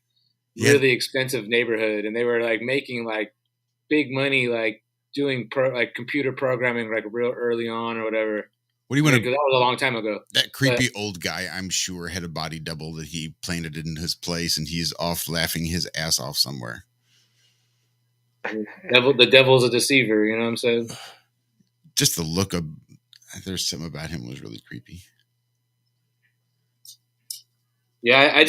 really expensive neighborhood, and they were like making like big money, like doing like computer programming, like real early on or whatever. What do you want to? Because that was a long time ago. That creepy old guy, I'm sure, had a body double that he planted in his place, and he's off laughing his ass off somewhere. The devil's a deceiver. You know what I'm saying? Just the look of there's something about him was really creepy. Yeah, I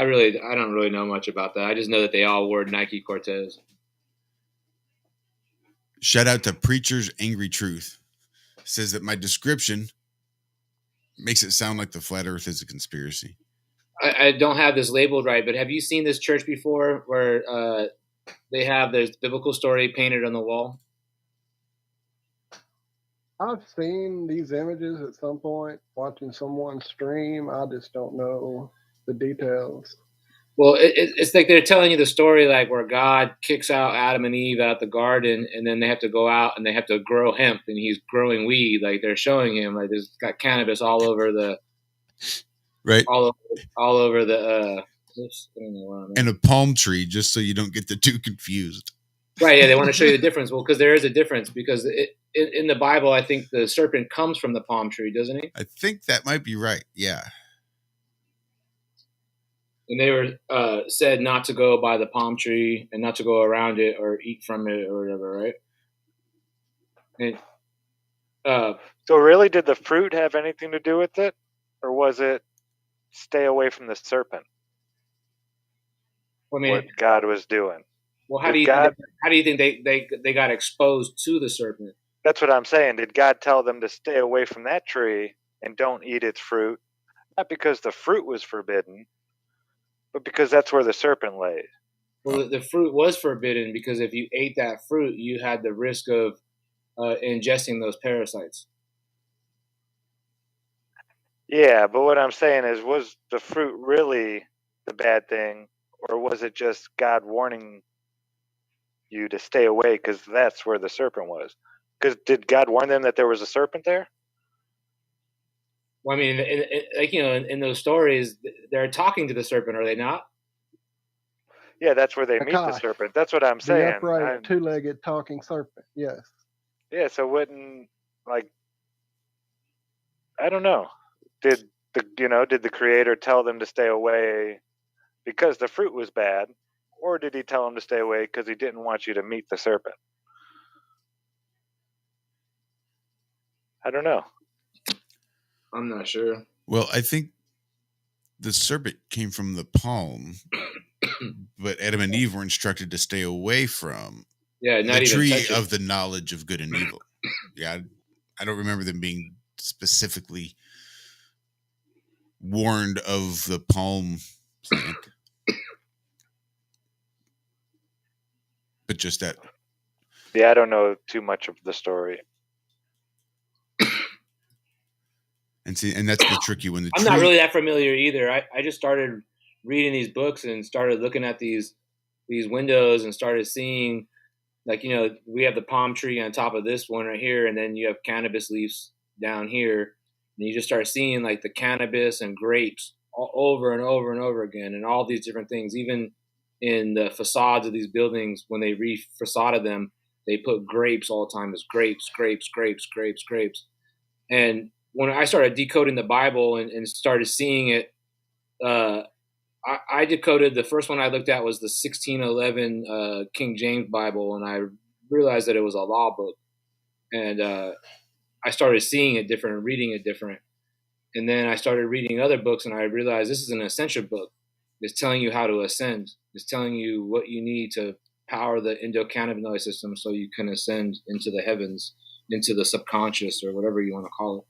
don't really know much about that. I just know that they all wore Nike Cortez. Shout out to Preacher's Angry Truth. Says that my description makes it sound like the flat earth is a conspiracy. I don't have this labeled right, but have you seen this church before where they have this biblical story painted on the wall? I've seen these images at some point watching someone stream. I just don't know the details. Well, it's like they're telling you the story like where God kicks out Adam and Eve out the garden, and then they have to go out and they have to grow hemp, and he's growing weed. Like they're showing him like there's got cannabis all over the all over the and a palm tree, just so you don't get the two confused. Right? Yeah, they want to show you the difference. Well, because there is a difference because in the Bible, I think the serpent comes from the palm tree, doesn't he? I think that might be right. Yeah. And they were said not to go by the palm tree and not to go around it or eat from it or whatever, right? And, so really, did the fruit have anything to do with it? Or was it stay away from the serpent? I mean, what God was doing. Well, how do you think they got exposed to the serpent? That's what I'm saying. Did God tell them to stay away from that tree and don't eat its fruit? Not because the fruit was forbidden, but because that's where the serpent lay. Well, the fruit was forbidden because if you ate that fruit, you had the risk of ingesting those parasites. Yeah, but what I'm saying is, was the fruit really the bad thing, or was it just God warning you to stay away because that's where the serpent was? Because did God warn them that there was a serpent there? Well, I mean, in those stories, they're talking to the serpent, are they not? Yeah, that's where they meet the serpent. That's what I'm saying. The upright, two-legged talking serpent. Yes. Yeah. So wouldn't I don't know. Did the Creator tell them to stay away because the fruit was bad, or did He tell them to stay away because He didn't want you to meet the serpent? I don't know. I'm not sure. Well, I think the serpent came from the palm, but Adam and Eve were instructed to stay away from the tree of the knowledge of good and evil. Yeah, I don't remember them being specifically warned of the palm plant, but just that. Yeah, I don't know too much of the story. And that's the tricky one. I'm not really that familiar either. I just started reading these books and started looking at these windows and started seeing, we have the palm tree on top of this one right here, and then you have cannabis leaves down here, and you just start seeing like the cannabis and grapes all over and over and over again, and all these different things. Even in the facades of these buildings, when they re-facaded them, they put grapes all the time. It's grapes, grapes, grapes, grapes, grapes. And when I started decoding the Bible and started seeing it, I decoded, the first one I looked at was the 1611 King James Bible, and I realized that it was a law book. And I started seeing it different and reading it different. And then I started reading other books, and I realized this is an ascension book. It's telling you how to ascend. It's telling you what you need to power the endocannabinoid system so you can ascend into the heavens, into the subconscious, or whatever you want to call it.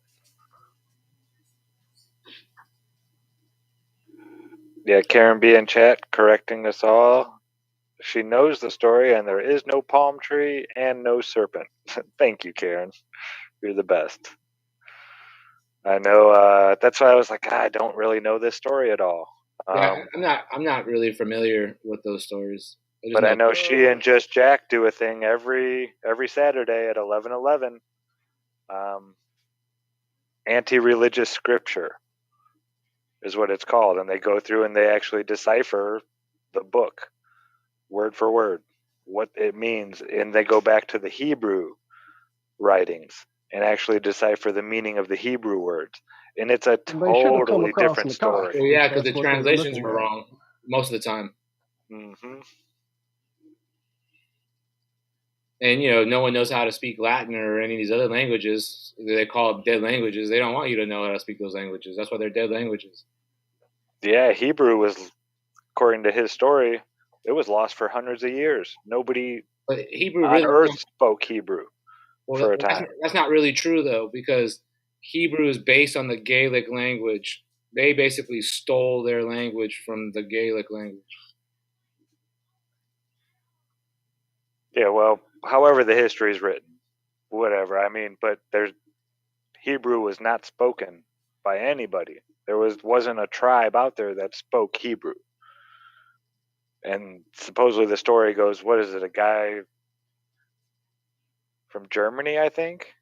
Yeah, Karen B in chat correcting us all. She knows the story, and there is no palm tree and no serpent. Thank you, Karen. You're the best. I know. That's why I was like, I don't really know this story at all. Yeah, I'm not really familiar with those stories. But I know she and Just Jack do a thing every Saturday at 11:11. Anti-religious scripture is what it's called, and they go through and they actually decipher the book word for word, what it means, and they go back to the Hebrew writings and actually decipher the meaning of the Hebrew words. And it's a totally different story. Well, yeah, because the translations were wrong most of the time. Mm-hmm. And, you know, no one knows how to speak Latin or any of these other languages. They call it dead languages. They don't want you to know how to speak those languages. That's why they're dead languages. Yeah, Hebrew was, according to his story, it was lost for hundreds of years. Nobody on Earth spoke Hebrew for a time. That's not really true, though, because Hebrew is based on the Gaelic language. They basically stole their language from the Gaelic language. Yeah, well, however the history is written, whatever. I mean, but Hebrew was not spoken by anybody. There wasn't a tribe out there that spoke Hebrew. And supposedly the story goes, what is it, a guy from Germany, I think,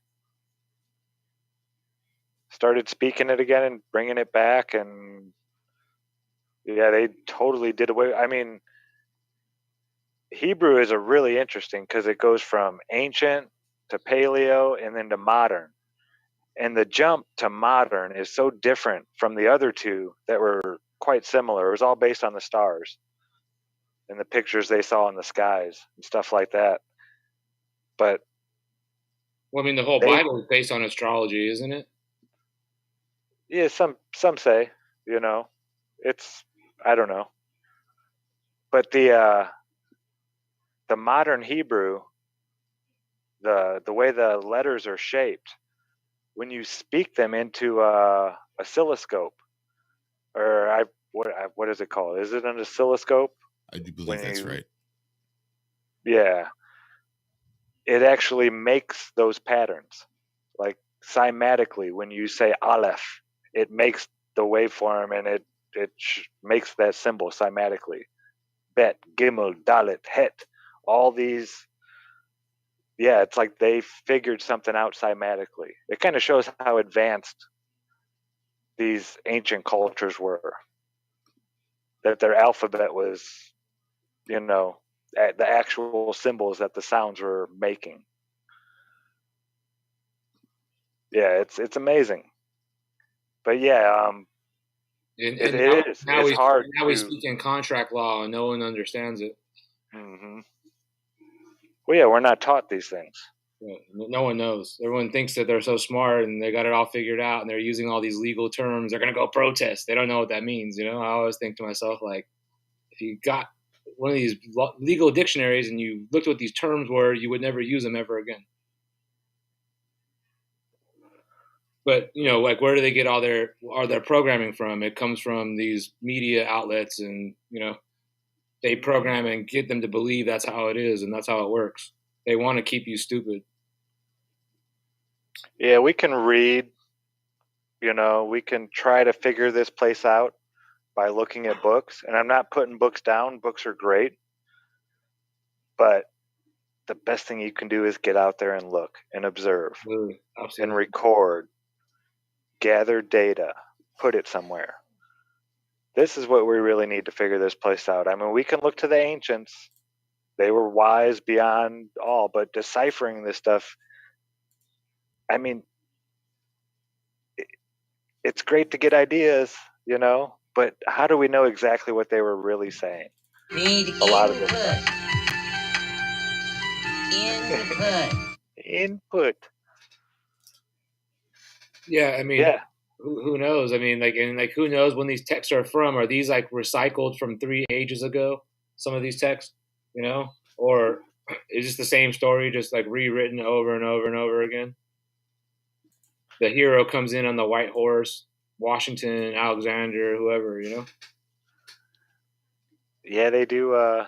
started speaking it again and bringing it back, and yeah, they totally did away. I mean, Hebrew is a really interesting because it goes from ancient to paleo and then to modern. And the jump to modern is so different from the other two that were quite similar. It was all based on the stars and the pictures they saw in the skies and stuff like that. But well, I mean, the whole Bible is based on astrology, isn't it? Yeah, some say, you know, it's, I don't know. But the modern Hebrew, the way the letters are shaped, when you speak them into a oscilloscope, or what is it called? Is it an oscilloscope? I do believe that's right. Yeah. It actually makes those patterns. Like cymatically, when you say Aleph, it makes the waveform and it makes that symbol cymatically. Bet, Gimel, Dalet, Het, all these. Yeah, it's like they figured something out cymatically. It kind of shows how advanced these ancient cultures were. That their alphabet was, you know, the actual symbols that the sounds were making. Yeah, it's amazing. But yeah, it is. Now it's hard. Now we speak in contract law and no one understands it. Mm-hmm. Well, yeah, we're not taught these things. Yeah, no one knows. Everyone thinks that they're so smart and they got it all figured out and they're using all these legal terms. They're going to go protest. They don't know what that means. You know, I always think to myself, like, if you got one of these legal dictionaries and you looked what these terms were, you would never use them ever again. But, you know, like, where do they get all their programming from? It comes from these media outlets, and, you know, they program and get them to believe that's how it is and that's how it works. They want to keep you stupid. Yeah, we can read, you know, we can try to figure this place out by looking at books. And I'm not putting books down. Books are great. But the best thing you can do is get out there and look and observe. Absolutely. And record, gather data, put it somewhere. This is what we really need to figure this place out. I mean, we can look to the ancients. They were wise beyond all, but deciphering this stuff, I mean, it's great to get ideas, you know, but how do we know exactly what they were really saying? Need A lot of this Input. Yeah, I mean, Yeah. who knows? I mean, who knows when these texts are from? Are these like recycled from 3 ages ago? Some of these texts, you know, or is this the same story, just like rewritten over and over and over again? The hero comes in on the white horse, Washington, Alexander, whoever, you know. Yeah, they do.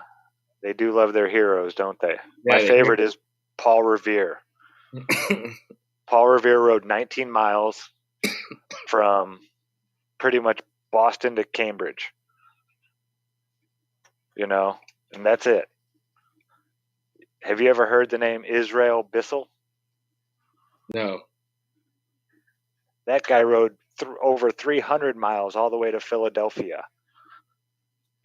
They do love their heroes, don't they? Yeah, My favorite is Paul Revere. Paul Revere rode 19 miles from pretty much Boston to Cambridge. You know, and that's it. Have you ever heard the name Israel Bissell? No. That guy rode over 300 miles all the way to Philadelphia.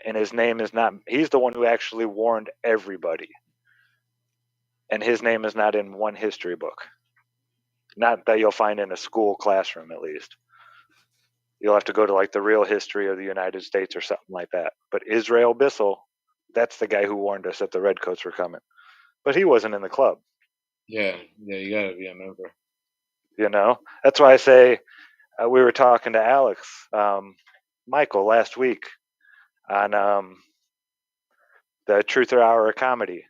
And his name is not, he's the one who actually warned everybody. And his name is not in one history book. Not that you'll find in a school classroom, at least. You'll have to go to like the real history of the United States or something like that. But Israel Bissell, that's the guy who warned us that the Redcoats were coming. But he wasn't in the club. Yeah, you gotta be a member. You know, that's why I say we were talking to Alex, Michael last week on the Truth or Hour of Comedy.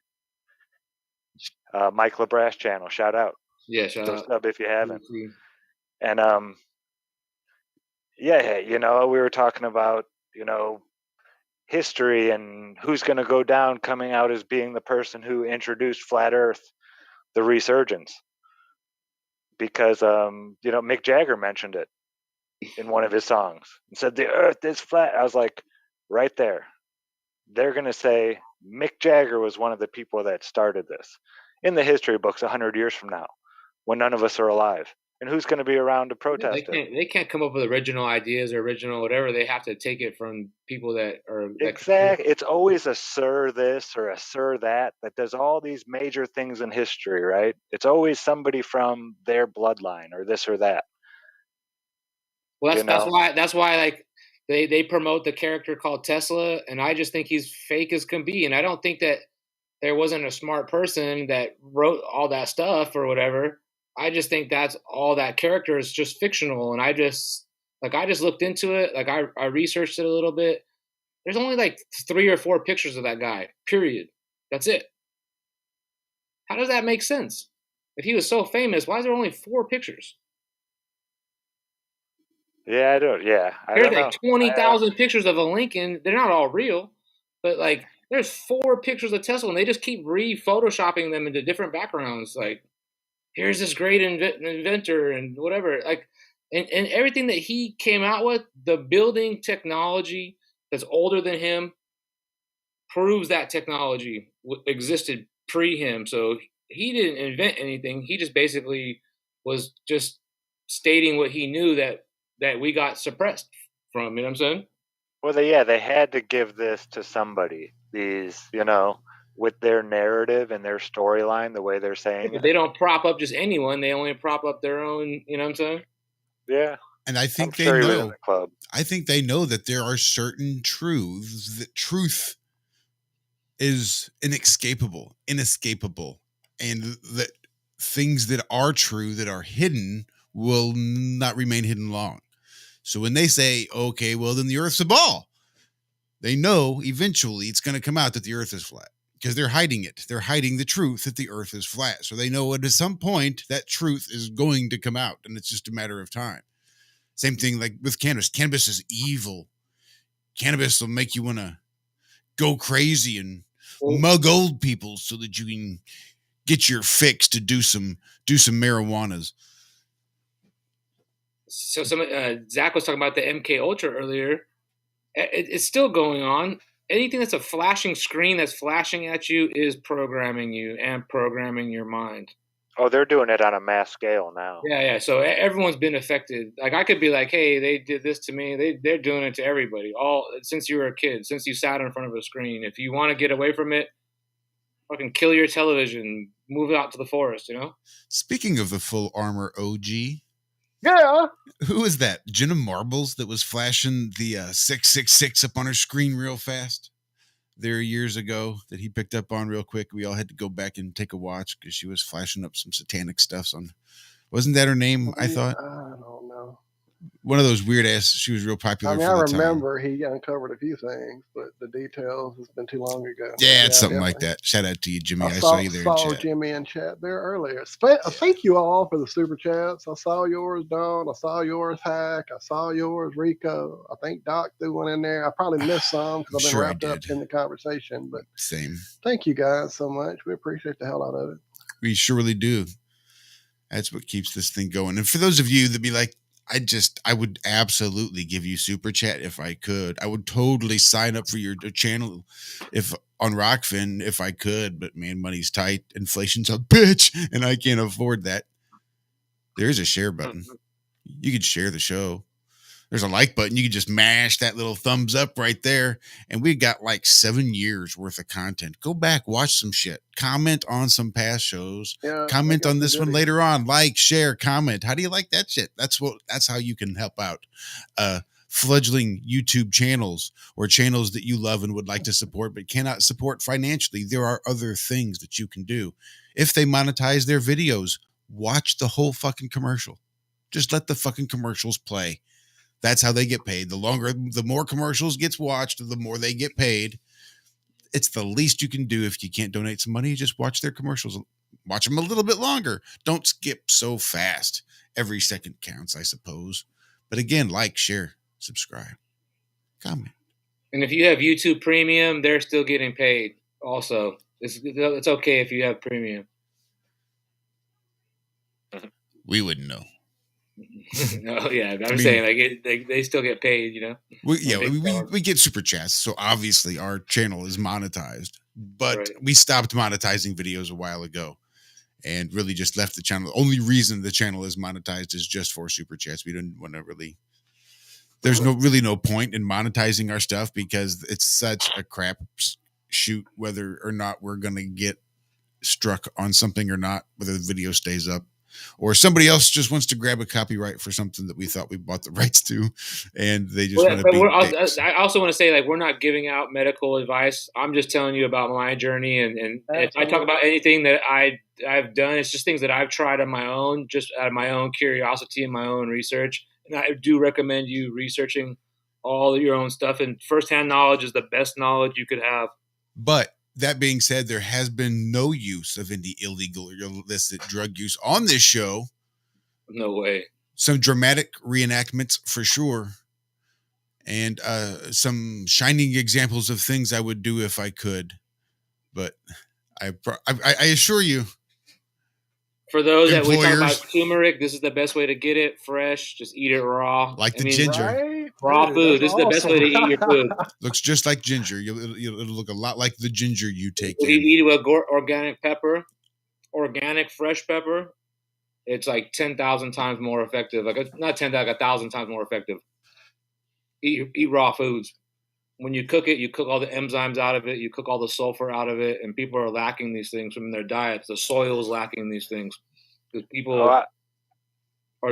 Mike LeBrash channel, shout out. Yeah, shout out. Sub if you haven't. And yeah, you know, we were talking about, you know, history and who's going to go down coming out as being the person who introduced flat Earth, the resurgence. Because you know, Mick Jagger mentioned it in one of his songs and said the Earth is flat. I was like, right there. They're going to say Mick Jagger was one of the people that started this in the history books 100 years from now, when none of us are alive. And who's going to be around to protest it? They can't come up with original ideas or original whatever. They have to take it from people that are exactly. It's always a sir this or a sir that does all these major things in history, right? It's always somebody from their bloodline or this or that. Well, that's why like they promote the character called Tesla, and I just think he's fake as can be, and I don't think that there wasn't a smart person that wrote all that stuff or whatever. I just think that's all that character is just fictional. And I just looked into it. Like I researched it a little bit. There's only like 3 or 4 pictures of that guy, period. That's it. How does that make sense? If he was so famous, why is there only 4 pictures? Yeah, I don't. Yeah, There's like 20,000 pictures of a Lincoln. They're not all real, but like there's 4 pictures of Tesla, and they just keep re-photoshopping them into different backgrounds. Like, here's this great inventor and whatever. Like, and everything that he came out with, the building technology that's older than him proves that technology existed pre him. So he didn't invent anything. He just basically was just stating what he knew that we got suppressed from. You know what I'm saying? Well, they had to give this to somebody. These, you know, with their narrative and their storyline, the way they're saying it. They don't prop up just anyone. They only prop up their own. You know what I'm saying? Yeah. And I think I'm sure they he was know. in the club. I think they know that there are certain truths that truth is inescapable, and that things that are true that are hidden will not remain hidden long. So when they say, okay, well, then the Earth's a ball, they know eventually it's going to come out that the Earth is flat because they're hiding it. They're hiding the truth that the Earth is flat. So they know at some point that truth is going to come out, and it's just a matter of time. Same thing like with cannabis. Cannabis is evil. Cannabis will make you want to go crazy and mug old people so that you can get your fix to do some marijuanas. So Zach was talking about the MK Ultra earlier. It's still going on. Anything that's a flashing screen that's flashing at you is programming you and programming your mind. Oh, they're doing it on a mass scale now. Yeah. So everyone's been affected. Like I could be like, hey, they did this to me. They're doing it to everybody. All since you were a kid, since you sat in front of a screen. If you want to get away from it, fucking kill your television. Move it out to the forest. You know. Speaking of the full armor OG, Yeah. who is that? Jenna Marbles that was flashing the 666 up on her screen real fast there years ago that he picked up on real quick. We all had to go back and take a watch because she was flashing up some satanic stuff on. Wasn't that her name? I thought I don't know. one of those weird ass. She was real popular. I mean, for I the time. remember he uncovered a few things, but the details has been too long ago. Yeah, it's something definitely. like that. Shout out to you, Jimmy. I saw saw you there in chat. Jimmy in chat there earlier. Thank you all for the super chats. I saw yours, Don. I saw yours, Hack. I saw yours, Rico. I think Doc threw one in there. I probably missed some because I've been Sure I wrapped up did. in the conversation. But Same. thank you guys so much. We appreciate the hell out of it. We surely do. That's what keeps this thing going. And for those of you that be like, I would absolutely give you super chat if I could. I would totally sign up for your channel if on Rockfin if I could, but man, money's tight. Inflation's a bitch, and I can't afford that. There is a share button. You could share the show. There's a like button. You can just mash that little thumbs up right there. And we got like 7 years worth of content. Go back, watch some shit. Comment on some past shows. Yeah, Comment on this one later on. Like, share, comment. How do you like that shit? That's how you can help out fledgling YouTube channels or channels that you love and would like to support but cannot support financially. There are other things that you can do. If they monetize their videos, watch the whole fucking commercial. Just let the fucking commercials play. That's how they get paid. The more commercials gets watched, the more they get paid. It's the least you can do if you can't donate some money. Just watch their commercials. Watch them a little bit longer. Don't skip so fast. Every second counts, I suppose. But again, like, share, subscribe, comment. And if you have YouTube Premium, they're still getting paid. Also, it's okay if you have Premium. We wouldn't know. No, yeah, I'm saying like they still get paid, you know. We get super chats, so obviously our channel is monetized, but Right. we stopped monetizing videos a while ago, and really just left the channel. The only reason the channel is monetized is just for super chats. We didn't want to really. There's no point in monetizing our stuff because it's such a crap shoot whether or not we're gonna get struck on something or not, whether the video stays up. Or somebody else just wants to grab a copyright for something that we thought we bought the rights to, and they just want to be dicks. I also want to say, like, we're not giving out medical advice. I'm just telling you about my journey, and if I talk about anything that I've done, it's just things that I've tried on my own, just out of my own curiosity and my own research. And I do recommend you researching all of your own stuff. And firsthand knowledge is the best knowledge you could have. But that being said, there has been no use of any illegal or illicit drug use on this show. No way. Some dramatic reenactments for sure. And some shining examples of things I would do if I could. But I assure you. For those that we talk about turmeric, this is the best way to get it fresh. Just eat it raw. Like ginger. Right? Raw food. This is the best way to eat your food. Looks just like ginger. It'll look a lot like the ginger you take. If you eat it with organic pepper, organic fresh pepper, it's like 10,000 times more effective. Like not 10,000, 1,000 times more effective. Eat raw foods. When you cook it, you cook all the enzymes out of it. You cook all the sulfur out of it, and people are lacking these things from their diets. The soil is lacking these things because people. I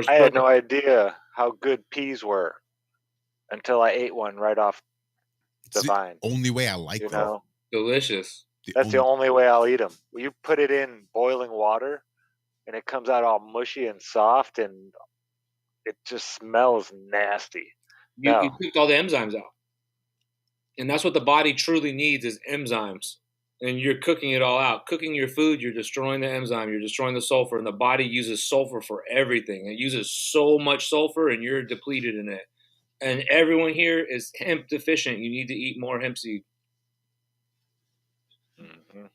had no idea how good peas were until I ate one right off the vine. Only way I like them. Know? Delicious. That's the only way I'll eat them. You put it in boiling water, and it comes out all mushy and soft, and it just smells nasty. You cooked all the enzymes out. And that's what the body truly needs is enzymes. And you're cooking it all out. Cooking your food, you're destroying the enzyme. You're destroying the sulfur. And the body uses sulfur for everything. It uses so much sulfur, and you're depleted in it. And everyone here is hemp deficient. You need to eat more hemp seed. Mm-hmm.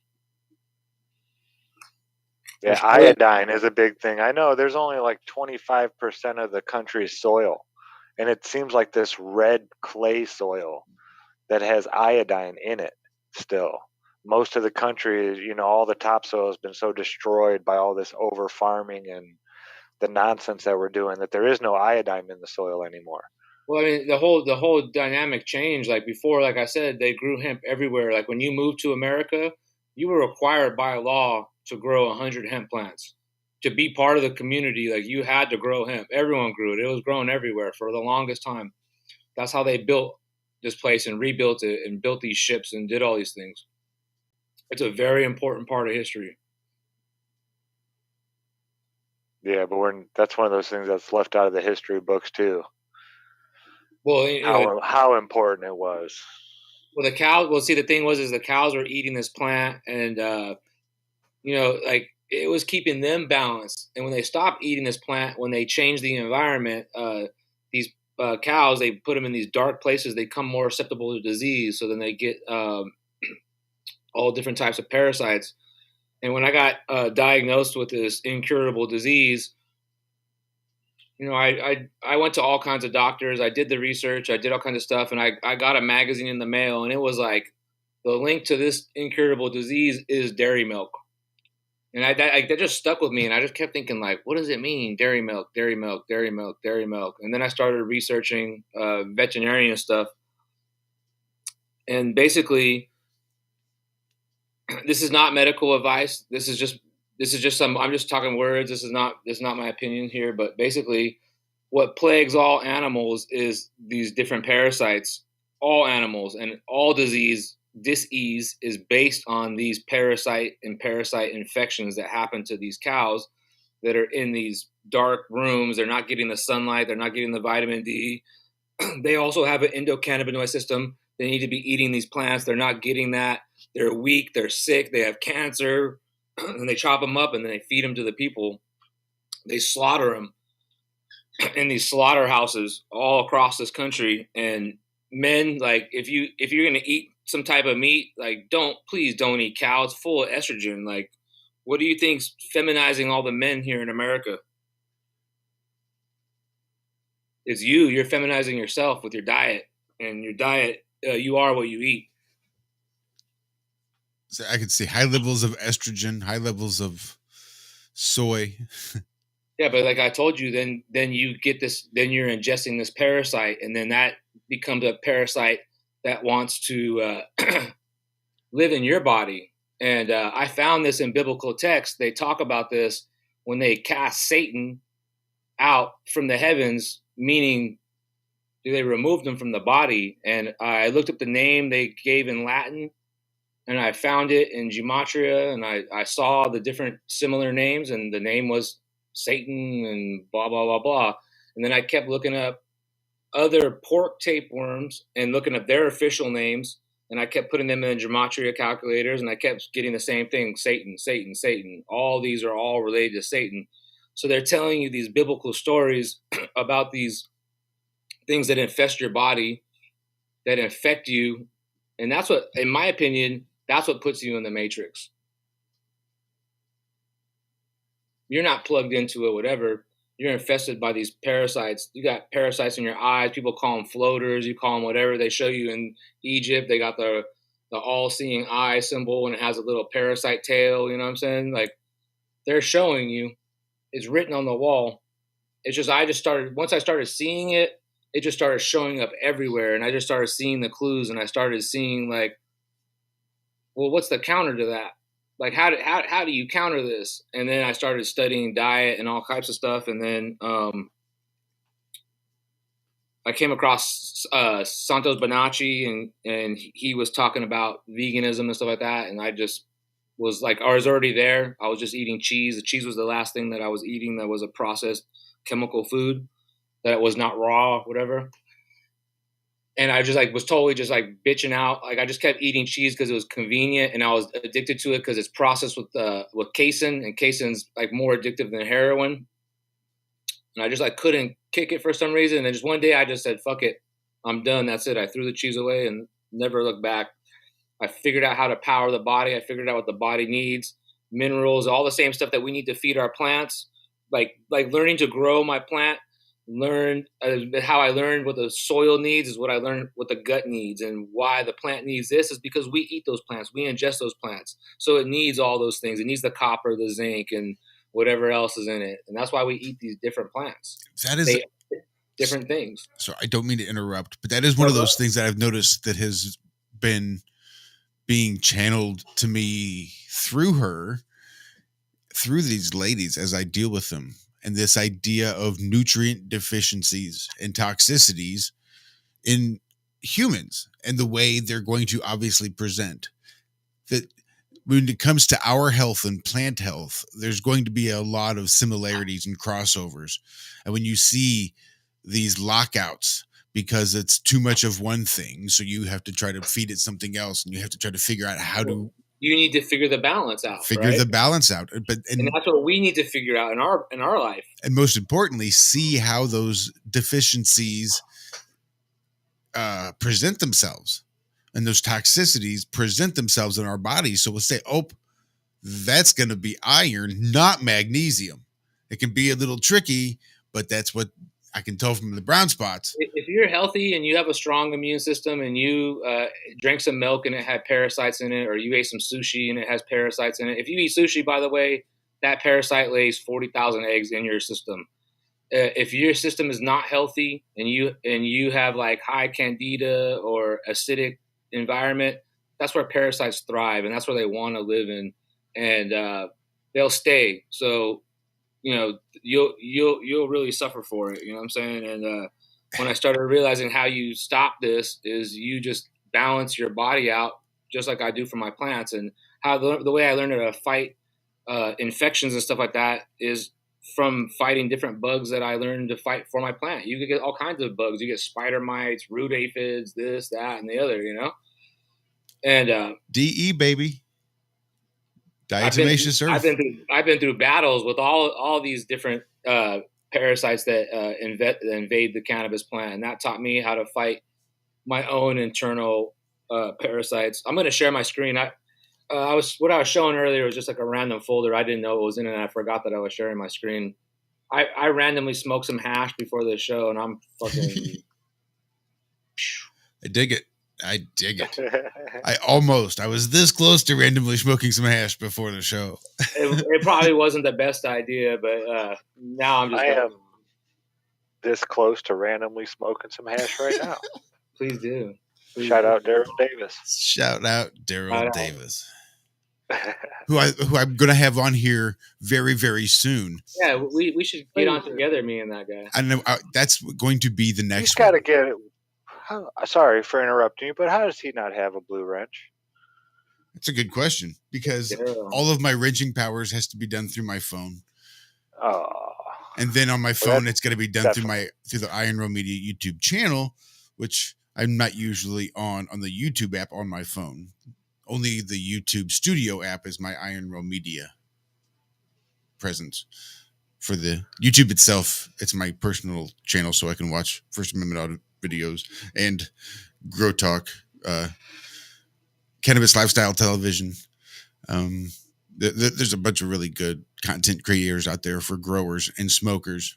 Yeah, iodine is a big thing. I know there's only like 25% of the country's soil. And it seems like this red clay soil that has iodine in it still. most of the country, you know, all the topsoil has been so destroyed by all this over farming and the nonsense that we're doing that there is no iodine in the soil anymore. Well, I mean, the whole dynamic changed. Like before, like I said, they grew hemp everywhere. Like when you moved to America, you were required by law to grow 100 hemp plants to be part of the community. Like you had to grow hemp. Everyone grew it. It was grown everywhere for the longest time. That's how they built this place and rebuilt it and built these ships and did all these things. It's a very important part of history. Yeah, but that's one of those things that's left out of the history books too. Well, you know, how important it was. Well, the cows. Well, see, the thing was, is the cows were eating this plant, and you know, like it was keeping them balanced. And when they stopped eating this plant, when they changed the environment, these cows, they put them in these dark places. They become more susceptible to disease. So then they get all different types of parasites. And when I got diagnosed with this incurable disease, you know, I went to all kinds of doctors. I did the research. I did all kinds of stuff, and I got a magazine in the mail, and it was like the link to this incurable disease is dairy milk. And that just stuck with me, and I just kept thinking, like, what does it mean? Dairy milk, dairy milk, dairy milk, dairy milk. And then I started researching veterinarian stuff. And basically, this is not medical advice. This is just some, I'm just talking words. This is not my opinion here. But basically, what plagues all animals is these different parasites, all animals, and all disease is based on these parasite infections that happen to these cows that are in these dark rooms. They're not getting the sunlight. They're not getting the vitamin D. They also have an endocannabinoid system. They need to be eating these plants. They're not getting that. They're weak. They're sick. They have cancer. And they chop them up and then they feed them to the people. They slaughter them in these slaughterhouses all across this country. And men, like, if you're gonna eat some type of meat, like, please don't eat cow. It's full of estrogen. Like, what do you think's feminizing all the men here in America? It's you're feminizing yourself with your diet, and your diet, you are what you eat. So I could see high levels of estrogen, high levels of soy. Yeah, but like I told you, then you get this, then you're ingesting this parasite, and then that becomes a parasite that wants to live in your body. And I found this in biblical texts. They talk about this when they cast Satan out from the heavens, meaning they removed him from the body. And I looked up the name they gave in Latin, and I found it in Gematria, and I saw the different similar names, and the name was Satan and blah, blah, blah, blah. And then I kept looking up other pork tapeworms and looking up their official names, and I kept putting them in Gematria calculators, and I kept getting the same thing: Satan, Satan, Satan. All these are all related to Satan. So they're telling you these biblical stories about these things that infest your body, that infect you. And that's what, in my opinion, that's what puts you in the matrix. You're not plugged into it, whatever. You're infested by these parasites. You got parasites in your eyes. People call them floaters. You call them whatever. They show you in Egypt. They got the all-seeing eye symbol, and it has a little parasite tail. You know what I'm saying? Like, they're showing you. It's written on the wall. It's just, once I started seeing it, it just started showing up everywhere. And I just started seeing the clues, and I started seeing, like, well, what's the counter to that? Like, how do you counter this? And then I started studying diet and all types of stuff. And then I came across Santos Bonacci, and he was talking about veganism and stuff like that. And I just was like, I was already there. I was just eating cheese. The cheese was the last thing that I was eating that was a processed chemical food, that was not raw, whatever. And I just, like, was totally just, like, bitching out. Like, I just kept eating cheese because it was convenient, and I was addicted to it because it's processed with casein, and casein's, like, more addictive than heroin. And I just, like, couldn't kick it for some reason. And then just one day I just said, fuck it, I'm done. That's it. I threw the cheese away and never looked back. I figured out how to power the body. I figured out what the body needs, minerals, all the same stuff that we need to feed our plants. Like learning to grow my plant learned how I learned what the soil needs is what I learned what the gut needs, and why the plant needs this is because we eat those plants, we ingest those plants, so it needs all those things. It needs the copper, the zinc, and whatever else is in it, and that's why we eat these different plants. That is They different things. So I don't mean to interrupt, but that is one of those things that I've noticed that has been being channeled to me through these ladies as I deal with them. And this idea of nutrient deficiencies and toxicities in humans and the way they're going to obviously present. That when it comes to our health and plant health, there's going to be a lot of similarities and crossovers. And when you see these lockouts because it's too much of one thing, so you have to try to feed it something else, and you have to try to figure out how to you need to figure the balance out. Right? the balance out. And that's what we need to figure out in our life. And most importantly, see how those deficiencies present themselves, and those toxicities present themselves in our bodies. So we'll say, oh, that's going to be iron, not magnesium. It can be a little tricky, but that's what I can tell from the brown spots. If you're healthy and you have a strong immune system, and you drank some milk and it had parasites in it, or you ate some sushi and it has parasites in it. If you eat sushi, by the way, that parasite lays 40,000 eggs in your system. If your system is not healthy and you have like high candida or acidic environment, that's where parasites thrive, and that's where they want to live in, and they'll stay. So you'll really suffer for it. You know what I'm saying? And when I started realizing how you stop this is you just balance your body out, just like I do for my plants. And how the way I learned how to fight infections and stuff like that is from fighting different bugs that I learned to fight for my plant. You can get all kinds of bugs. You get spider mites, root aphids, this, that, and the other, And DE, baby. Diatomaceous earth. I've been through battles with all these different parasites that invade the cannabis plant, and that taught me how to fight my own internal parasites. I'm going to share my screen. What I was showing earlier was just like a random folder. I didn't know what was in it, and I forgot that I was sharing my screen. I randomly smoked some hash before the show, and I'm fucking. I dig it. I was this close to randomly smoking some hash before the show. It probably wasn't the best idea, but now I'm just. I am this close to randomly smoking some hash right now. Please do. Shout out Daryl Davis. Shout out Daryl Davis. who I'm going to have on here very, very soon. Yeah, we should get on together, me and that guy. I know that's going to be the next. He's got to get it. Sorry for interrupting you, but how does he not have a blue wrench? That's a good question, because all of my wrenching powers has to be done through my phone. Oh. And then on my phone, it's going to be done through the Iron Row Media YouTube channel, which I'm not usually on the YouTube app on my phone. Only the YouTube Studio app is my Iron Row Media presence. For the YouTube itself, it's my personal channel, so I can watch First Amendment videos and Grow Talk, Cannabis Lifestyle Television. There's a bunch of really good content creators out there for growers and smokers.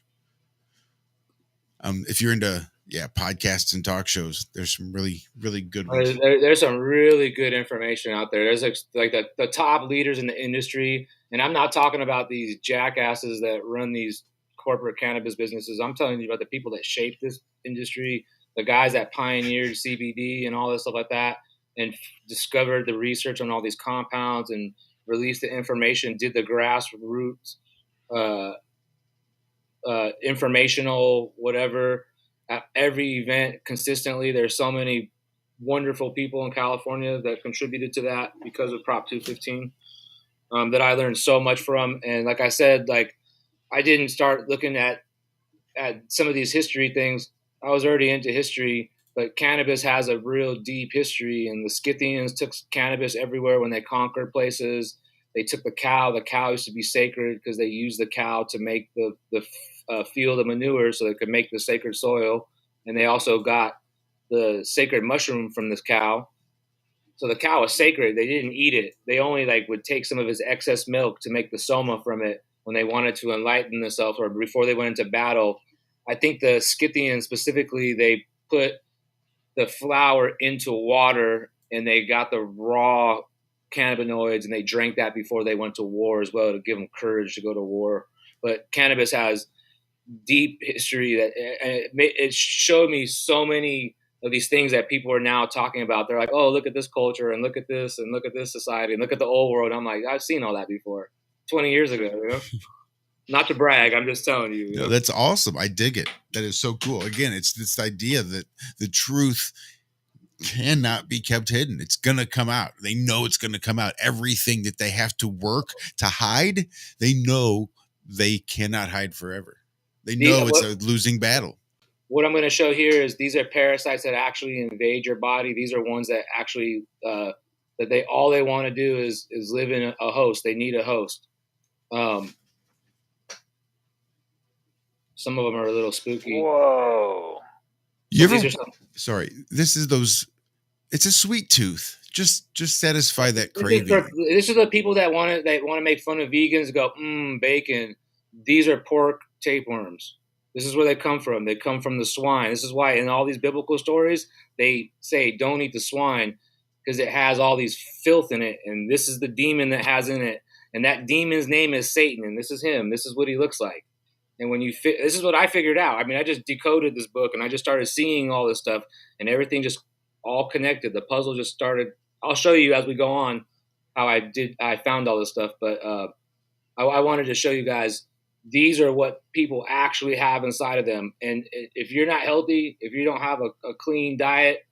If you're into podcasts and talk shows, there's some really, really good ones. There's some really good information out there. There's like the top leaders in the industry, and I'm not talking about these jackasses that run these corporate cannabis businesses. I'm telling you about the people that shaped this industry, the guys that pioneered CBD and all this stuff like that, and discovered the research on all these compounds and released the information, did the grassroots informational whatever at every event consistently. There's so many wonderful people in California that contributed to that because of Prop 215 that I learned so much from. And like I said, like I didn't start looking at some of these history things. I was already into history, but cannabis has a real deep history, and the Scythians took cannabis everywhere when they conquered places. They took the cow. The cow used to be sacred because they used the cow to make the field of manure so they could make the sacred soil. And they also got the sacred mushroom from this cow. So the cow was sacred. They didn't eat it. They only would take some of his excess milk to make the soma from it when they wanted to enlighten themselves or before they went into battle. I think the Scythians specifically, they put the flower into water and they got the raw cannabinoids and they drank that before they went to war as well to give them courage to go to war. But cannabis has deep history that it showed me so many of these things that people are now talking about. They're like, oh, look at this culture and look at this and look at this society and look at the old world. I'm like, I've seen all that before 20 years ago, you know? Not to brag, I'm just telling you. No, that's awesome. I dig it. That is so cool. Again, it's this idea that the truth cannot be kept hidden. It's going to come out. They know it's going to come out. Everything that they have to work to hide, they know they cannot hide forever. They know it's a losing battle. What I'm going to show here is these are parasites that actually invade your body. These are ones that actually all they want to do is live in a host. They need a host. Some of them are a little spooky. Whoa. You ever? Sorry, this is those. It's a sweet tooth. Just satisfy that craving. This is the people that want to make fun of vegans. Go, bacon. These are pork tapeworms. This is where they come from. They come from the swine. This is why in all these biblical stories they say don't eat the swine because it has all these filth in it, and this is the demon that has in it, and that demon's name is Satan, and this is him. This is what he looks like. And when this is what I figured out. I mean, I just decoded this book and I just started seeing all this stuff and everything just all connected. The puzzle just started. I'll show you as we go on how I found all this stuff. But I wanted to show you guys, these are what people actually have inside of them. And if you're not healthy, if you don't have a clean diet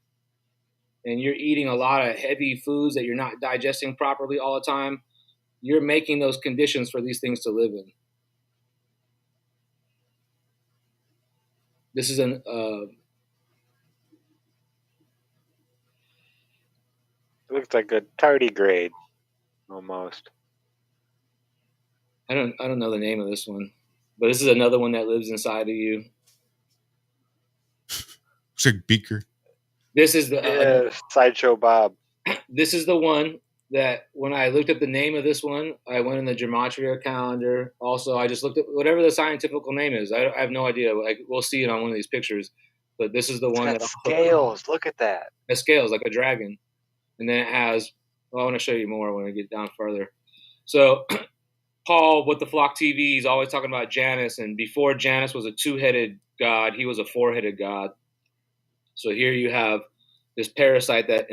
and you're eating a lot of heavy foods that you're not digesting properly all the time, you're making those conditions for these things to live in. This is an looks like a tardigrade almost. I don't know the name of this one, but this is another one that lives inside of you. Looks like Beaker. This is the Sideshow Bob. This is the one that when I looked at the name of this one, I went in the gematria calendar. Also, I just looked at whatever the scientific name is. I have no idea. We'll see it on one of these pictures. But this is the one that scales. Look at that. It scales like a dragon. And then it has, I want to show you more when I get down further. So Paul with the Flock TV, he's always talking about Janus. And before Janus was a two-headed god, he was a four-headed god. So here you have this parasite that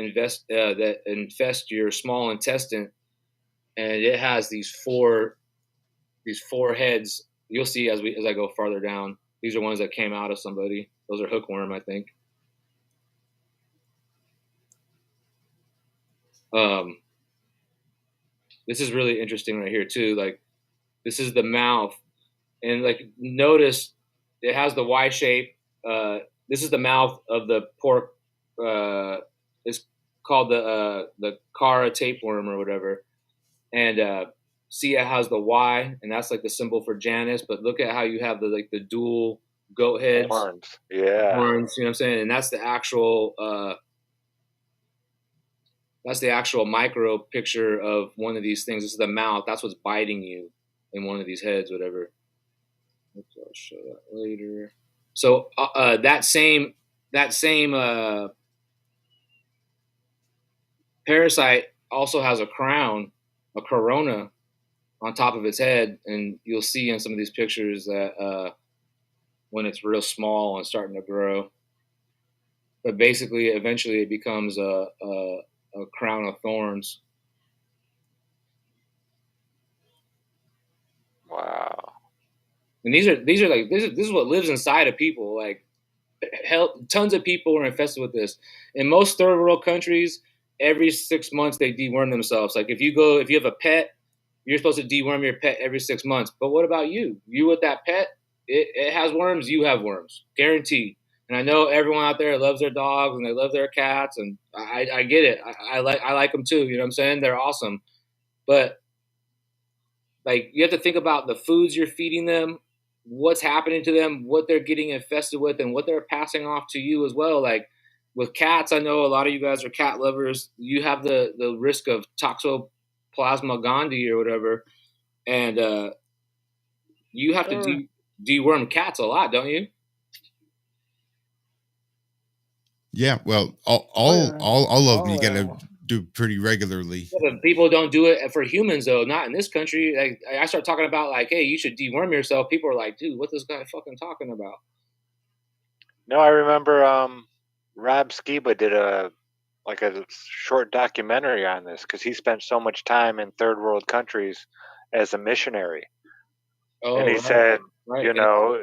infests your small intestine, and it has these four heads. You'll see as I go farther down. These are ones that came out of somebody. Those are hookworm, I think. This is really interesting right here too. Like, this is the mouth, and like notice it has the Y shape. This is the mouth of the pork. It's called the Cara tapeworm or whatever, and see it has the Y, and that's like the symbol for Janus. But look at how you have the dual goat heads, horns. Yeah, horns. You know what I'm saying? And that's the actual micro picture of one of these things. This is the mouth. That's what's biting you in one of these heads, whatever. Oops, I'll show that later. So that same parasite also has a crown, a corona on top of its head, and you'll see in some of these pictures that when it's real small and starting to grow. But basically, eventually, it becomes a crown of thorns. Wow. And this is what lives inside of people. Like, tons of people are infested with this. In most third world countries, every 6 months they deworm themselves. Like if you have a pet, you're supposed to deworm your pet every 6 months. But what about you? You with that pet, it has worms, you have worms, guaranteed. And I know everyone out there loves their dogs and they love their cats, and I get it. I like them too. You know what I'm saying? They're awesome. But like, you have to think about the foods you're feeding them, what's happening to them, what they're getting infested with, and what they're passing off to you as well. Like with cats, I know a lot of you guys are cat lovers. You have the risk of Toxoplasma gondii or whatever, and you have to deworm cats a lot, don't you? Yeah, well, yeah, all of them you all got to animals. do pretty regularly. Yeah, but people don't do it for humans though. Not in this country. Like I start talking about like, hey, you should deworm yourself. People are like, dude, what this guy fucking talking about? No, I remember Rob Skiba did a short documentary on this because he spent so much time in third world countries as a missionary, and Oh, he right, said, right. you know,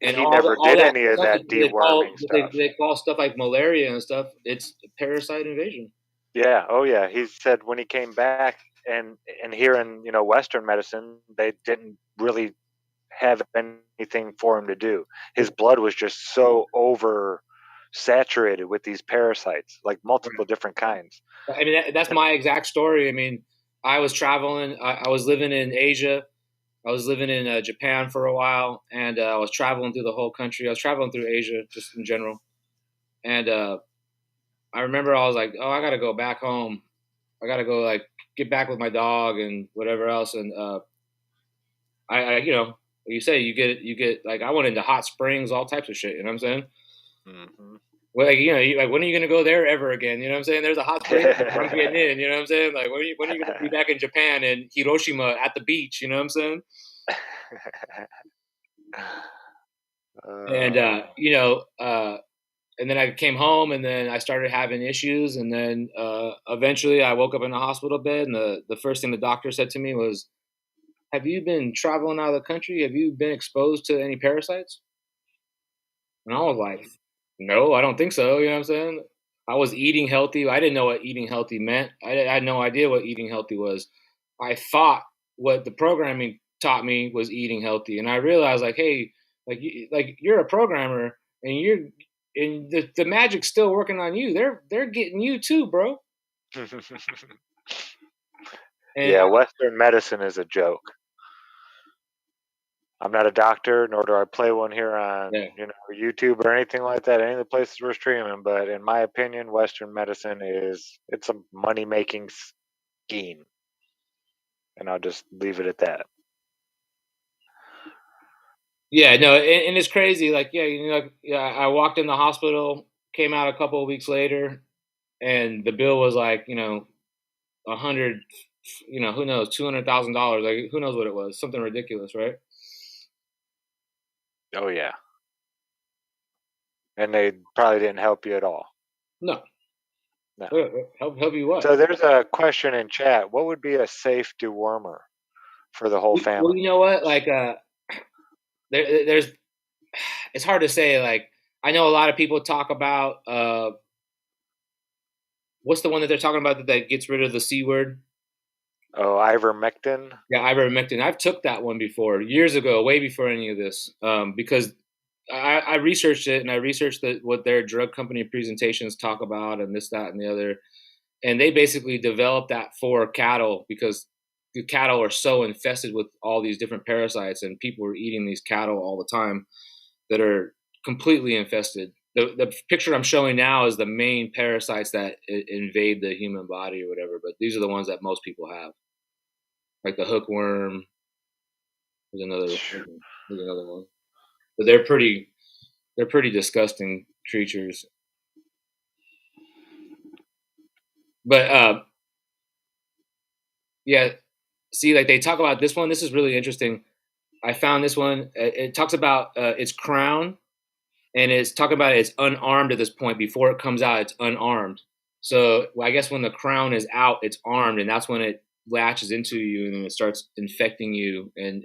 And he all never all did that any of stuff that that they call deworming stuff. they call stuff like malaria and stuff. It's parasite invasion. Yeah, oh yeah. He said when he came back and here in Western medicine, they didn't really have anything for him to do. His blood was just so over saturated with these parasites, like multiple different kinds. I mean, that's my exact story. I mean, I was traveling. I was living in Asia. I was living in Japan for a while, and I was traveling through the whole country. I was traveling through Asia just in general, and I remember I was like, "Oh, I got to go back home. I got to go like get back with my dog and whatever else." And you know, you say you get like I went into hot springs, all types of shit. You know what I'm saying? Mm-hmm. Well, like like when are you gonna go there ever again? You know what I'm saying? There's a hot spring. I'm getting in. You know what I'm saying? Like when are you gonna be back in Japan and Hiroshima at the beach? You know what I'm saying? And and then I came home, and then I started having issues, and then eventually I woke up in a hospital bed, and the first thing the doctor said to me was, "Have you been traveling out of the country? Have you been exposed to any parasites?" And I was like, "No, I don't think so." You know what I'm saying? I was eating healthy. I didn't know what eating healthy meant. I had no idea what eating healthy was. I thought what the programming taught me was eating healthy, and I realized like, hey, like you're a programmer, and the magic's still working on you. They're getting you too, bro. And Yeah, Western medicine is a joke. I'm not a doctor, nor do I play one here on yeah, YouTube or anything like that. Any of the places we're streaming, but in my opinion, Western medicine it's a money making scheme, and I'll just leave it at that. yeah, no, and it's crazy. Like, yeah, I walked in the hospital, came out a couple of weeks later, and the bill was like, 100, who knows, $200,000, like who knows what it was, something ridiculous, right? Oh yeah, and they probably didn't help you at all. No, No. help you what? So there's a question in chat. What would be a safe dewormer for the whole Well, family? you know what? Like, there's, it's hard to say. Like, I know a lot of people talk about what's the one that they're talking about that gets rid of the C word? Oh, ivermectin. Yeah, ivermectin. I've took that one before years ago, way before any of this, because I researched it, and I researched what their drug company presentations talk about, and this, that, and the other. And they basically developed that for cattle because the cattle are so infested with all these different parasites, and people are eating these cattle all the time that are completely infested. The picture I'm showing now is the main parasites that invade the human body or whatever, but these are the ones that most people have, like the hookworm. There's another one, but they're pretty disgusting creatures. But yeah, see, like they talk about this one. This is really interesting. I found this one. It talks about its crown, and it's talking about it's unarmed at this point. Before it comes out, it's unarmed. So I guess when the crown is out, it's armed, and that's when it latches into you and it starts infecting you. And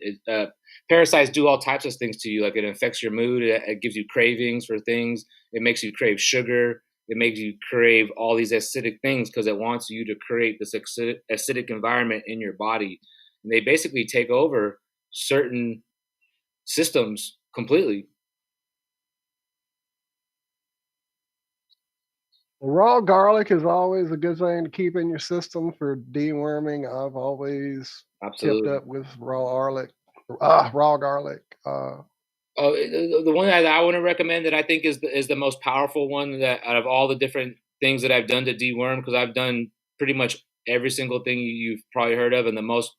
parasites do all types of things to you. Like it affects your mood. It gives you cravings for things. It makes you crave sugar. It makes you crave all these acidic things because it wants you to create this acidic environment in your body. And they basically take over certain systems completely. Raw garlic is always a good thing to keep in your system for deworming. I've always kept Absolutely. up with raw garlic. Oh, the one that I want to recommend that I think is the most powerful one that out of all the different things that I've done to deworm, because I've done pretty much every single thing you've probably heard of, and the most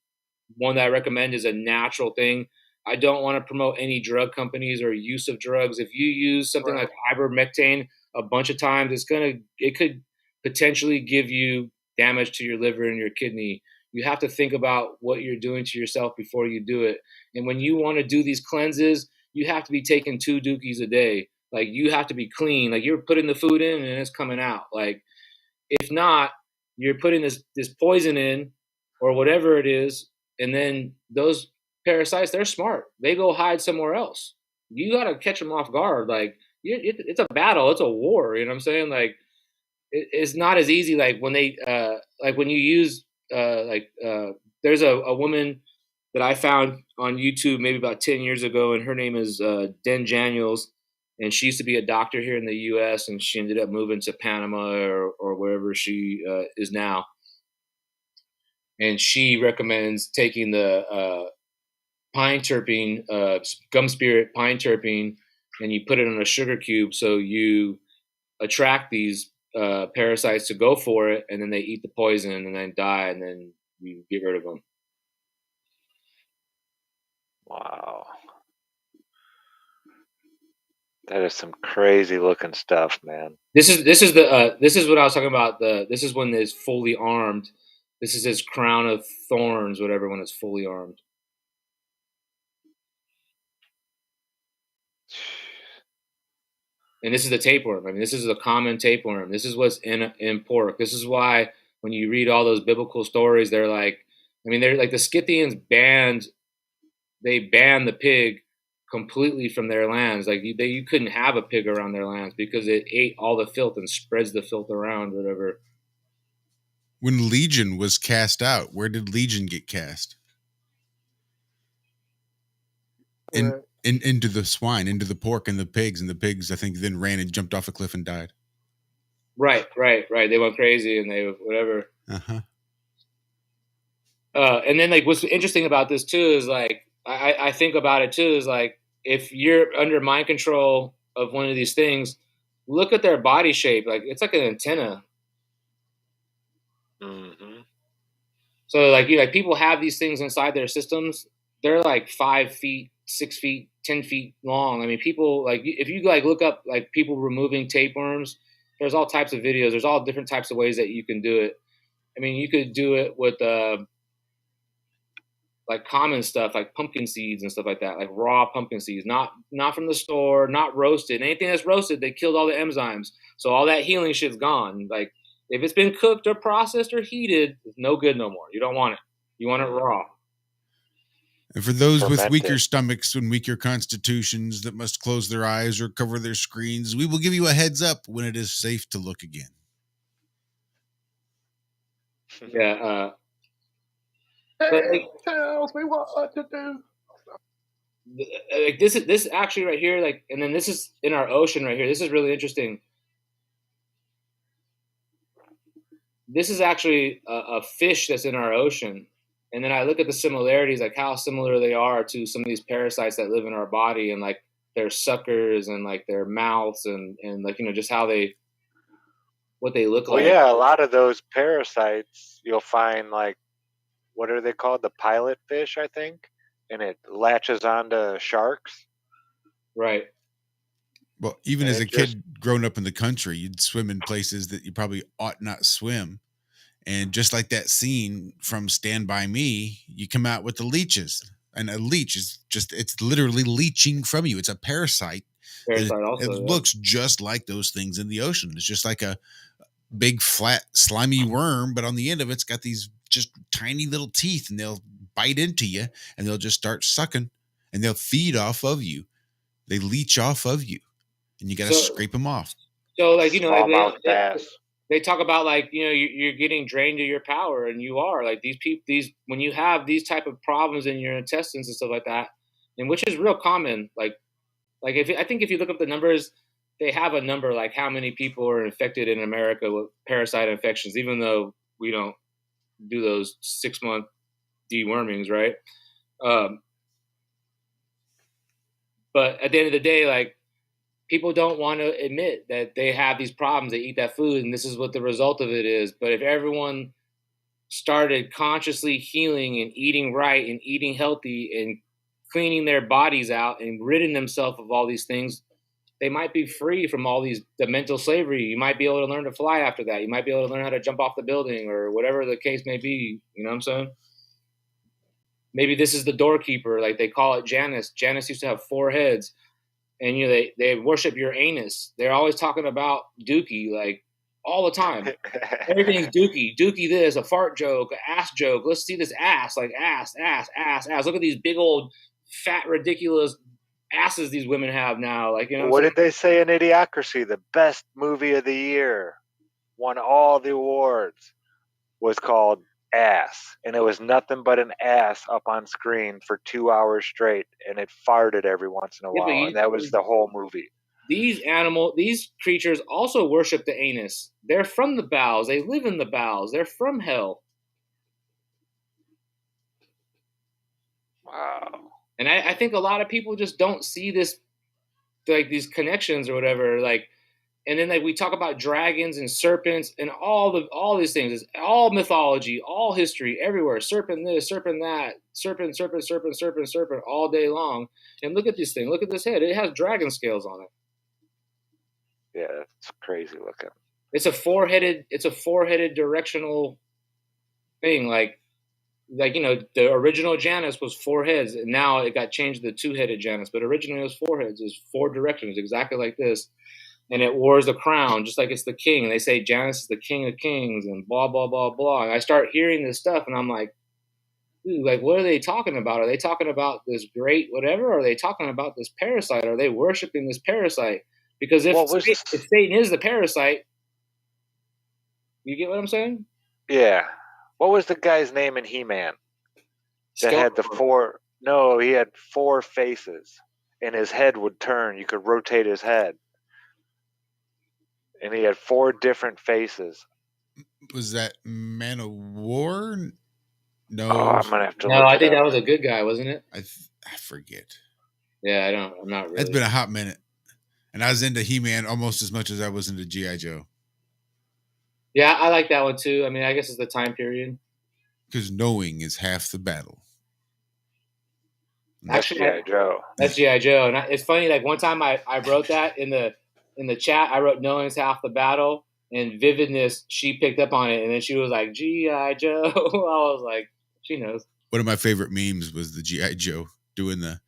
one that I recommend is a natural thing. I don't want to promote any drug companies or use of drugs. If you use something like ivermectin, a bunch of times, it could potentially give you damage to your liver and your kidney. You have to think about what you're doing to yourself before you do it. And when you want to do these cleanses, you have to be taking 2 dookies a day. Like, you have to be clean. Like, you're putting the food in and it's coming out. Like, if not, you're putting this poison in or whatever it is, and then those parasites, they're smart. They go hide somewhere else. You got to catch them off guard. Like, it's a battle. It's a war. You know what I'm saying? Like, it's not as easy. Like, when they like when you use there's a woman that I found on YouTube maybe about 10 years ago, and her name is Den Daniels, and she used to be a doctor here in the U.S., and she ended up moving to Panama or wherever she is now. And she recommends taking the pine terpene, gum spirit pine terpene, and you put it on a sugar cube, so you attract these parasites to go for it, and then they eat the poison and then die, and then you get rid of them. Wow. That is some crazy looking stuff, man. This is what I was talking about. This is when it's fully armed. This is his crown of thorns, whatever, when it's fully armed. And this is the tapeworm. I mean, this is a common tapeworm. This is what's in pork. This is why when you read all those biblical stories, they're like the Scythians banned the pig completely from their lands. Like, you couldn't have a pig around their lands because it ate all the filth and spreads the filth around, whatever. When Legion was cast out, where did Legion get cast? Into the swine, into the pork and the pigs I think then ran and jumped off a cliff and died. Right. They went crazy and they whatever. And then, like, what's interesting about this too is, like, I think about it too is, like, if you're under mind control of one of these things, look at their body shape. Like, it's like an antenna. Mm-hmm. So, like, people have these things inside their systems. They're like 5 feet, 6 feet, 10 feet long. I mean, people, like, if you like look up like people removing tapeworms, there's all types of videos. There's all different types of ways that you can do it. I mean, you could do it with like common stuff, like pumpkin seeds and stuff like that, like raw pumpkin seeds, not from the store, not roasted. Anything that's roasted, they killed all the enzymes, so all that healing shit's gone. Like, if it's been cooked or processed or heated, it's no good no more. You don't want it. You want it raw. And for those with Fermented. weaker stomachs and weaker constitutions that must close their eyes or cover their screens, we will give you a heads up when it is safe to look again. Yeah. It tells me what to do. Like, this actually right here, like, and then this is in our ocean right here. This is really interesting. This is actually a fish that's in our ocean. And then I look at the similarities, like how similar they are to some of these parasites that live in our body, and like their suckers and like their mouths and like, just how what they look like. Well, yeah, a lot of those parasites you'll find, like, what are they called? The pilot fish, I think, and it latches onto sharks. Right. Well, even as a kid growing up in the country, you'd swim in places that you probably ought not swim. And just like that scene from Stand By Me, you come out with the leeches. And a leech is it's literally leeching from you. It's a parasite. It looks just like those things in the ocean. It's just like a big, flat, slimy worm, but on the end of it's got these just tiny little teeth, and they'll bite into you, and they'll just start sucking, and they'll feed off of you. They leech off of you, and you got to scrape them off. So, like, they talk about, like, you're getting drained of your power, and you are, like, when you have these type of problems in your intestines and stuff like that, and which is real common, like I think if you look up the numbers, they have a number, like how many people are infected in America with parasite infections, even though we don't do those 6-month dewormings, right? But at the end of the day, like, people don't want to admit that they have these problems. They eat that food, and this is what the result of it is. But if everyone started consciously healing and eating right and eating healthy and cleaning their bodies out and ridding themselves of all these things, they might be free from all the mental slavery. You might be able to learn to fly after that. You might be able to learn how to jump off the building or whatever the case may be. You know what I'm saying? Maybe this is the doorkeeper, like they call it Janus. Janus used to have 4 heads, and they worship your anus. They're always talking about dookie, like all the time. Everything's dookie this, a fart joke, an ass joke. Let's see this ass, like ass. Look at these big old fat ridiculous asses these women have now. Like, you know what did they say in Idiocracy? The best movie of the year, won all the awards, was called Ass, and it was nothing but an ass up on screen for 2 hours straight, and it farted every once in a while, and that was the whole movie. These creatures also worship the anus. They're from the bowels. They live in the bowels. They're from hell. Wow. And I think a lot of people just don't see this, like these connections or whatever. Like, and then like we talk about dragons and serpents and all these things. It's all mythology, all history, everywhere. Serpent this, serpent that, serpent all day long. And look at this thing. Look at this head. It has dragon scales on it. Yeah, it's crazy looking. It's a four-headed directional thing. Like the original Janus was 4 heads, and now it got changed to the 2-headed Janus. But originally it was 4 heads. It was 4 directions, exactly like this. And it wears the crown, just like it's the king. And they say Janus is the king of kings, and blah blah blah blah. And I start hearing this stuff, and I'm like, dude, like, what are they talking about? Are they talking about this great whatever? Or are they talking about this parasite? Are they worshiping this parasite? Because if Satan is the parasite, you get what I'm saying? Yeah. What was the guy's name in He-Man? That had the 4... No, he had 4 faces, and his head would turn. You could rotate his head. And he had 4 different faces. Was that Man of War? No. Oh, I'm going to have to No, I think that was a good guy, wasn't it? I forget. Yeah, I'm not really. It's been a hot minute. And I was into He-Man almost as much as I was into G.I. Joe. Yeah, I like that one too. I mean, I guess it's the time period. Because knowing is half the battle. That's G.I. Joe. That's G.I. Joe. And it's funny, like one time I wrote that in the chat. I wrote knowing is half the battle, and Vividness, she picked up on it, and then she was like, G.I. Joe. I was like, she knows. One of my favorite memes was the G.I. Joe doing the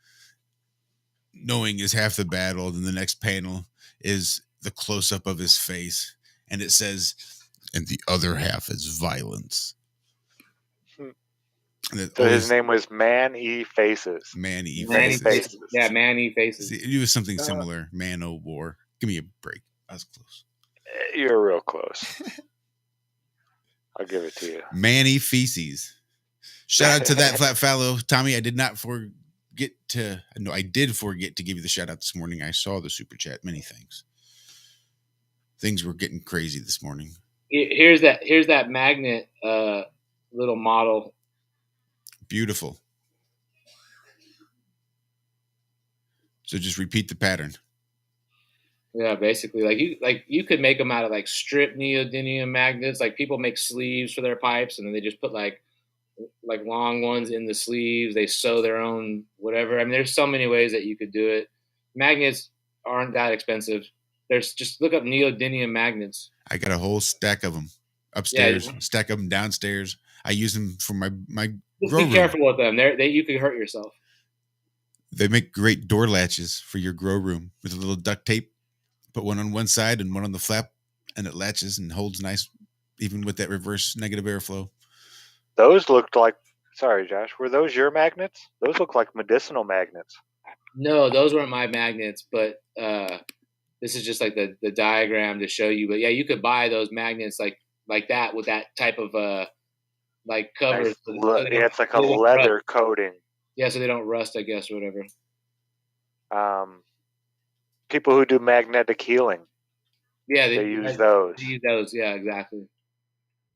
knowing is half the battle. Then the next panel is the close-up of his face, and it says, and the other half is violence. So his name was Man-E Faces. Man-E Faces. Yeah, Man-E Faces. See, it was something similar. Man o' War. Give me a break. I was close. You're real close. I'll give it to you. Man-E Feces. Shout out to that flat fallow. Tommy, I did forget to give you the shout out this morning. I saw the super chat. Many thanks. Things were getting crazy this morning. Here's that magnet little model. Beautiful. So just repeat the pattern. Yeah, basically, like you could make them out of like strip neodymium magnets. Like people make sleeves for their pipes, and then they just put like long ones in the sleeves. They sew their own whatever. I mean, there's so many ways that you could do it. Magnets aren't that expensive. There's just look up neodymium magnets. I got a whole stack of them upstairs, stack of them downstairs. I use them for my just grow be room. Careful with them. You could hurt yourself. They make great door latches for your grow room with a little duct tape. Put one on one side and one on the flap, and it latches and holds nice, even with that reverse negative airflow. Those looked like, sorry, Josh, were those your magnets? Those look like medicinal magnets. No, those weren't my magnets, but this is just like the diagram to show you. But yeah, you could buy those magnets like that with that type of like cover. Nice. Yeah, it's like a leather coating. Yeah, so they don't rust, I guess, or whatever. People who do magnetic healing. Yeah, they use those. They use those. Yeah, exactly.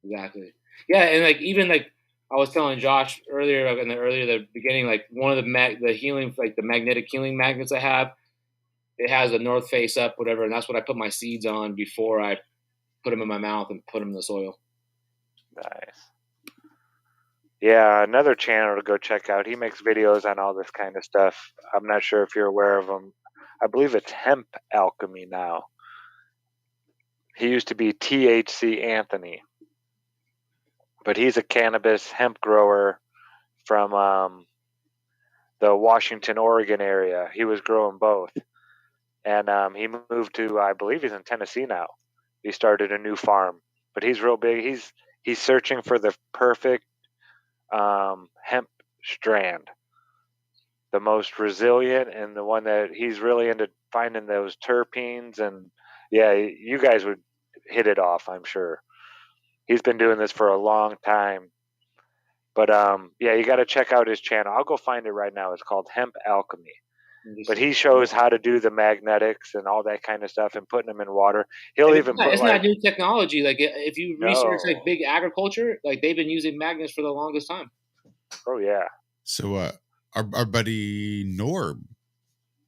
Yeah, and like even like I was telling Josh earlier in the beginning, like one of the healing, like the magnetic healing magnets I have, it has a north face up, whatever, and that's what I put my seeds on before I put them in my mouth and put them in the soil. Nice. Yeah, another channel to go check out. He makes videos on all this kind of stuff. I'm not sure if you're aware of him. I believe it's Hemp Alchemy now. He used to be THC Anthony, but he's a cannabis hemp grower from the Washington, Oregon area. He was growing both. And he moved to, I believe he's in Tennessee now. He started a new farm, but he's real big. He's searching for the perfect hemp strand, the most resilient, and the one that he's really into finding those terpenes. And yeah, you guys would hit it off, I'm sure. He's been doing this for a long time. But yeah, you got to check out his channel. I'll go find it right now. It's called Hemp Alchemy. But he shows how to do the magnetics and all that kind of stuff and putting them in water. He'll even put it's not new technology. Like if you research like big agriculture, like they've been using magnets for the longest time. Oh yeah. So our buddy Norb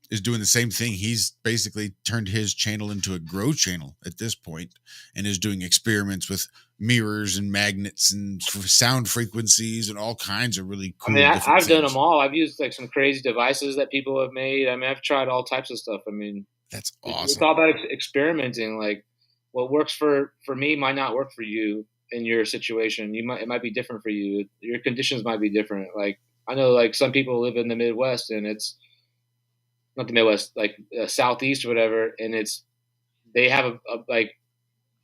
is doing the same thing. He's basically turned his channel into a grow channel at this point and is doing experiments with mirrors and magnets and sound frequencies and all kinds of really cool. I mean, I've done them all. I've used like some crazy devices that people have made. I mean, I've tried all types of stuff. I mean, that's awesome. It's all about experimenting. Like what works for me might not work for you in your situation. It might be different for you. Your conditions might be different. Like I know like some people live in the Midwest and it's not the Midwest, like Southeast or whatever. And they have a like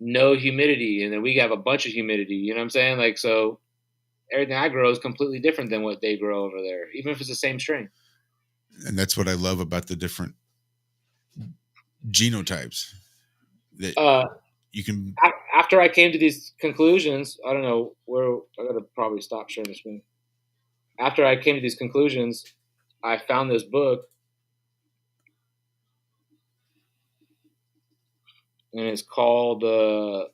no humidity, and then we have a bunch of humidity. You know what I'm saying? Like, so everything I grow is completely different than what they grow over there, even if it's the same strain. And that's what I love about the different genotypes that you can. After I came to these conclusions, I don't know where I got to probably stop sharing the screen. After I came to these conclusions, I found this book. And it's called The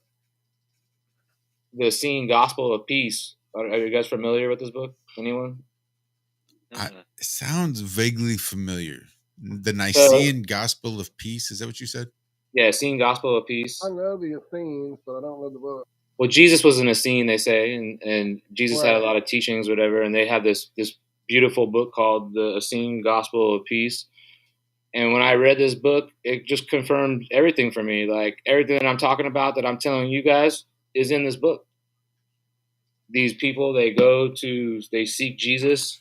Seeing Gospel of Peace. Are you guys familiar with this book? Anyone? It sounds vaguely familiar. The Nicene Gospel of Peace. Is that what you said? Yeah, Seeing Gospel of Peace. I know the Essenes, but I don't know the book. Well, Jesus was an Essene, they say, and Jesus had a lot of teachings, whatever. And they have this beautiful book called The Seeing Gospel of Peace. And when I read this book, it just confirmed everything for me. Like everything that I'm talking about, that I'm telling you guys, is in this book. These people, they seek Jesus.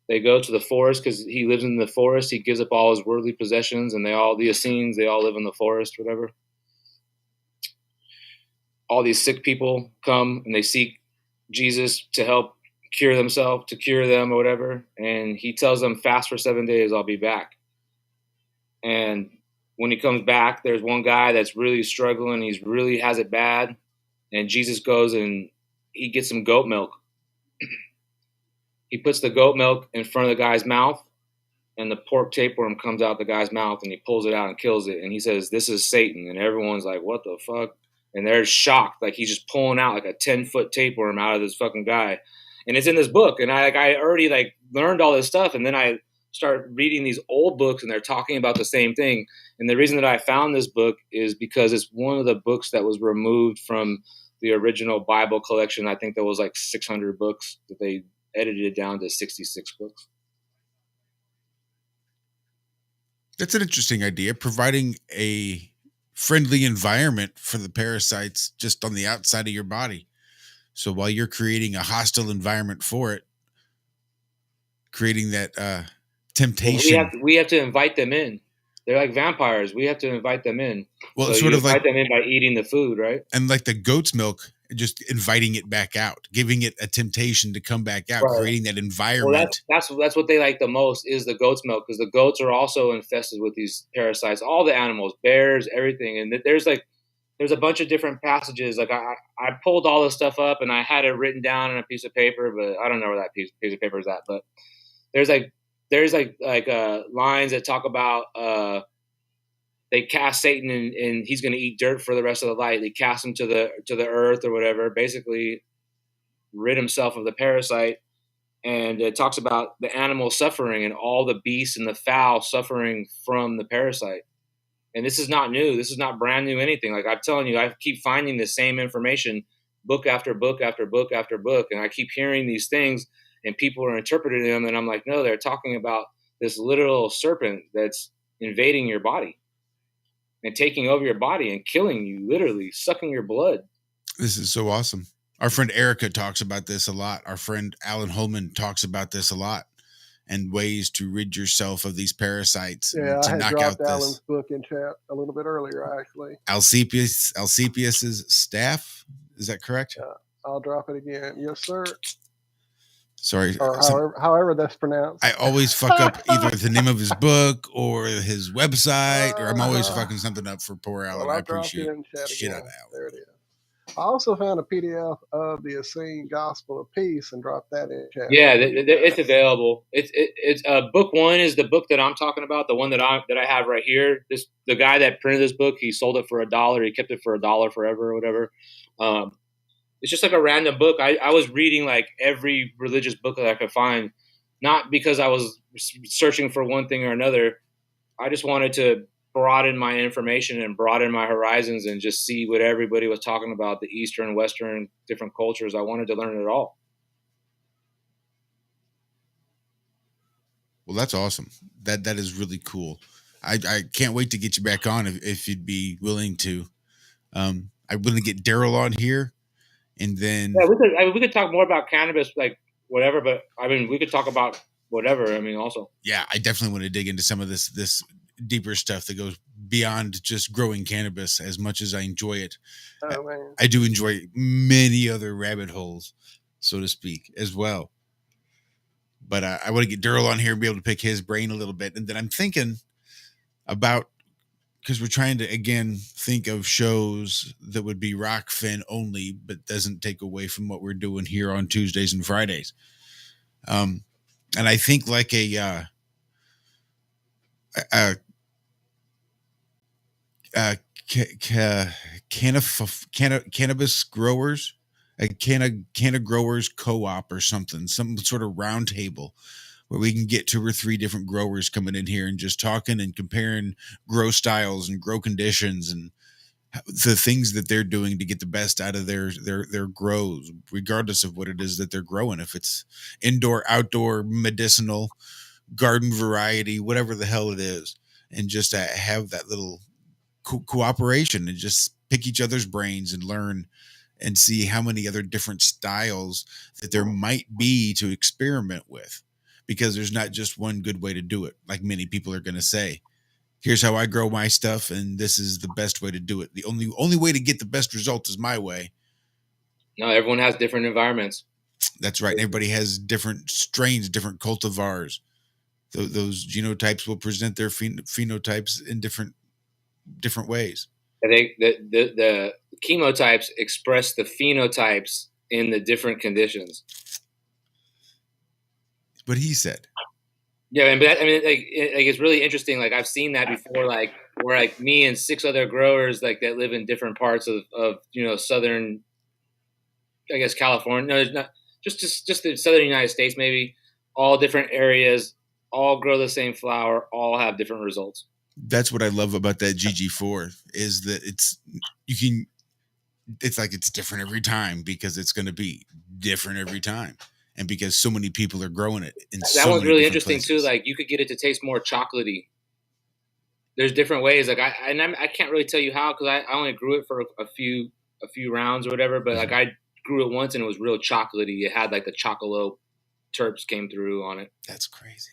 They go to the forest because he lives in the forest. He gives up all his worldly possessions, and the Essenes, they all live in the forest, whatever. All these sick people come and they seek Jesus to help cure themselves, to cure them or whatever. And he tells them, fast for 7 days, I'll be back. And when he comes back, there's one guy that's really struggling. He's really has it bad. And Jesus goes and he gets some goat milk. He puts the goat milk in front of the guy's mouth, and the pork tapeworm comes out the guy's mouth, and he pulls it out and kills it. And he says, this is Satan. And everyone's like, what the fuck? And they're shocked. Like he's just pulling out like a 10-foot tapeworm out of this fucking guy. And it's in this book. And I already like learned all this stuff. And then I start reading these old books and they're talking about the same thing. And the reason that I found this book is because it's one of the books that was removed from the original Bible collection. I think there was like 600 books that they edited it down to 66 books. That's an interesting idea, providing a friendly environment for the parasites just on the outside of your body. So while you're creating a hostile environment for it, creating that temptation. Well, we have to invite them in. They're like vampires. We have to invite them in. Well, so it's sort you of like invite them in by eating the food, right? And like the goat's milk, just inviting it back out, giving it a temptation to come back out, right. Creating that environment. Well, that's what they like the most is the goat's milk, because the goats are also infested with these parasites. All the animals, bears, everything, and there's a bunch of different passages. Like I pulled all this stuff up and I had it written down on a piece of paper, but I don't know where that piece of paper is at. But there's lines that talk about they cast Satan and he's going to eat dirt for the rest of the life. They cast him to the earth or whatever, basically rid himself of the parasite. And it talks about the animal suffering and all the beasts and the fowl suffering from the parasite. And this is not new. This is not brand new anything. Like I'm telling you, I keep finding the same information book after book after book after book. And I keep hearing these things and people are interpreting them. And I'm like, no, they're talking about this literal serpent that's invading your body and taking over your body and killing you, literally sucking your blood. This is so awesome. Our friend Erica talks about this a lot. Our friend Alan Holman talks about this a lot, and ways to rid yourself of these parasites Yeah, to I had knock dropped out Alan's this book in chat a little bit earlier, actually. Alcepius's staff. Is that correct? I'll drop it again. Yes, sir. Sorry. Or however that's pronounced. I always fuck up either the name of his book or his website, or I'm always fucking something up for poor Alan. Well, I I dropped it appreciate in chat the shit out again. of Alan. There it is. I also found a PDF of the Essene Gospel of Peace and dropped that in chat. Yeah, it's available. It's book one is the book that I'm talking about, the one that I have right here. The guy that printed this book, he sold it for $1. He kept it for $1 forever or whatever. It's just like a random book. I was reading like every religious book that I could find, not because I was searching for one thing or another. I just wanted to broaden my information and broaden my horizons and just see what everybody was talking about, the Eastern, Western, different cultures. I wanted to learn it all. Well, that's awesome. That is really cool. I can't wait to get you back on if you'd be willing to. I'm going to get Daryl on here, and then we could talk more about cannabis, like whatever. But I mean, we could talk about whatever. I mean, also. Yeah, I definitely want to dig into some of this deeper stuff that goes beyond just growing cannabis. As much as I enjoy it, Oh, man. I do enjoy many other rabbit holes, so to speak, as well. But I want to get Daryl on here and be able to pick his brain a little bit. And then I'm thinking about, because we're trying to, again, think of shows that would be Rockfin only, but doesn't take away from what we're doing here on Tuesdays and Fridays. And I think like a cannabis growers, a canna growers co-op or something, some sort of round table where we can get 2 or 3 different growers coming in here and just talking and comparing grow styles and grow conditions and the things that they're doing to get the best out of their grows, regardless of what it is that they're growing. If it's indoor, outdoor, medicinal, garden variety, whatever the hell it is, and just have that little cooperation and just pick each other's brains and learn and see how many other different styles that there might be to experiment with, because there's not just one good way to do it. Like many people are going to say, here's how I grow my stuff, and this is the best way to do it. The only way to get the best results is my way. No, everyone has different environments. That's right. Everybody has different strains, different cultivars. Those genotypes will present their phenotypes in different ways. The chemotypes express the phenotypes in the different conditions. What he said. Yeah, but I mean, like it's really interesting. Like I've seen that before. Like where like me and 6 other growers like that live in different parts of southern, I guess California. No, it's not just the southern United States. Maybe all different areas, all grow the same flower, all have different results. That's what I love about that GG4 is that it's different every time, because it's going to be different every time. And because so many people are growing it that one's really interesting too. Like you could get it to taste more chocolatey. There's different ways. Like I can't really tell you how, because I only grew it for a few rounds or whatever. But like I grew it once and it was real chocolatey. It had like the chocolate terps came through on it. That's crazy.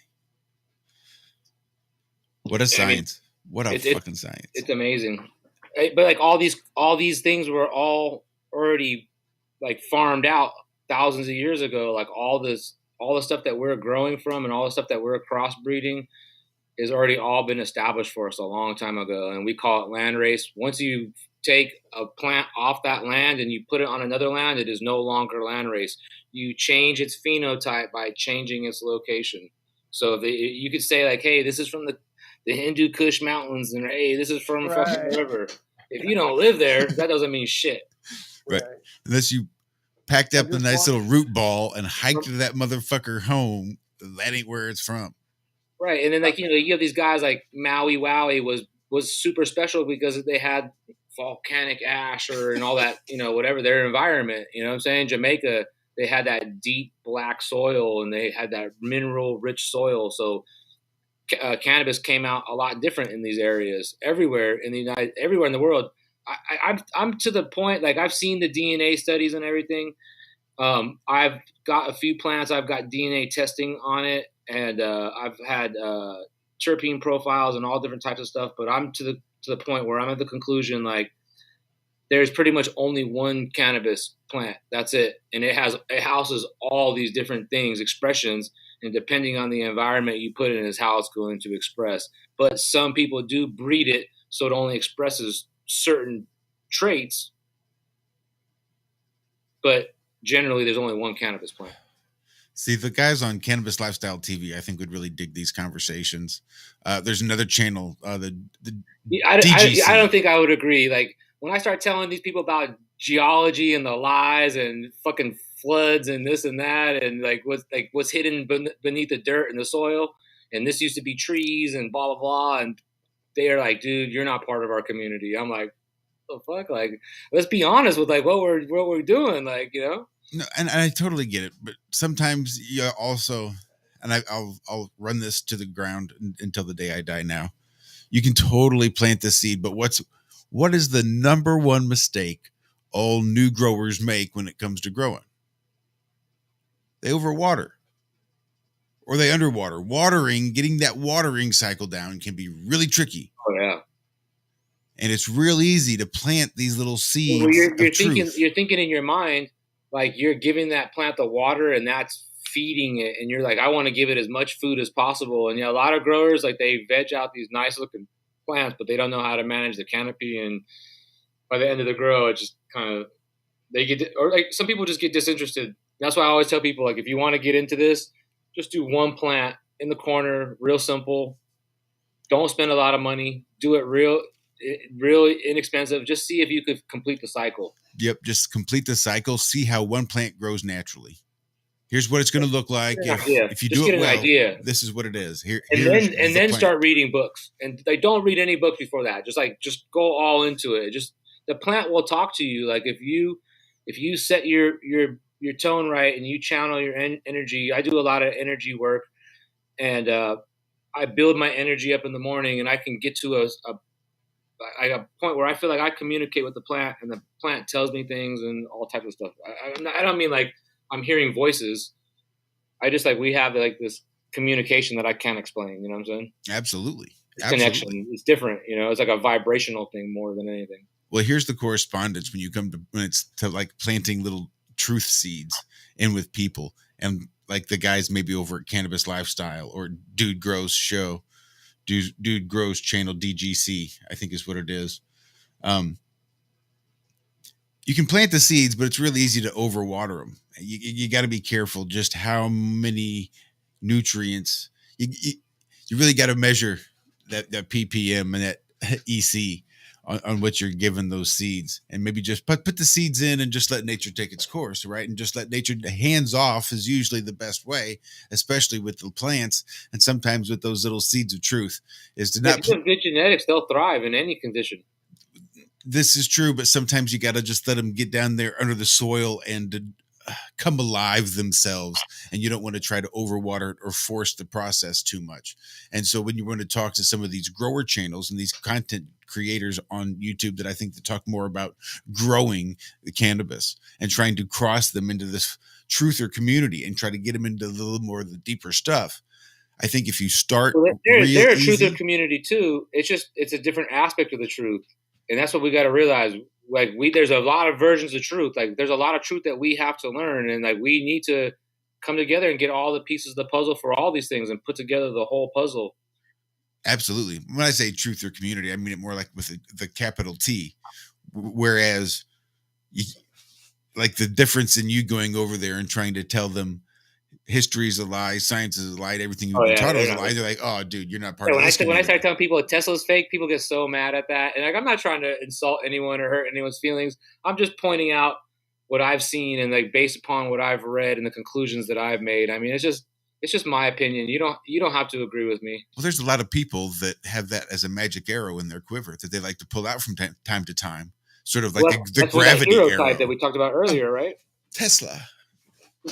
What a science! What a fucking science! It's amazing. But like all these things were all already like farmed out thousands of years ago. Like all the stuff that we're growing from and all the stuff that we're crossbreeding is already all been established for us a long time ago. And we call it land race. Once you take a plant off that land and you put it on another land, it is no longer land race. You change its phenotype by changing its location. So you could say like, hey, this is from the Hindu Kush Mountains, and hey, this is from fucking river. If you don't live there, that doesn't mean shit. Right. Unless you packed up a nice little root ball and hiked that motherfucker home, that ain't where it's from. Right. And then like, you have these guys like Maui Wowie was super special because they had volcanic ash and all that, whatever their environment, you know what I'm saying? Jamaica, they had that deep black soil and they had that mineral rich soil. So cannabis came out a lot different in these areas. Everywhere in the world. I'm to the point, like, I've seen the DNA studies and everything. I've got a few plants. I've got DNA testing on it, and I've had terpene profiles and all different types of stuff. But I'm to the point where I'm at the conclusion, like, there's pretty much only one cannabis plant. That's it, and it houses all these different things, expressions, and depending on the environment you put it in, is how it's going to express. But some people do breed it so it only expresses certain traits, but generally there's only one cannabis plant. See, the guys on Cannabis Lifestyle TV, I think, would really dig these conversations. There's another channel, the DGC. I don't think I would agree. Like, when I start telling these people about geology and the lies and fucking floods and this and that, and what's hidden beneath the dirt and the soil, and this used to be trees and blah blah blah, and they are like, dude, you're not part of our community. I'm like, the fuck? Like, let's be honest with, like, what we're doing, like, you know? No, and I totally get it, but sometimes you also, and I'll run this to the ground until the day I die. Now, you can totally plant the seed, but what is the number one mistake all new growers make when it comes to growing? They overwater, or they underwater. Getting that watering cycle down can be really tricky. Oh yeah. And it's real easy to plant these little seeds. Well, you're thinking in your mind, like, you're giving that plant the water and that's feeding it. And you're like, I want to give it as much food as possible. And a lot of growers, like, they veg out these nice looking plants, but they don't know how to manage the canopy. And by the end of the grow, it just kind of, or like, some people just get disinterested. That's why I always tell people, like, if you want to get into this, just do one plant in the corner, real simple. Don't spend a lot of money. Do it really inexpensive. Just see if you could complete the cycle. Yep, just complete the cycle. See how one plant grows naturally. Here's what it's going to look like. If you do it well, this is what it is. And then start reading books. And they don't read any books before that. Just go all into it. Just, the plant will talk to you. Like, if you set your tone right and you channel your energy. I do a lot of energy work, and I build my energy up in the morning, and I can get to a point where I feel like I communicate with the plant, and the plant tells me things and all types of stuff. I don't mean like I'm hearing voices. I just, like, we have, like, this communication that I can't explain. You know what I'm saying? Absolutely. Connection. It's different. You know, it's like a vibrational thing more than anything. Well, here's the correspondence when it's to, like, planting little truth seeds in with people, and, like, the guys maybe over at Cannabis Lifestyle or Dude Grows Show. Dude Grows channel, DGC, I think is what it is. You can plant the seeds, but it's really easy to overwater them. You got to be careful just how many nutrients. You really got to measure that ppm and that EC on what you're giving those seeds, and maybe just put the seeds in and just let nature take its course, right? And just let nature, hands off is usually the best way, especially with the plants, and sometimes with those little seeds of truth, is to not. If you have good genetics, they'll thrive in any condition. This is true, but sometimes you got to just let them get down there under the soil and come alive themselves, and you don't want to try to overwater it or force the process too much. And so when you want to talk to some of these grower channels and these content creators on YouTube that I think that talk more about growing the cannabis and trying to cross them into this truther community and try to get them into a little more of the deeper stuff, I think if you start, they're a truther community too. It's a different aspect of the truth, and that's what we got to realize. Like, there's a lot of versions of truth. Like, there's a lot of truth that we have to learn, and, like, we need to come together and get all the pieces of the puzzle for all these things and put together the whole puzzle. Absolutely. When I say truth or community, I mean it more like with the capital T. Whereas, like, the difference in you going over there and trying to tell them history is a lie, science is a lie, everything you've been taught is a lie. They're like, oh, dude, you're not part of this. When I start telling people that Tesla's fake, people get so mad at that. And, like, I'm not trying to insult anyone or hurt anyone's feelings. I'm just pointing out what I've seen and, like, based upon what I've read and the conclusions that I've made. I mean, it's just my opinion. You don't have to agree with me. Well, there's a lot of people that have that as a magic arrow in their quiver that they like to pull out from time to time. Sort of like the gravity arrow that we talked about earlier, right? Tesla.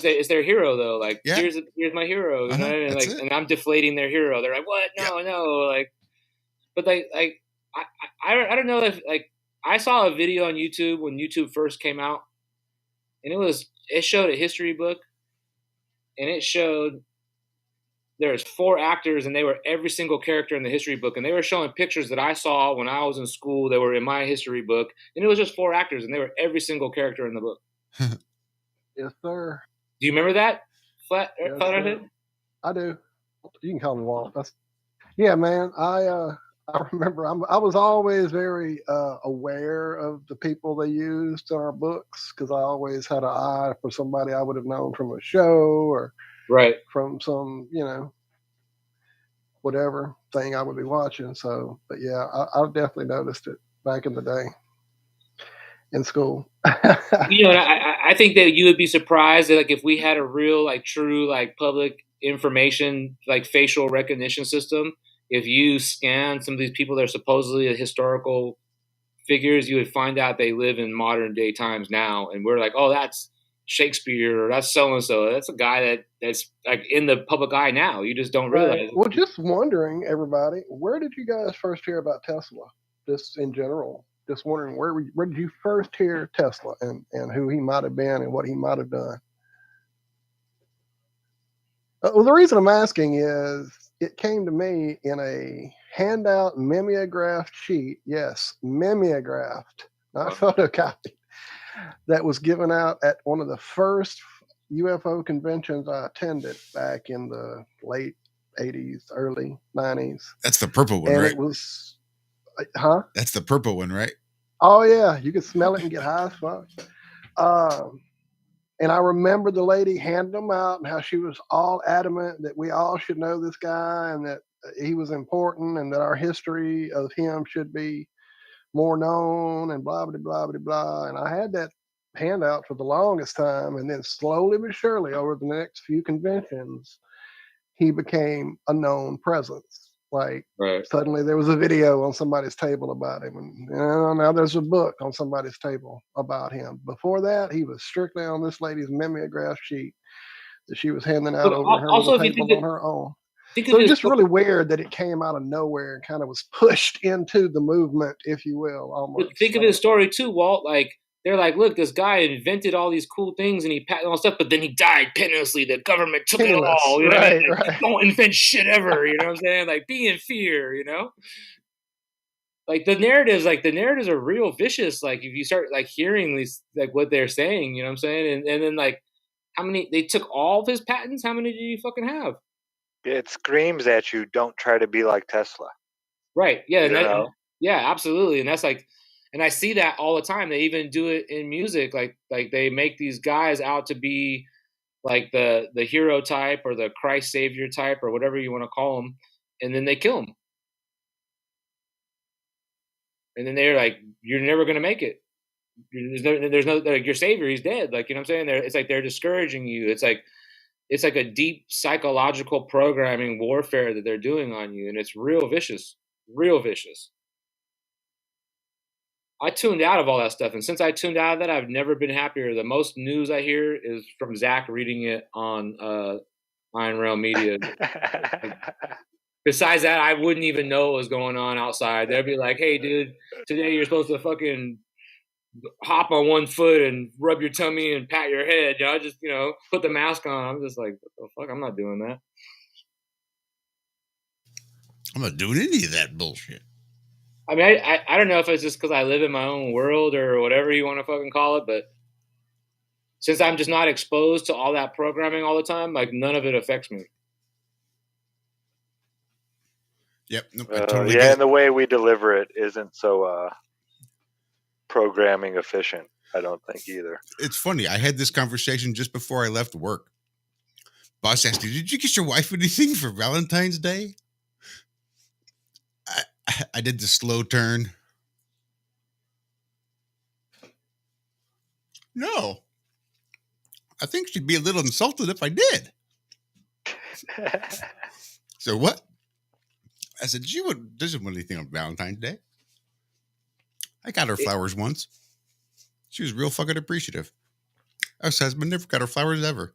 it's their hero though. Like, Yeah. here's my hero. You know what I mean? That's Like, it. and I'm deflating their hero. They're like, what? No, no. Like, but I don't know if like I saw a video on YouTube when YouTube first came out, and it showed a history book, and it showed there's 4 actors, and they were every single character in the history book, and they were showing pictures that I saw when I was in school. They were in my history book, and it was just 4 actors, and they were every single character in the book. Yes, sir. Do you remember that? Flat Yes, Earth? I do. You can call me Walt. Yeah, man. I remember. I was always very aware of the people they used in our books because I always had an eye for somebody I would have known from a show or Right. from some, whatever thing I would be watching. So, but yeah, I've definitely noticed it back in the day in school. And I think that you would be surprised that like if we had a real like true like public information like facial recognition system, if you scan some of these people that are supposedly historical figures, you would find out they live in modern day times now, and we're like, oh, that's Shakespeare or that's so and so. That's a guy that's like in the public eye now. You just don't realize. Right. Well, just wondering, everybody, where did you guys first hear about Tesla? Just in general, just wondering where did you first hear Tesla and who he might have been and what he might have done? Well, the reason I'm asking is it came to me in a handout mimeographed sheet. Yes, mimeographed, not photocopied. That was given out at one of the first UFO conventions I attended back in the late 80s, early 90s. That's the purple one, And right? it was, huh? That's the purple one, right? Oh, yeah. You could smell it and get high as fuck. And I remember the lady handing them out and how she was all adamant that we all should know this guy and that he was important and that our history of him should be more known and blah, blah, blah, blah, blah. And I had that handout for the longest time. And then slowly but surely over the next few conventions, he became a known presence. Like suddenly there was a video on somebody's table about him. And now there's a book on somebody's table about him. Before that, he was strictly on this lady's mimeograph sheet that she was handing out over her little table on her own. So it's just really weird that it came out of nowhere and kind of was pushed into the movement, if you will, almost. But think of his story too, Walt. Like they're like, look, this guy invented all these cool things and he patented all stuff, but then he died pennilessly. The government took it all. You know what I mean? Like, don't invent shit ever. You know what I'm saying? Like be in fear. You know. Like the narratives are real vicious. Like if you start like hearing these, like what they're saying, you know what I'm saying? And then like how many, they took all of his patents. How many did you fucking have? It screams at you, don't try to be like Tesla. Right. Yeah. Yeah, absolutely. And that's like, and I see that all the time. They even do it in music. Like they make these guys out to be like the hero type or the Christ savior type or whatever you want to call them. And then they kill them. And then they're like, you're never going to make it. There's no, like your savior, he's dead. Like, you know what I'm saying? It's like, they're discouraging you. It's like a deep psychological programming warfare that they're doing on you. And it's real vicious. I tuned out of all that stuff. And since I tuned out of that, I've never been happier. The most news I hear is from Zach reading it on Iron Realm Media. Besides that, I wouldn't even know what was going on outside. They'd be like, hey, dude, today you're supposed to fucking hop on one foot and rub your tummy and pat your head. I just, put the mask on. I'm just like, what the fuck? I'm not doing that. I'm not doing any of that bullshit. I mean, I don't know if it's just because I live in my own world or whatever you want to fucking call it, but since I'm just not exposed to all that programming all the time, like none of it affects me. Yep. Nope, and the way we deliver it isn't so programming efficient, I don't think either. It's funny. I had this conversation just before I left work. Boss asked me, did you get your wife anything for Valentine's Day? I did the slow turn. No. I think she'd be a little insulted if I did. So what? I said, she doesn't want anything on Valentine's Day. I got her flowers once. She was real fucking appreciative. Our husband never got her flowers ever.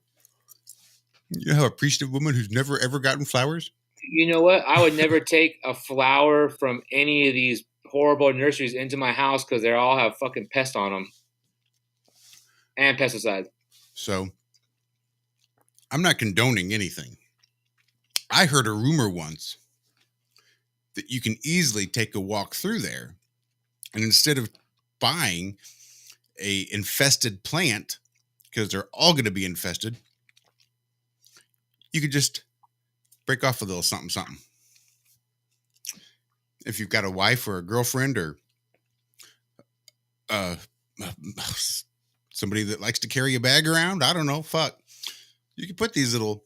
You know how appreciative woman who's never ever gotten flowers? You know what? I would never take a flower from any of these horrible nurseries into my house because they all have fucking pests on them and pesticides. So I'm not condoning anything. I heard a rumor once that you can easily take a walk through there, and instead of buying a infested plant, because they're all going to be infested, you could just break off a little something, something. If you've got a wife or a girlfriend or somebody that likes to carry a bag around, I don't know, fuck. You can put these little,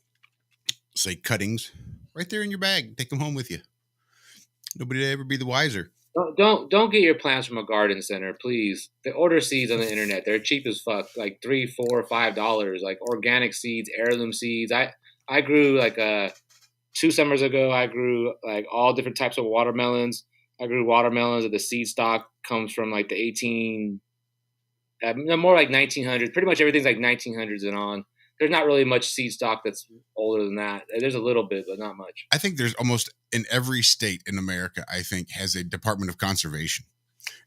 say, cuttings right there in your bag. Take them home with you. Nobody will ever be the wiser. Don't get your plants from a garden center, please. They order seeds on the internet. They're cheap as fuck, like $3, $4, $5. Like organic seeds, heirloom seeds. I grew like 2 summers ago. I grew like all different types of watermelons. I grew watermelons that the seed stock comes from like the more like 1900s. Pretty much everything's like 1900s and on. There's not really much seed stock that's older than that. There's a little bit, but not much. I think there's almost in every state in America, I think, has a Department of Conservation.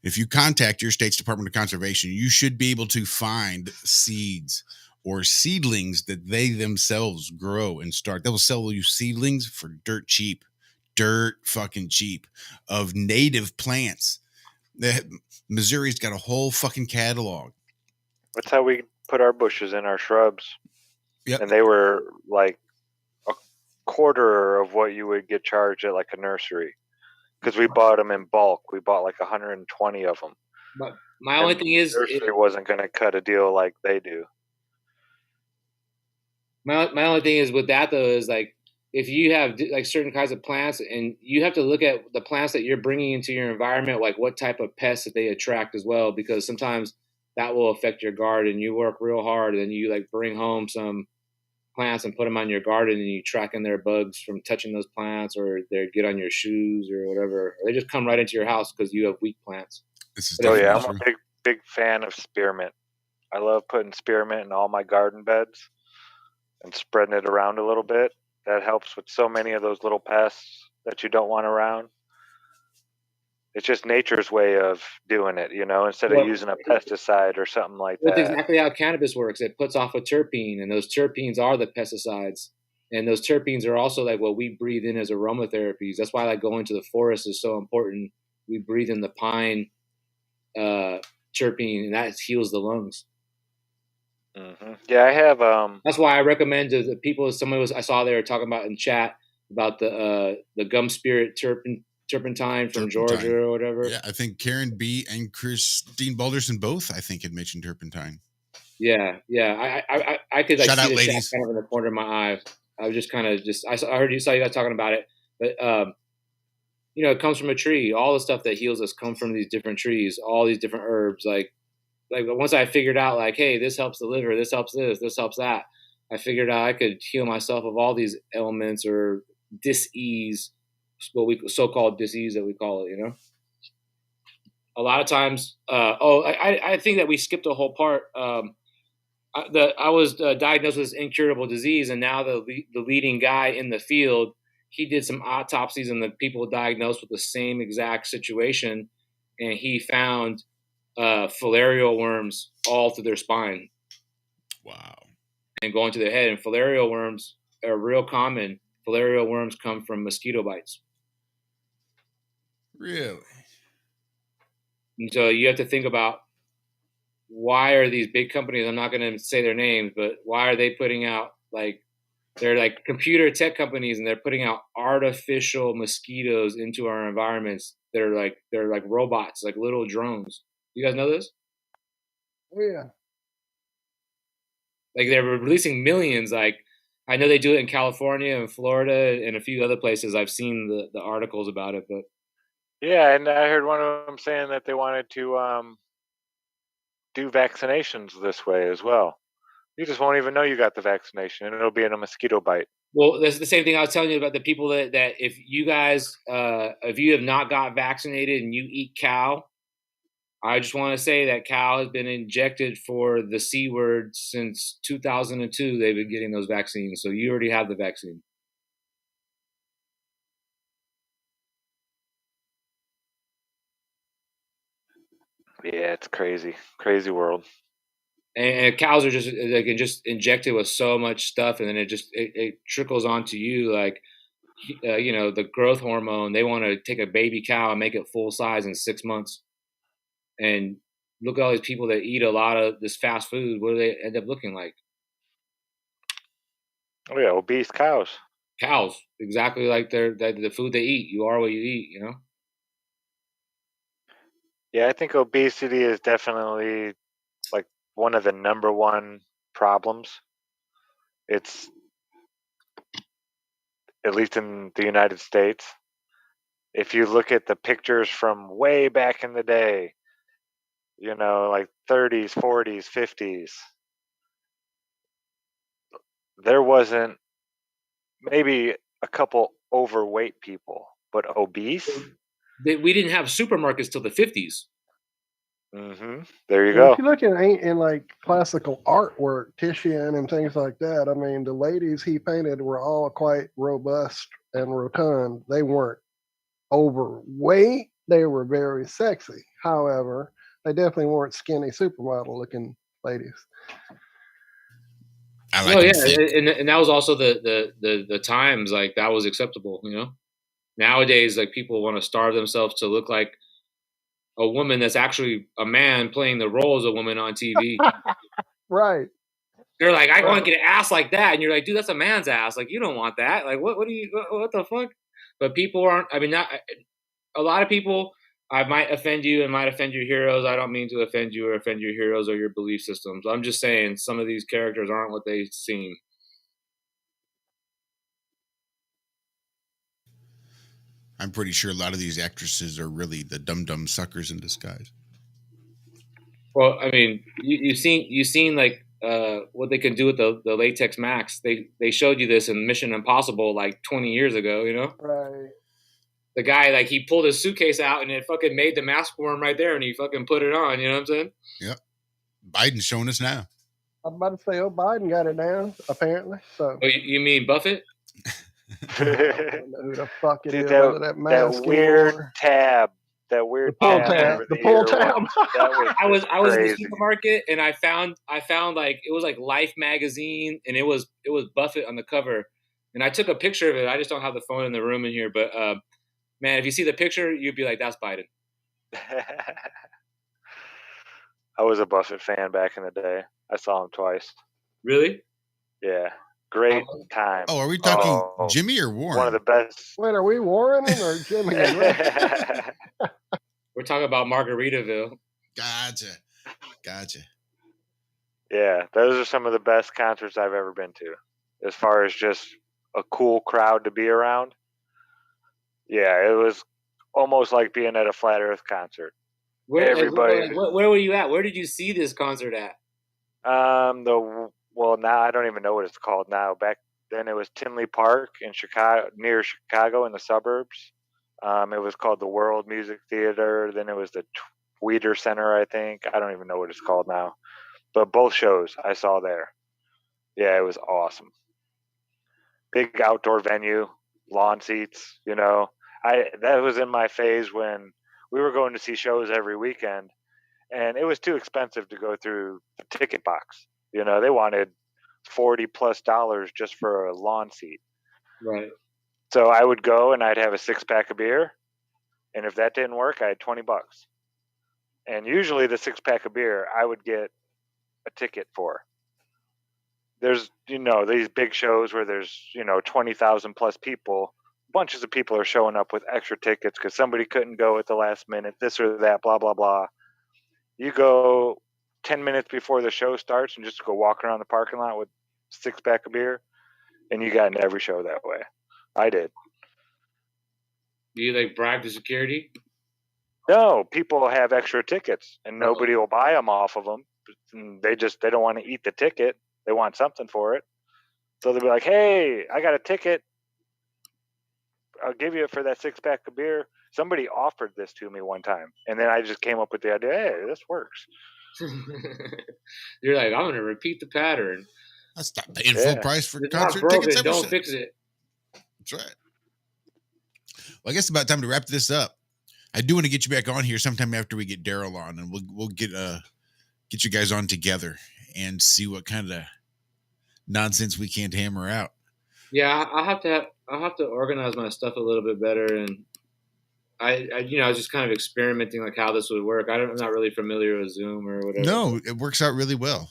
If you contact your state's Department of Conservation, you should be able to find seeds or seedlings that they themselves grow and start. They will sell you seedlings for dirt fucking cheap of native plants. Missouri's got a whole fucking catalog. That's how we put our bushes in our shrubs. Yep. And they were like a quarter of what you would get charged at like a nursery because we bought them in bulk. We bought like 120 of them. But my only thing is, the nursery wasn't going to cut a deal like they do. My only thing is with that though is like if you have like certain kinds of plants and you have to look at the plants that you're bringing into your environment, like what type of pests that they attract as well, because sometimes that will affect your garden. You work real hard and you like bring home some plants and put them on your garden and you track in their bugs from touching those plants or they get on your shoes or whatever. Or they just come right into your house because you have weak plants. Oh yeah, I'm a big fan of spearmint. I love putting spearmint in all my garden beds and spreading it around a little bit. That helps with so many of those little pests that you don't want around. It's just nature's way of doing it, you know, instead of using a pesticide or something like that. That's exactly how cannabis works. It puts off a terpene, and those terpenes are the pesticides. And those terpenes are also like what we breathe in as aromatherapies. That's why like going to the forest is so important. We breathe in the pine terpene, and that heals the lungs. Mm-hmm. Yeah, I have. That's why I recommend to the people. I saw they were talking about in chat about the gum spirit turpentine from Georgia or whatever. Yeah, I think Karen B and Christine Balderson both, I think, had mentioned turpentine. Yeah. I could like shout see out, the ladies. kind of in the corner of my eye. I was just kind of I saw you guys talking about it, but you know, it comes from a tree. All the stuff that heals us come from these different trees. All these different herbs. Like once I figured out, like, hey, this helps the liver. This helps this helps that. I figured out I could heal myself of all these ailments or dis-ease. What we so-called disease that we call it, you know. A lot of times, I think that we skipped a whole part. I was diagnosed with this incurable disease, and now the leading guy in the field, he did some autopsies on the people diagnosed with the same exact situation, and he found filarial worms all through their spine. Wow. And going to their head, and filarial worms are real common. Filarial worms come from mosquito bites. Really? And so you have to think about why are these big companies, I'm not going to say their names, but why are they putting out they're like computer tech companies and they're putting out artificial mosquitoes into our environments. They're like robots, like little drones. You guys know this? Oh yeah. Like they're releasing millions. Like I know they do it in California and Florida and a few other places. I've seen the articles about it, but yeah, and I heard one of them saying that they wanted to do vaccinations this way as well. You just won't even know you got the vaccination, and it'll be in a mosquito bite. Well, that's the same thing I was telling you about the people that if you guys, if you have not got vaccinated and you eat cow, I just want to say that Cal has been injected for the C word since 2002. They've been getting those vaccines. So you already have the vaccine. Yeah, it's crazy. Crazy world. And cows are just, they can just inject it with so much stuff. And then it trickles onto you. Like, the growth hormone, they want to take a baby cow and make it full size in 6 months. And look at all these people that eat a lot of this fast food. What do they end up looking like? Oh yeah, obese cows. Cows, exactly like the food they eat. You are what you eat, Yeah, I think obesity is definitely like one of the number one problems. It's, at least in the United States, if you look at the pictures from way back in the day, like 30s, 40s, 50s, there wasn't, maybe a couple overweight people, but obese. We didn't have supermarkets till the 50s. There you Well, go. if you look in like classical artwork, Titian and things like that, I mean, the ladies he painted were all quite robust and rotund. They weren't overweight. They were very sexy. However, they definitely weren't skinny supermodel looking ladies. I like them thick. And that was also the times, like, that was acceptable. Nowadays, like, people want to starve themselves to look like a woman that's actually a man playing the role as a woman on TV. Right. They're like, I want to get an ass like that, and you're like, dude, that's a man's ass. Like, you don't want that. Like, what the fuck? But people aren't. I mean, not a lot of people. I might offend you and might offend your heroes. I don't mean to offend you or offend your heroes or your belief systems. I'm just saying some of these characters aren't what they seem. I'm pretty sure a lot of these actresses are really the dum-dum suckers in disguise. Well, I mean, you've seen like what they can do with the latex mask. They showed you this in Mission Impossible like 20 years ago. Right. The guy, like, he pulled his suitcase out and it fucking made the mask for him right there, and he fucking put it on. You know what I'm saying? Yep. Biden's showing us now. I'm about to say, Biden got it down, apparently. So. Oh, you mean Buffett? I don't know who the fuck it Dude, is under that mask that weird anymore. tab. That weird pull tab. tab. over The the pull ear tab. one. That was I was in the crazy. supermarket and I found like, it was like Life magazine, and it was Buffett on the cover, and I took a picture of it. I just don't have the phone in the room in here, but man, if you see the picture, you'd be like, that's Biden. I was a Buffett fan back in the day. I saw him twice. Really? Yeah. Great time. Oh, are we talking Jimmy or Warren? One of the best. Wait, are we Warren or Jimmy and Rick? We're talking about Margaritaville. Gotcha. Yeah, those are some of the best concerts I've ever been to, as far as just a cool crowd to be around. Yeah, it was almost like being at a Flat Earth concert. Where were you at? Where did you see this concert at? Well, now I don't even know what it's called now. Back then it was Tinley Park in Chicago, near Chicago in the suburbs. It was called the World Music Theater. Then it was the Tweeter Center, I think. I don't even know what it's called now. But both shows I saw there. Yeah, it was awesome. Big outdoor venue, lawn seats, that was in my phase when we were going to see shows every weekend, and it was too expensive to go through the ticket box. They wanted $40+ just for a lawn seat. Right. So I would go and I'd have a 6-pack of beer, and if that didn't work, I had $20. And usually the 6-pack of beer I would get a ticket for. There's, these big shows where there's, 20,000 plus people. Bunches of people are showing up with extra tickets because somebody couldn't go at the last minute, this or that, blah, blah, blah. You go 10 minutes before the show starts and just go walk around the parking lot with a 6-pack of beer, and you got into every show that way. I did. Do you, like, bribe the security? No, people have extra tickets, and nobody will buy them off of them. They don't want to eat the ticket. They want something for it. So they'll be like, hey, I got a ticket. I'll give you it for that 6-pack of beer. Somebody offered this to me one time, and then I just came up with the idea, hey, this works. You're like, I'm going to repeat the pattern. That's not paying full price for It's not concert broken, tickets. don't fix it. That's right. Well, I guess it's about time to wrap this up. I do want to get you back on here sometime after we get Daryl on, and we'll get you guys on together and see what kind of nonsense we can't hammer out. Yeah, I'll have to organize my stuff a little bit better, and I was just kind of experimenting like how this would work. I'm not really familiar with Zoom or whatever. No, it works out really well.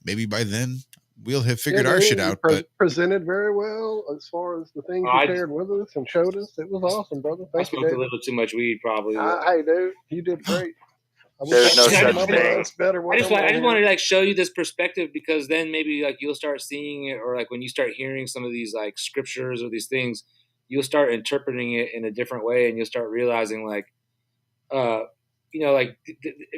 Maybe by then we'll have figured our shit out. But presented very well as far as the things you shared with us and showed us. It was awesome, brother. Thank you, I smoked a little too much weed, probably. Hey, dude, you did great. There's no such thing. I just wanted to like show you this perspective, because then maybe like you'll start seeing it, or like when you start hearing some of these like scriptures or these things, you'll start interpreting it in a different way, and you'll start realizing like,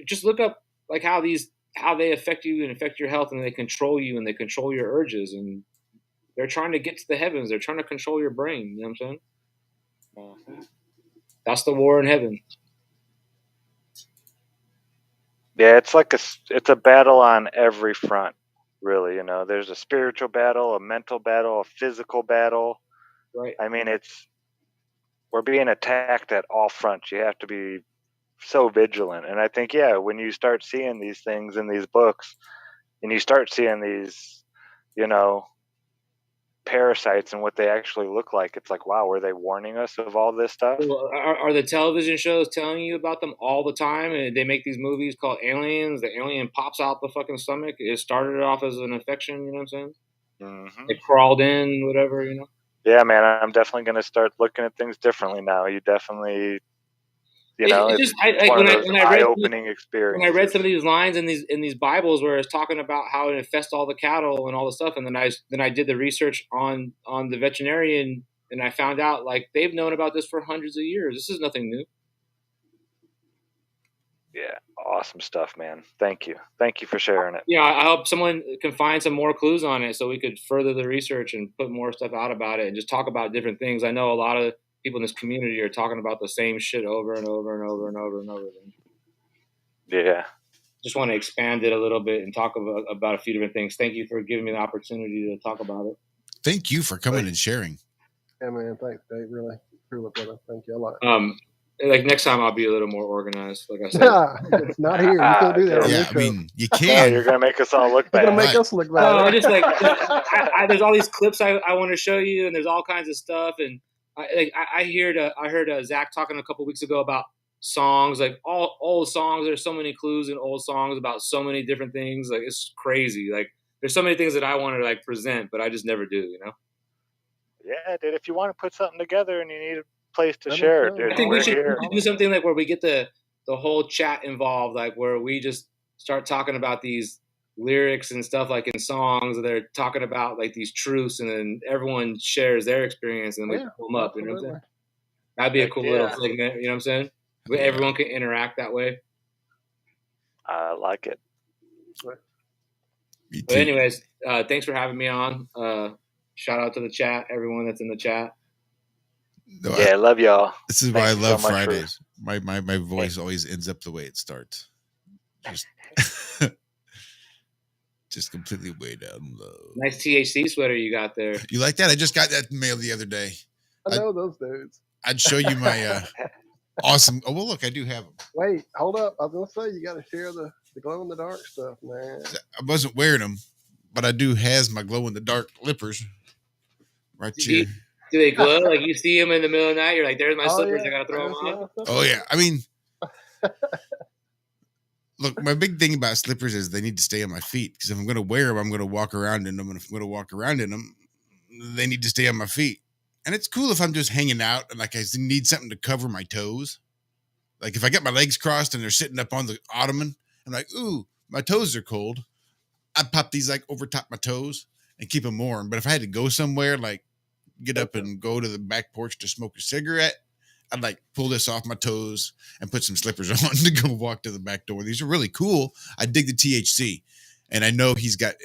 just look up like how they affect you and affect your health, and they control you and they control your urges, and they're trying to get to the heavens. They're trying to control your brain. You know what I'm saying? That's the war in heaven. Yeah, it's like it's a battle on every front, really. You know, there's a spiritual battle, a mental battle, a physical battle. Right. I mean, we're being attacked at all fronts. You have to be so vigilant. And I think, when you start seeing these things in these books, and you start seeing these, parasites and what they actually look like, it's like, wow, were they warning us of all this stuff? Well, are the television shows telling you about them all the time? And they make these movies called Aliens. The alien pops out the fucking stomach. It started off as an infection. You know what I'm saying? Mm-hmm. It crawled in, whatever. Yeah, man, I'm definitely going to start looking at things differently now. You definitely, it's one of those eye-opening experiences. When I read some of these lines in these Bibles where it's talking about how it infests all the cattle and all the stuff, and then I did the research on the veterinarian, and I found out like they've known about this for hundreds of years. This is nothing new. Yeah, awesome stuff, man. Thank you for sharing it. Yeah, I hope someone can find some more clues on it so we could further the research and put more stuff out about it and just talk about different things. I know a lot of people in this community are talking about the same shit over and over and over and over and over again. Yeah. Just want to expand it a little bit and talk about a few different things. Thank you for giving me the opportunity to talk about it. Thank you for coming and sharing. Yeah, man. Thanks, Dave. Really, truly, brother. Thank you a lot. Like next time I'll be a little more organized. Like I said, it's not here. You can't do that. Yeah, I mean, you can. You're gonna make us all look bad. You're gonna make us look bad. I just like there's all these clips I want to show you, and there's all kinds of stuff. And I heard Zach talking a couple weeks ago about songs, like all old songs. There's so many clues in old songs about so many different things. Like it's crazy. Like there's so many things that I want to like present, but I just never do. Yeah, dude. If you want to put something together and you need place to share it, dude. I think we should do something like where we get the whole chat involved, like where we just start talking about these lyrics and stuff like in songs, and they're talking about like these truths, and then everyone shares their experience and we pull them up. You know what I'm saying? That'd be a cool little segment. You know what I'm saying? Where everyone can interact that way. I like it. But anyways, thanks for having me on. Shout out to the chat, everyone that's in the chat. No, I love y'all. This is why I love Fridays. My voice always ends up the way it starts. Just completely way down low. Nice THC sweater you got there. You like that? I just got that in mail the other day. I know those dudes. I'd show you my awesome. Oh, well, look, I do have them. Wait, hold up. I was going to say, you got to share the glow-in-the-dark stuff, man. I wasn't wearing them, but I do has my glow-in-the-dark lippers right here. Do they glow? Like you see them in the middle of the night, you're like, there's my slippers, I got to throw them on. Oh, yeah. I mean, look, my big thing about slippers is they need to stay on my feet, because if I'm going to wear them, I'm going to walk around in them. And if I'm going to walk around in them, they need to stay on my feet. And it's cool if I'm just hanging out and like I need something to cover my toes. Like if I get my legs crossed and they're sitting up on the ottoman, I'm like, ooh, my toes are cold. I pop these like over top my toes and keep them warm. But if I had to go somewhere, like get up and go to the back porch to smoke a cigarette, I'd like pull this off my toes and put some slippers on to go walk to the back door. These are really cool. I dig the THC, and I know he's got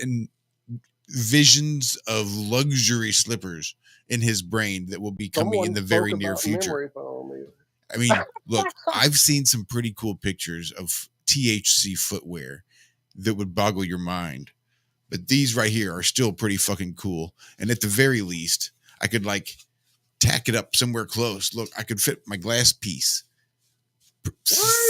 visions of luxury slippers in his brain that will be coming in the Someone very spoke near about future. memory foam either. I mean, look, I've seen some pretty cool pictures of THC footwear that would boggle your mind. But these right here are still pretty fucking cool. And at the very least, I could like tack it up somewhere close. Look, I could fit my glass piece.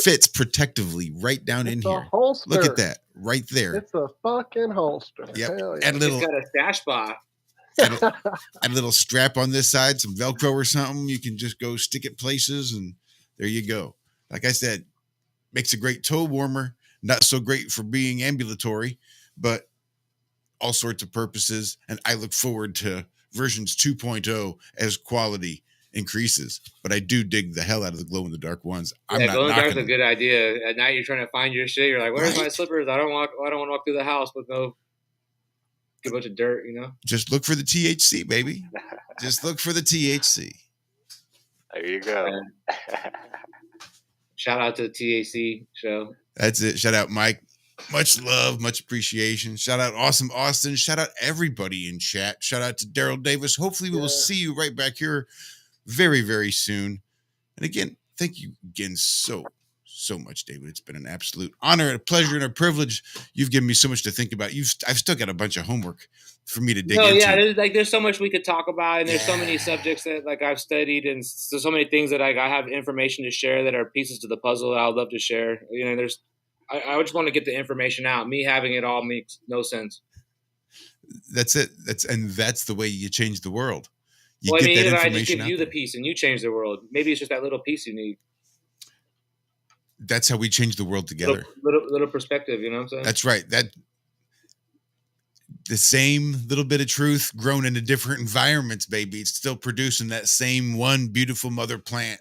Fits protectively right down in It's a here. holster. Look at that right there. It's a fucking holster. Yep. Hell yeah. Add a little, It's got a stash spot. add a little strap on this side, some Velcro or something. You can just go stick it places, and there you go. Like I said, makes a great toe warmer. Not so great for being ambulatory, but all sorts of purposes. And I look forward to versions 2.0 as quality increases. But I do dig the hell out of the glow in the dark ones. I'm not glow in the dark's knocking a good idea. At night, you're trying to find your shit. You're like, "Where's my Right. slippers? I don't want to walk through the house with no a bunch of dirt." Just look for the THC, baby. Just look for the THC. There you go. Shout out to the TAC show. That's it. Shout out, Mike. Much love, much appreciation. Shout out, Awesome Austin. Shout out everybody in chat. Shout out to Daryl Davis. Hopefully, we will see you right back here very, very soon. And again, thank you again so much, David. It's been an absolute honor, and a pleasure, and a privilege. You've given me so much to think about. I've still got a bunch of homework for me to dig into. Yeah, there's so much we could talk about, and there's so many subjects that I've studied, and so many things that I have information to share that are pieces to the puzzle that I would love to share. I just want to get the information out. Me having it all makes no sense. That's it. That's the way you change the world. I just give you the piece and you change the world. Maybe it's just that little piece you need. That's how we change the world together. Little perspective, you know what I'm saying? That's right. That the same little bit of truth grown into different environments, baby. It's still producing that same one beautiful mother plant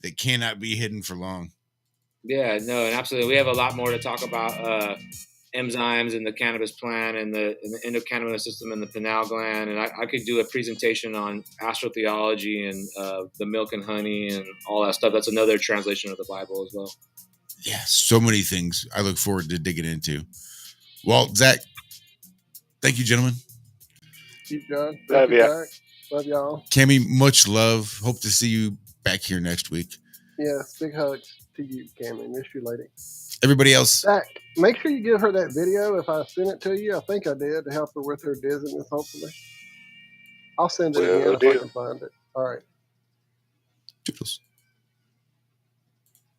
that cannot be hidden for long. Yeah, no, and absolutely. We have a lot more to talk about enzymes and the cannabis plant and the endocannabinoid system and the pineal gland. And I could do a presentation on astrotheology and the milk and honey and all that stuff. That's another translation of the Bible as well. Yeah, so many things I look forward to digging into. Walt, Zach, thank you, gentlemen. Keep John. Love you. Zach. Love y'all. Cammy, much love. Hope to see you back here next week. Yes, big hugs to you, Cammy. Miss you, lady. Everybody else. Zach, make sure you give her that video if I sent it to you. I think I did to help her with her dizziness, hopefully. I'll send it again if I can find it. All right. Toodles.